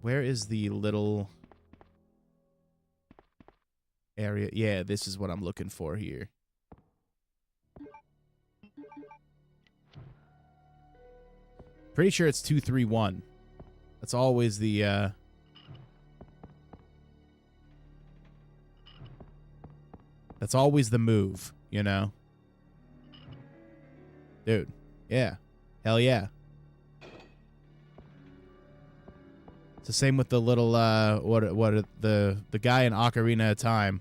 Where is the little area? Yeah, this is what I'm looking for here. Pretty sure it's 231. That's always the that's always the move, you know? Dude. Yeah. Hell yeah. It's the same with the little the guy in Ocarina of Time,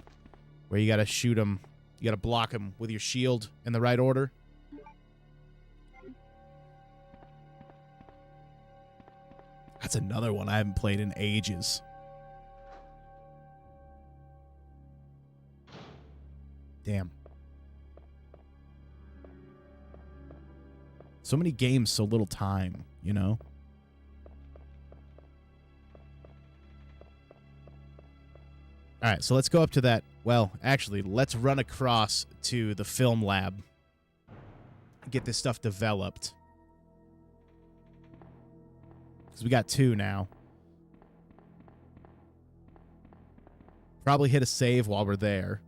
where you gotta shoot him, you gotta block him with your shield in the right order. That's another one I haven't played in ages. Damn. So many games, so little time, you know? All right, so let's go up to that. Well, actually, let's run across to the film lab. Get this stuff developed. Because we got 2 now. Probably hit a save while we're there.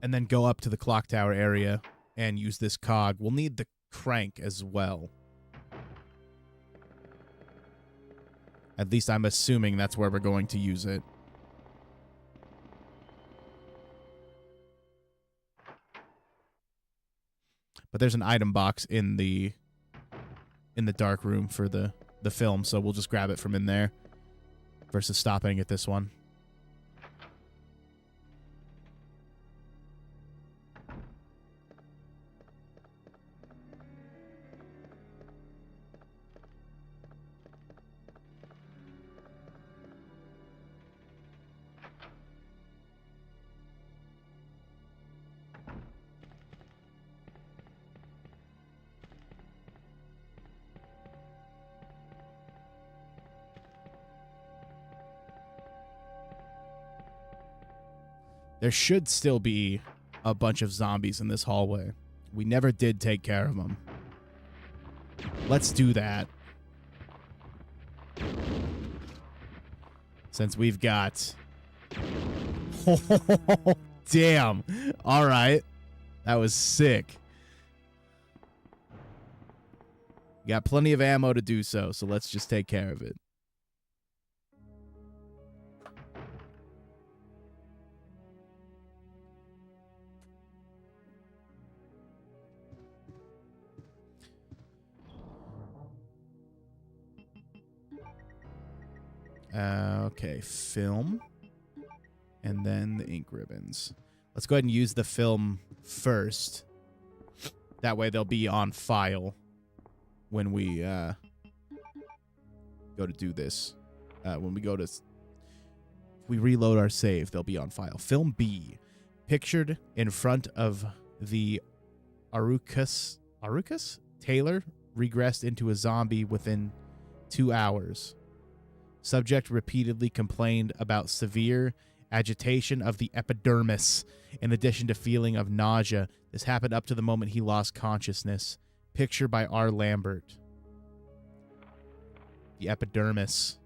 And then go up to the clock tower area and use this cog. We'll need the crank as well. At least I'm assuming that's where we're going to use it. But there's an item box in the dark room for the film, so we'll just grab it from in there versus stopping at this one. There should still be a bunch of zombies in this hallway. We never did take care of them. Let's do that. Since we've got... Oh, damn. All right. That was sick. Got plenty of ammo to do so let's just take care of it. Okay, film. And then the ink ribbons. Let's go ahead and use the film first. That way they'll be on file when we go to do this. When we go to... If we reload our save, they'll be on file. Film B. Pictured in front of the Arucus Taylor regressed into a zombie within 2 hours. Subject repeatedly complained about severe agitation of the epidermis, in addition to feeling of nausea. This happened up to the moment he lost consciousness. Picture by R. Lambert. The epidermis.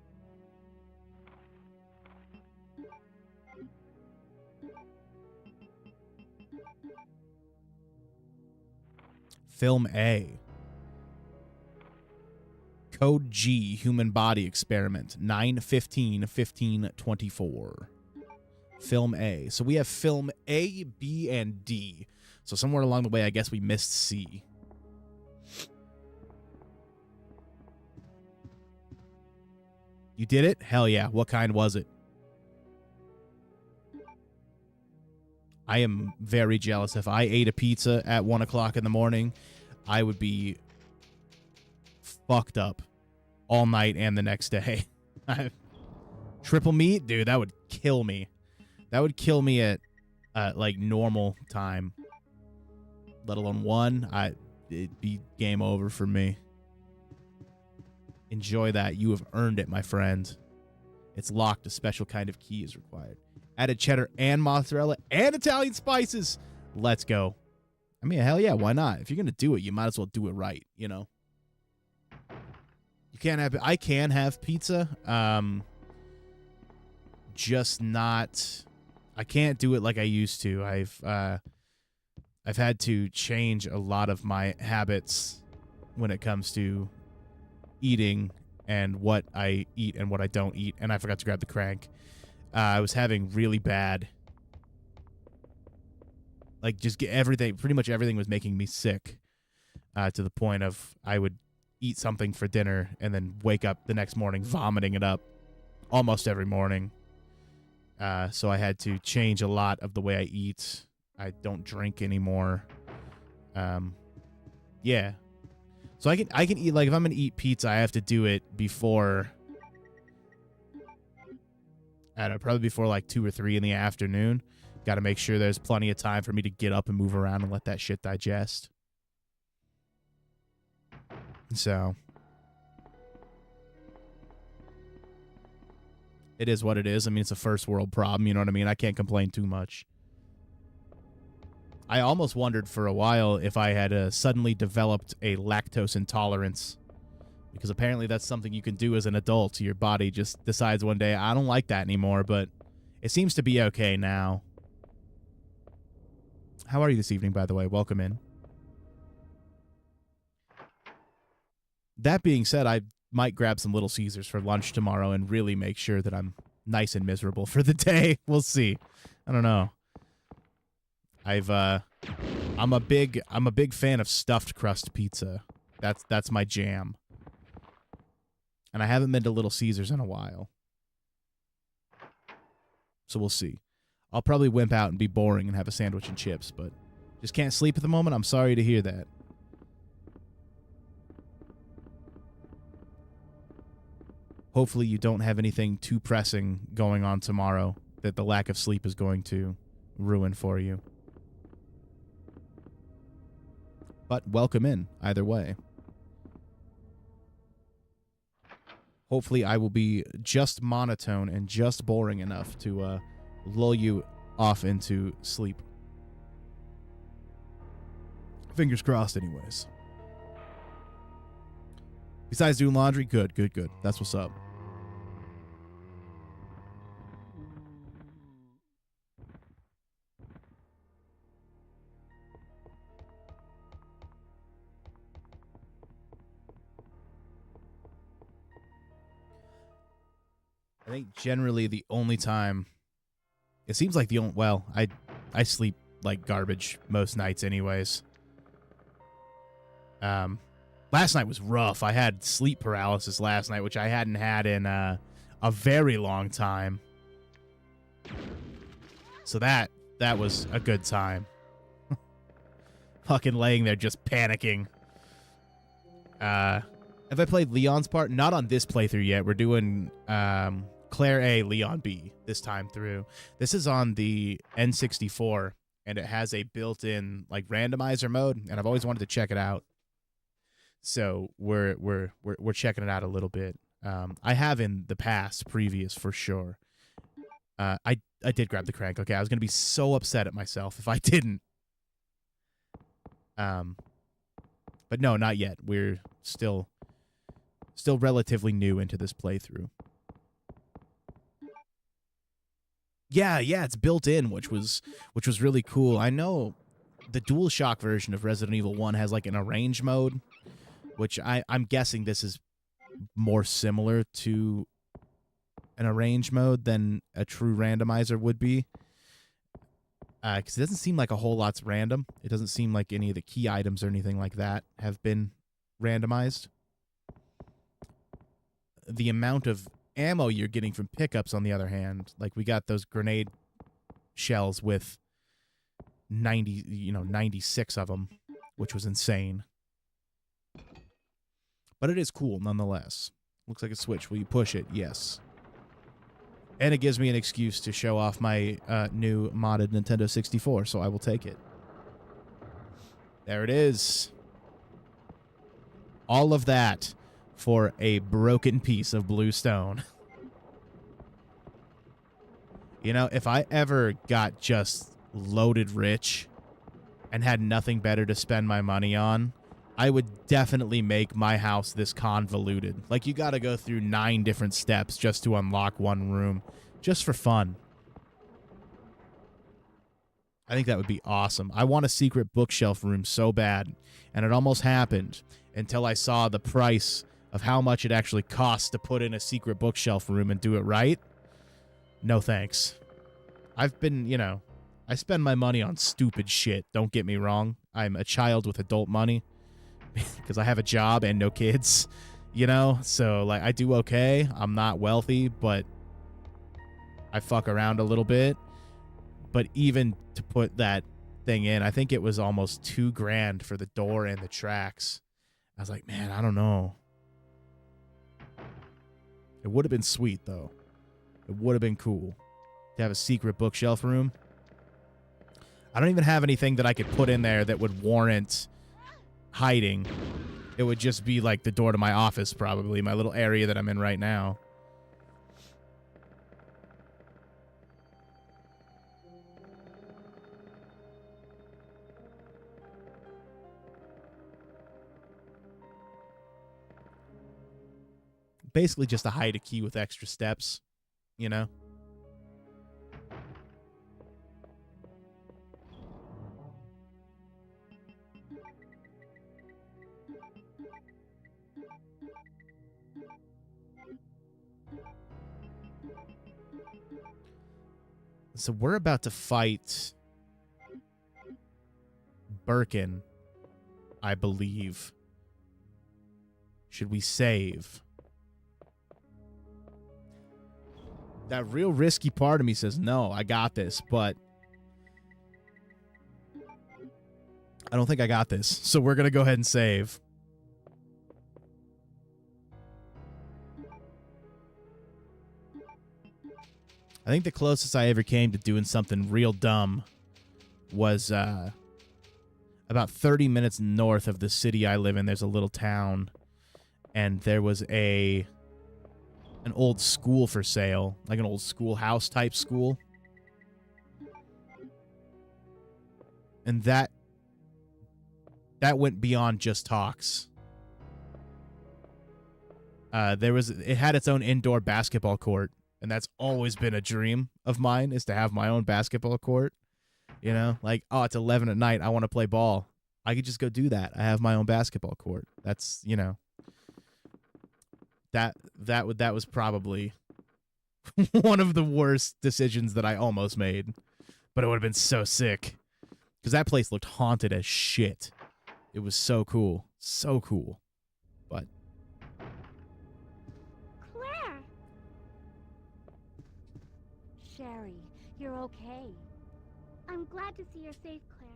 Film A. Code G, human body experiment, 9/15/1524. Film A. So we have film A, B, and D. So somewhere along the way, I guess we missed C. You did it? Hell yeah. What kind was it? I am very jealous. If I ate a pizza at 1 o'clock in the morning, I would be fucked up all night and the next day. Triple meat? Dude, that would kill me. That would kill me at like normal time. Let alone one, it'd be game over for me. Enjoy that. You have earned it, my friend. It's locked. A special kind of key is required. Added cheddar and mozzarella and Italian spices. Let's go. I mean, hell yeah, why not? If you're going to do it, you might as well do it right, you know? You can't have... I can have pizza. Just not... I can't do it like I used to. I've had to change a lot of my habits when it comes to eating and what I eat and what I don't eat. And I forgot to grab the crank. I was having really bad, like, just get everything, pretty much everything was making me sick, to the point of I would eat something for dinner and then wake up the next morning vomiting it up almost every morning. So I had to change a lot of the way I eat. I don't drink anymore. Yeah. So I can eat, like, if I'm going to eat pizza, I have to do it before, I don't know, probably before like 2 or 3 in the afternoon. Got to make sure there's plenty of time for me to get up and move around and let that shit digest. So it is what it is. I mean, it's a first world problem, you know what I mean? I can't complain too much. I almost wondered for a while if I had suddenly developed a lactose intolerance, because apparently that's something you can do as an adult. Your body just decides one day, I don't like that anymore, but it seems to be okay now. How are you this evening, by the way? Welcome in. That being said, I might grab some Little Caesars for lunch tomorrow and really make sure that I'm nice and miserable for the day. We'll see. I don't know. I'm a big fan of stuffed crust pizza. That's my jam. And I haven't been to Little Caesars in a while. So we'll see. I'll probably wimp out and be boring and have a sandwich and chips, but just can't sleep at the moment. I'm sorry to hear that. Hopefully you don't have anything too pressing going on tomorrow that the lack of sleep is going to ruin for you. But welcome in, either way. Hopefully I will be just monotone and just boring enough to lull you off into sleep. Fingers crossed, anyways. Besides doing laundry, good. That's what's up. I think generally the only time, it seems like the only, well, I sleep like garbage most nights anyways. Last night was rough. I had sleep paralysis last night, which I hadn't had in a very long time. So that was a good time. Fucking laying there just panicking. Have I played Leon's part? Not on this playthrough yet. We're doing Claire A, Leon B this time through. This is on the N64, and it has a built-in like randomizer mode, and I've always wanted to check it out. So we're checking it out a little bit. I have in the past, previous for sure. I did grab the crank. Okay, I was gonna be so upset at myself if I didn't. But no, not yet. We're still relatively new into this playthrough. Yeah, it's built in, which was really cool. I know the DualShock version of Resident Evil 1 has like an arrange mode, which I'm guessing this is more similar to an arrange mode than a true randomizer would be. Because it doesn't seem like a whole lot's random. It doesn't seem like any of the key items or anything like that have been randomized. The amount of ammo you're getting from pickups, on the other hand, like we got those grenade shells with 96 of them, which was insane. But it is cool nonetheless. Looks like a switch. Will you push it? Yes. And it gives me an excuse to show off my new modded Nintendo 64, so I will take it. There it is. All of that for a broken piece of blue stone. You know, if I ever got just loaded rich and had nothing better to spend my money on, I would definitely make my house this convoluted. Like, you gotta go through 9 different steps just to unlock one room, just for fun. I think that would be awesome. I want a secret bookshelf room so bad, and it almost happened until I saw the price of how much it actually costs to put in a secret bookshelf room and do it right. No thanks. I've been, I spend my money on stupid shit, don't get me wrong. I'm a child with adult money because I have a job and no kids, So, like, I do okay. I'm not wealthy, but I fuck around a little bit. But even to put that thing in, I think it was almost $2,000 for the door and the tracks. I was like, man, I don't know. It would have been sweet, though. It would have been cool to have a secret bookshelf room. I don't even have anything that I could put in there that would warrant hiding. It would just be like the door to my office, probably, my little area that I'm in right now. Basically just to hide a key with extra steps, So we're about to fight Birkin, I believe. Should we save? That real risky part of me says, no, I got this, but I don't think I got this. So we're going to go ahead and save. I think the closest I ever came to doing something real dumb was about 30 minutes north of the city I live in. There's a little town, and there was an old school for sale, like an old schoolhouse type school. And that went beyond just talks. It had its own indoor basketball court, and that's always been a dream of mine, is to have my own basketball court. Like, oh, it's 11 at night, I want to play ball. I could just go do that. I have my own basketball court. That's, that was probably one of the worst decisions that I almost made. But it would have been so sick. Because that place looked haunted as shit. It was so cool. So cool. But Claire! Sherry, you're okay. I'm glad to see you're safe, Claire.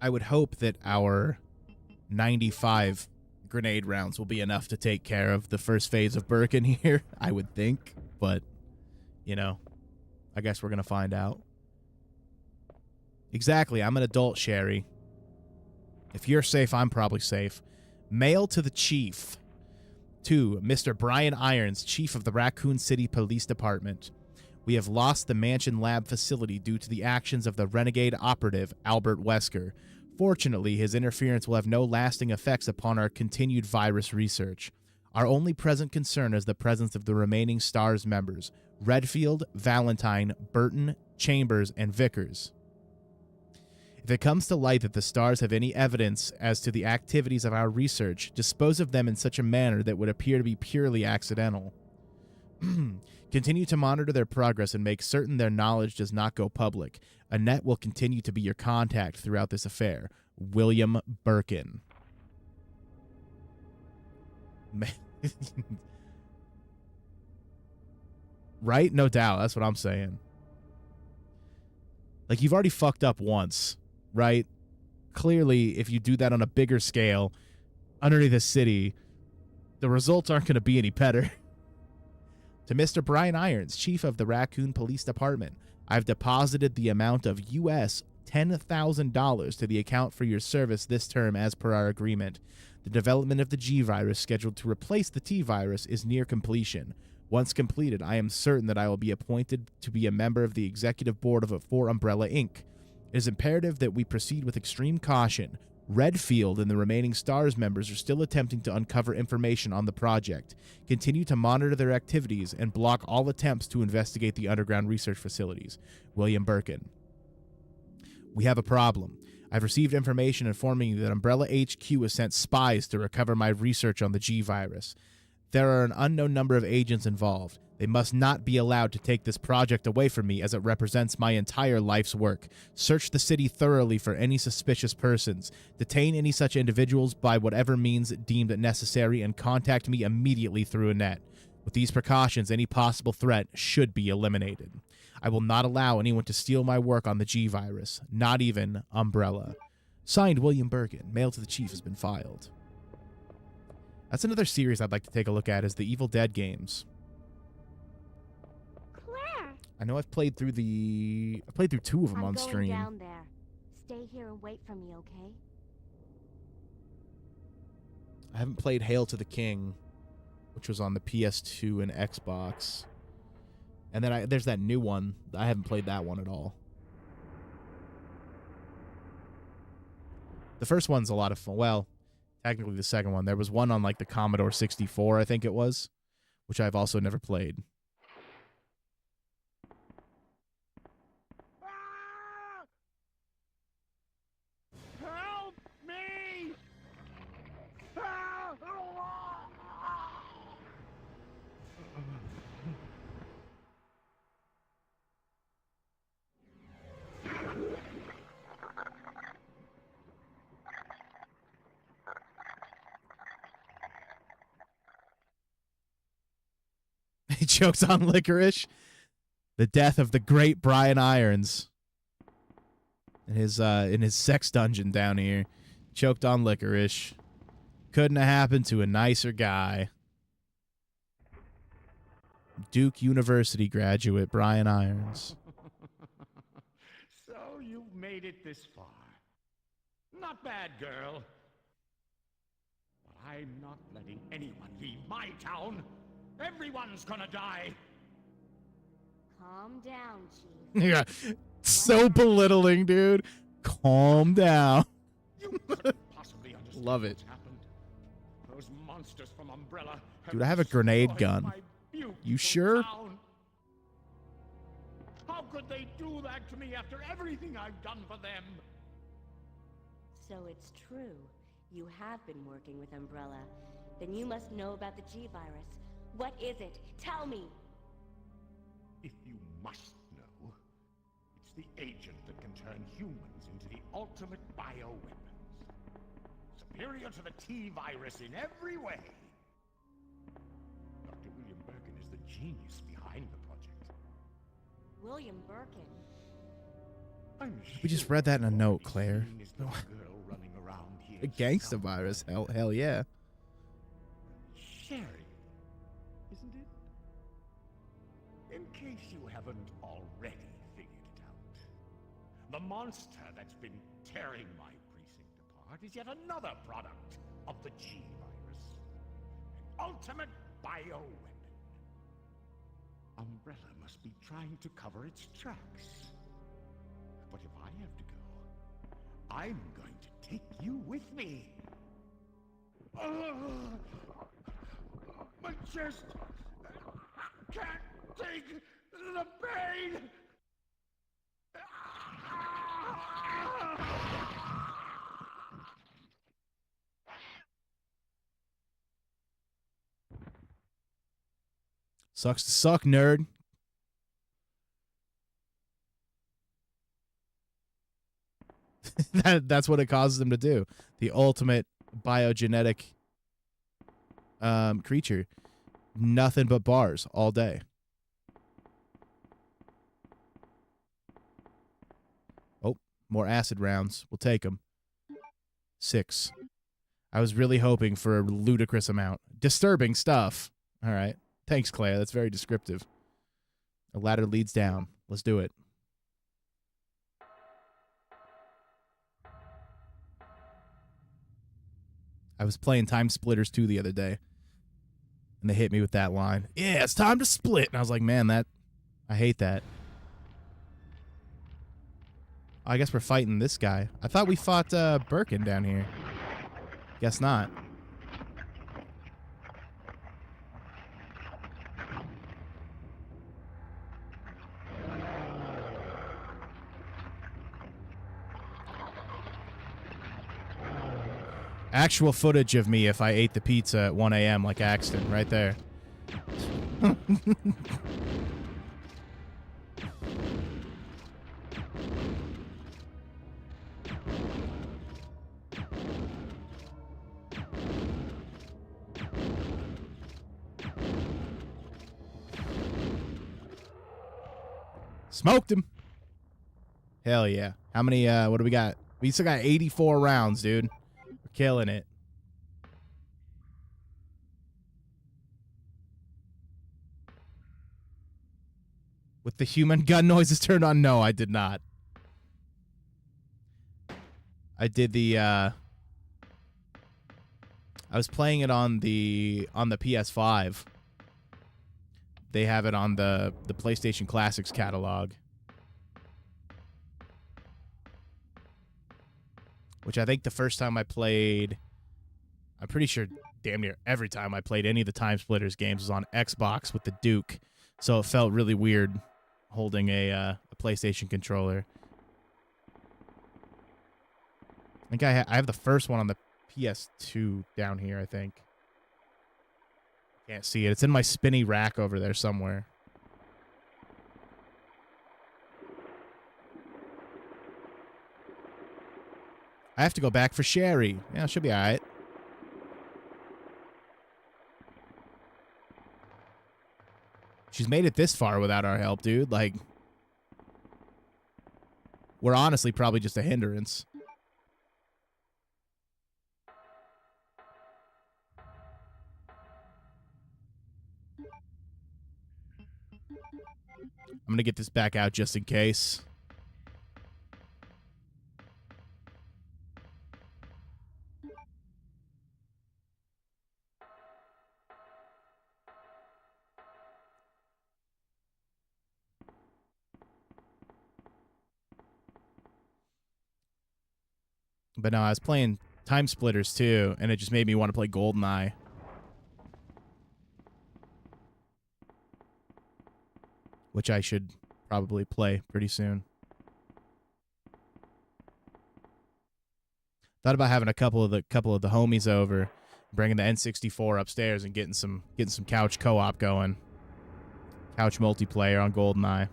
I would hope that our 95 grenade rounds will be enough to take care of the first phase of Birkin here, I would think. But, I guess we're going to find out. Exactly, I'm an adult, Sherry. If you're safe, I'm probably safe. Mail to the chief. To Mr. Brian Irons, chief of the Raccoon City Police Department. We have lost the Mansion Lab facility due to the actions of the renegade operative, Albert Wesker. Fortunately, his interference will have no lasting effects upon our continued virus research. Our only present concern is the presence of the remaining STARS members, Redfield, Valentine, Burton, Chambers, and Vickers. If it comes to light that the STARS have any evidence as to the activities of our research, dispose of them in such a manner that would appear to be purely accidental. Continue to monitor their progress and make certain their knowledge does not go public. Annette will continue to be your contact throughout this affair. William Birkin. Right? No doubt. That's what I'm saying. Like, you've already fucked up once, right? Clearly, if you do that on a bigger scale, underneath the city, the results aren't going to be any better. To Mr. Brian Irons, Chief of the Raccoon Police Department, I've deposited the amount of U.S. $10,000 to the account for your service this term as per our agreement. The development of the G-Virus scheduled to replace the T-Virus is near completion. Once completed, I am certain that I will be appointed to be a member of the executive board for Umbrella Inc. It is imperative that we proceed with extreme caution. Redfield and the remaining STARS members are still attempting to uncover information on the project. Continue to monitor their activities and block all attempts to investigate the underground research facilities. William Birkin. We have a problem. I've received information informing me that Umbrella HQ has sent spies to recover my research on the G-Virus. There are an unknown number of agents involved. They must not be allowed to take this project away from me as it represents my entire life's work. Search the city thoroughly for any suspicious persons. Detain any such individuals by whatever means deemed necessary and contact me immediately through Annette. With these precautions, any possible threat should be eliminated. I will not allow anyone to steal my work on the G-Virus, not even Umbrella. Signed, William Birkin. Mail to the chief has been filed. That's another series I'd like to take a look at, is the Evil Dead games. Claire! I know I've played through two of them on stream. I'm going down there. Stay here and wait for me, okay? I haven't played Hail to the King, which was on the PS2 and Xbox. And then there's that new one. I haven't played that one at all. The first one's a lot of fun. Well, technically the second one. There was one on like the Commodore 64, I think it was, which I've also never played. Help me! He chokes on licorice. The death of the great Brian Irons. In his sex dungeon down here. Choked on licorice. Couldn't have happened to a nicer guy. Duke University graduate Brian Irons. So you've made it this far. Not bad, girl. But I'm not letting anyone leave my town. Everyone's gonna die. Calm down, Chief. Yeah. So belittling, dude. Calm down. You couldn't possibly understand Love it. what's happened. Those monsters from Umbrella Dude, I have a grenade destroyed gun. my beautiful You sure? town. How could they do that to me after everything I've done for them? So it's true. You have been working with Umbrella. Then you must know about the G-Virus. What is it? Tell me! If you must know, it's the agent that can turn humans into the ultimate bioweapons. Superior to the T-Virus in every way. Dr. William Birkin is the genius behind the project. William Birkin. We just read that in a note, Claire. A girl running around here A gangsta somewhere. virus. Hell yeah. Sherry, isn't it? In case you haven't already figured it out, the monster that's been tearing my precinct apart is yet another product of the G-Virus. An ultimate bioweapon. Umbrella must be trying to cover its tracks. But if I have to go, I'm going to take you with me. My chest! I can't take the pain! Sucks to suck, nerd. That's what it causes them to do. The ultimate biogenetic creature. Nothing but bars all day. Oh, more acid rounds. We'll take them. 6. I was really hoping for a ludicrous amount. Disturbing stuff. All right. Thanks, Claire. That's very descriptive. A ladder leads down. Let's do it. I was playing Time Splitters 2 the other day, and they hit me with that line. Yeah, it's time to split. And I was like, man, I hate that. I guess we're fighting this guy. I thought we fought Birkin down here. Guess not. Actual footage of me if I ate the pizza at 1 a.m. like Axton, right there. Smoked him. Hell yeah. How many, what do we got? We still got 84 rounds, dude. We're killing it. With the human gun noises turned on? No, I did not. I did the, I was playing it on the PS5. They have it on the PlayStation Classics catalog. Which I think the first time I played, I'm pretty sure damn near every time I played any of the Time Splitters games was on Xbox with the Duke. So it felt really weird holding a PlayStation controller. I think I have the first one on the PS2 down here, I think. Can't see it. It's in my spinny rack over there somewhere. I have to go back for Sherry. Yeah, she'll be all right. She's made it this far without our help, dude. Like, we're honestly probably just a hindrance. I'm going to get this back out just in case. But no, I was playing Time Splitters too, and it just made me want to play GoldenEye. Which I should probably play pretty soon. Thought about having a couple of the homies over, bringing the N64 upstairs and getting some couch co-op going. Couch multiplayer on GoldenEye.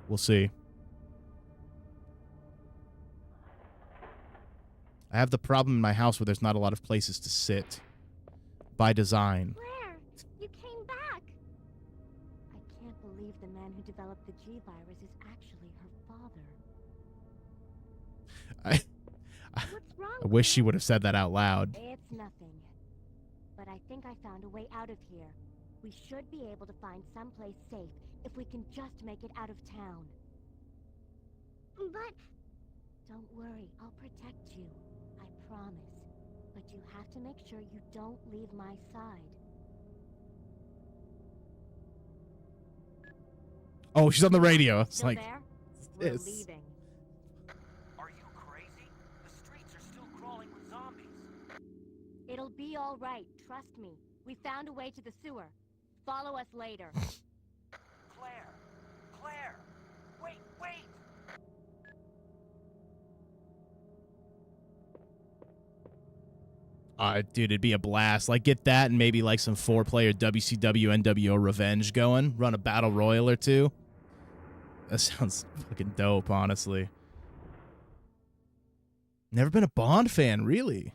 We'll see. I have the problem in my house where there's not a lot of places to sit. By design. Claire, you came back! I can't believe the man who developed the G-Virus is actually her father. What's wrong? I wish she would have said that out loud. It's nothing. But I think I found a way out of here. We should be able to find someplace safe if we can just make it out of town. But... Don't worry, I'll protect you. I promise. But you have to make sure you don't leave my side. Oh, she's on the radio. It's Still like, there? We're this? leaving. Are you crazy? The streets are still crawling with zombies. It'll be all right, trust me. We found a way to the sewer. Follow us later. Claire! Claire! Wait, wait! Dude, it'd be a blast. Like, get that and maybe like some 4-player WCW NWO Revenge going. Run a battle royal or two. That sounds fucking dope, honestly. Never been a Bond fan, really.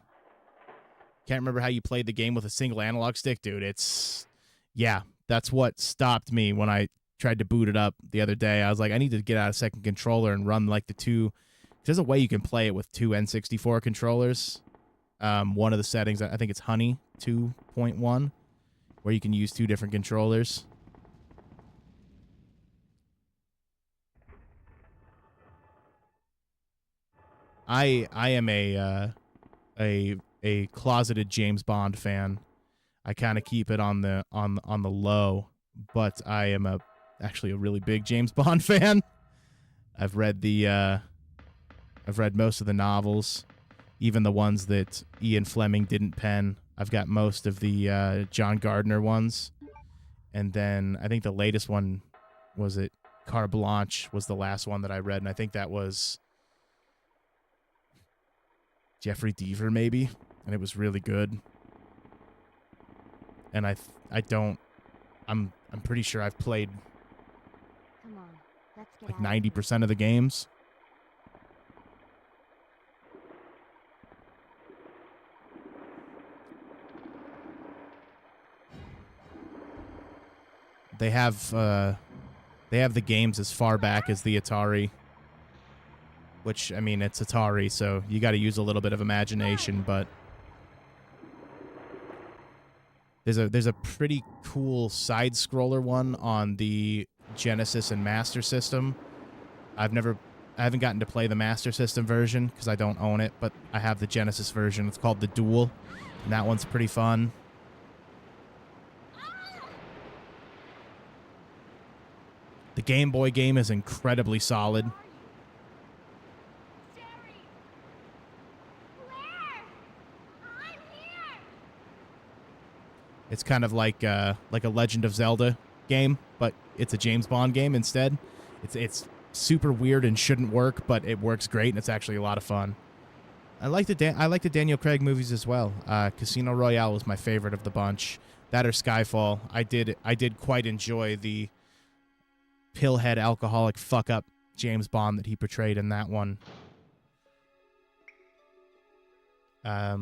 Can't remember how you played the game with a single analog stick, dude. It's... Yeah, that's what stopped me when I tried to boot it up the other day. I was like, I need to get out a second controller and run like the two... There's a way you can play it with two N64 controllers. One of the settings, I think it's Honey 2.1, where you can use two different controllers. I am a closeted James Bond fan. I kind of keep it on the low, but I am actually a really big James Bond fan. I've read most of the novels, even the ones that Ian Fleming didn't pen. I've got most of the John Gardner ones, and then I think the latest one was Carte Blanche was the last one that I read, and I think that was Jeffrey Deaver maybe, and it was really good. And I'm pretty sure I've played Come on, let's get like out of here. 90% of the games. They have the games as far back as the Atari, which, I mean, it's Atari, so you got to use a little bit of imagination, but there's a pretty cool side scroller one on the Genesis and Master System. I haven't gotten to play the Master System version because I don't own it, but I have the Genesis version. It's called The Duel, and that one's pretty fun. The Game Boy game is incredibly solid. Jerry! Claire! I'm here! It's kind of like a Legend of Zelda game, but it's a James Bond game instead. It's super weird and shouldn't work, but it works great, and it's actually a lot of fun. I like the Daniel Craig movies as well. Casino Royale was my favorite of the bunch. That or Skyfall. I did quite enjoy the pillhead alcoholic fuck up James Bond that he portrayed in that one. I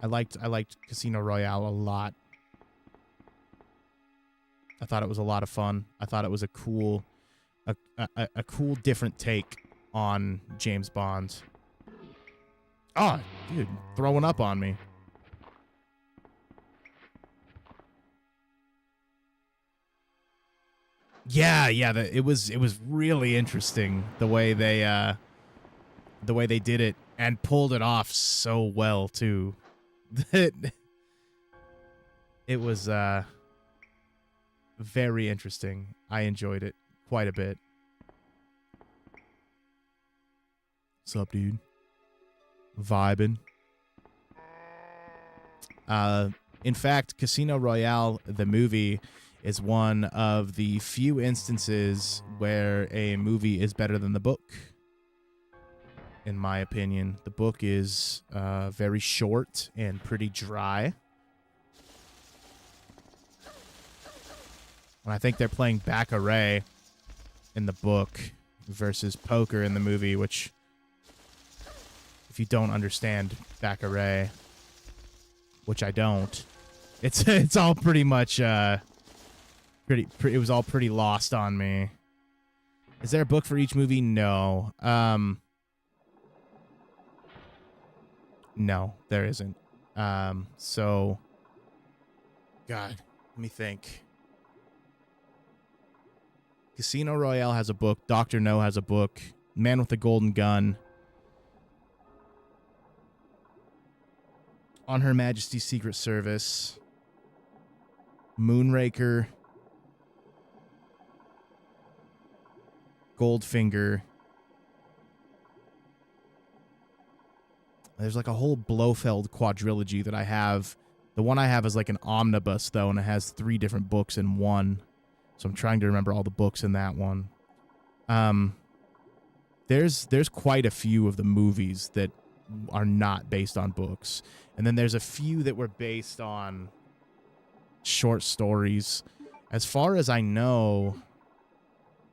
liked Casino Royale a lot. I thought it was a lot of fun. I thought it was a cool different take on James Bond. Oh, dude, throwing up on me. Yeah, it was really interesting the way they did it and pulled it off so well too. It was very interesting. I enjoyed it quite a bit. What's up, dude? Vibing. In fact, Casino Royale, the movie, is one of the few instances where a movie is better than the book. In my opinion, the book is very short and pretty dry. And I think they're playing Baccarat in the book versus poker in the movie, which, if you don't understand Baccarat, which I don't, it's all pretty much it was all pretty lost on me. Is there a book for each movie? No. No, there isn't. So, God, let me think. Casino Royale has a book. Dr. No has a book. Man with the Golden Gun. On Her Majesty's Secret Service. Moonraker. Goldfinger. There's like a whole Blofeld quadrilogy that I have The one I have is like an omnibus, though, and it has 3 different books in one. So I'm trying to remember all the books in that one. There's quite a few of the movies that are not based on books. And then there's a few that were based on short stories. As far as I know,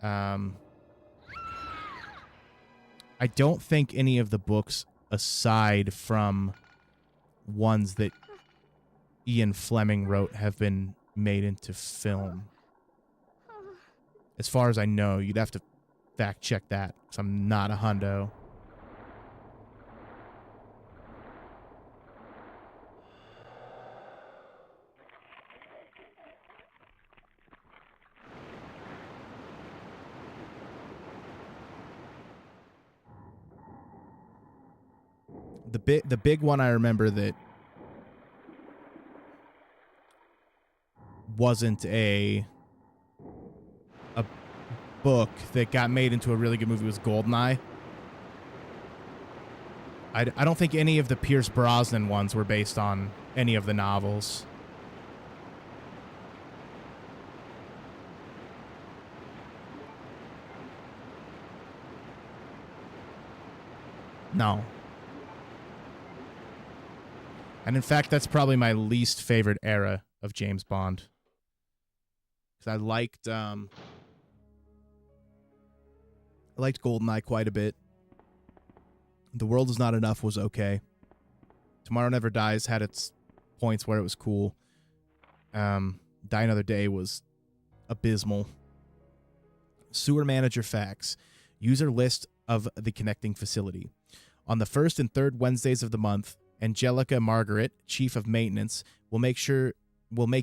I don't think any of the books, aside from ones that Ian Fleming wrote, have been made into film. As far as I know, you'd have to fact check that, because I'm not a hundo. The big one I remember that wasn't a book that got made into a really good movie was Goldeneye. I don't think any of the Pierce Brosnan ones were based on any of the novels. No. And in fact, that's probably my least favorite era of James Bond. Because I liked Goldeneye quite a bit. The World Is Not Enough was okay. Tomorrow Never Dies had its points where it was cool. Die Another Day was abysmal. Sewer Manager Facts. User list of the connecting facility. On the first and third Wednesdays of the month, Angelica Margaret, Chief of Maintenance, will make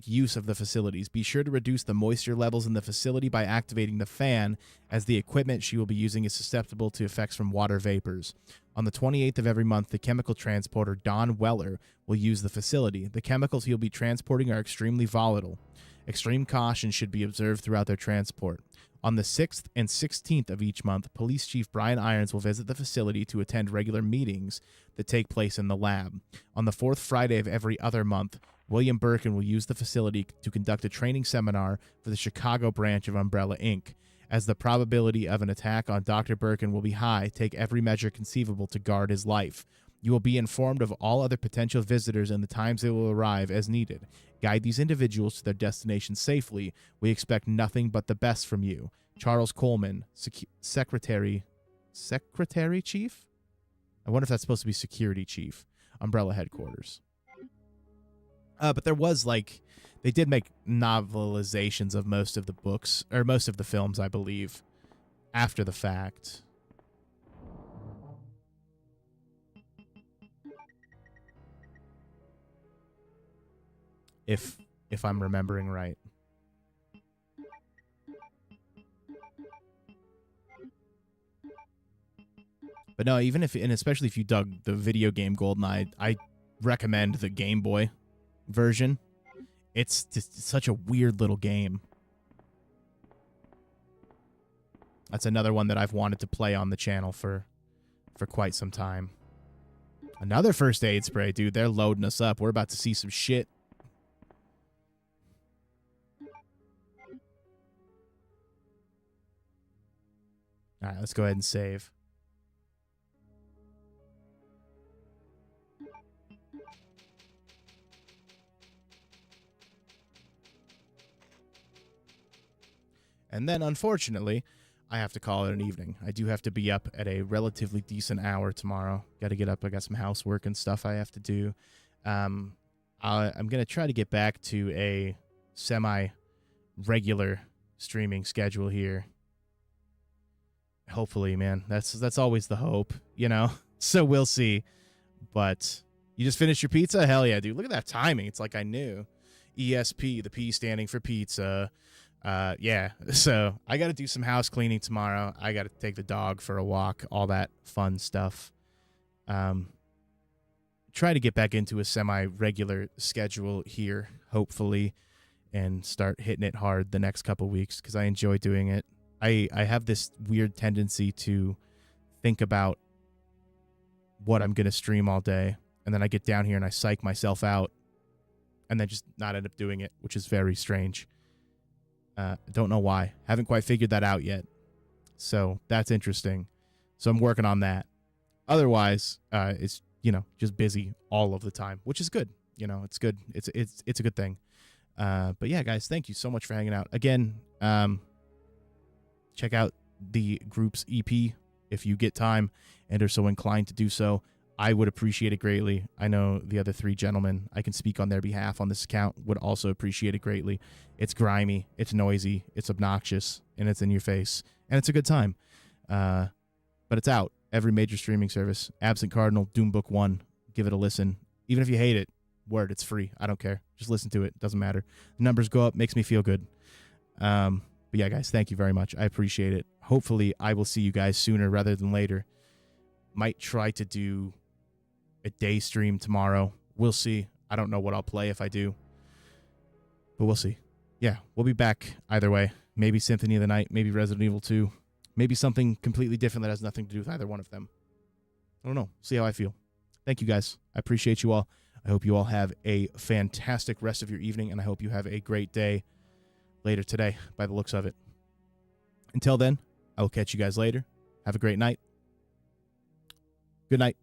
use of the facilities. Be sure to reduce the moisture levels in the facility by activating the fan, as the equipment she will be using is susceptible to effects from water vapors. On the 28th of every month, the chemical transporter Don Weller will use the facility. The chemicals he'll be transporting are extremely volatile. Extreme caution should be observed throughout their transport. On the 6th and 16th of each month, Police Chief Brian Irons will visit the facility to attend regular meetings that take place in the lab. On the 4th Friday of every other month, William Birkin will use the facility to conduct a training seminar for the Chicago branch of Umbrella Inc. As the probability of an attack on Dr. Birkin will be high, take every measure conceivable to guard his life. You will be informed of all other potential visitors and the times they will arrive as needed. Guide these individuals to their destination safely. We expect nothing but the best from you. Charles Coleman, Secretary Chief? I wonder if that's supposed to be Security Chief. Umbrella Headquarters. But there was, they did make novelizations of most of the books, or most of the films, I believe, after the fact. If I'm remembering right. But no, even if, and especially if you dug the video game GoldenEye, I recommend the Game Boy version. It's just such a weird little game. That's another one that I've wanted to play on the channel for quite some time. Another first aid spray, dude. They're loading us up. We're about to see some shit. All right, let's go ahead and save. And then, unfortunately, I have to call it an evening. I do have to be up at a relatively decent hour tomorrow. Got to get up. I got some housework and stuff I have to do. I'm going to try to get back to a semi-regular streaming schedule here. Hopefully, man. That's always the hope, you know? So we'll see. But you just finished your pizza? Hell yeah, dude. Look at that timing. It's like I knew. ESP, the P standing for pizza. Yeah, so I got to do some house cleaning tomorrow. I got to take the dog for a walk, all that fun stuff. Try to get back into a semi-regular schedule here, hopefully, and start hitting it hard the next couple weeks because I enjoy doing it. I have this weird tendency to think about what I'm going to stream all day, and then I get down here and I psych myself out and then just not end up doing it, which is very strange. Don't know why. Haven't quite figured that out yet. So that's interesting. So I'm working on that. Otherwise, it's, just busy all of the time, which is good. It's good. It's a good thing. But yeah, guys, thank you so much for hanging out. Again, check out the group's EP if you get time and are so inclined to do so. I would appreciate it greatly. I know the other three gentlemen, I can speak on their behalf on this account, would also appreciate it greatly. It's grimy, it's noisy, it's obnoxious, and it's in your face. And it's a good time. But it's out. Every major streaming service. Absent Cardinal, Doom Book 1. Give it a listen. Even if you hate it, word, it's free. I don't care. Just listen to it. Doesn't matter. The numbers go up. Makes me feel good. But yeah, guys, thank you very much. I appreciate it. Hopefully, I will see you guys sooner rather than later. Might try to do a day stream tomorrow. We'll see. I don't know what I'll play if I do. But we'll see. Yeah, we'll be back either way. Maybe Symphony of the Night. Maybe Resident Evil 2. Maybe something completely different that has nothing to do with either one of them. I don't know. See how I feel. Thank you, guys. I appreciate you all. I hope you all have a fantastic rest of your evening, and I hope you have a great day later today by the looks of it. Until then, I will catch you guys later. Have a great night. Good night.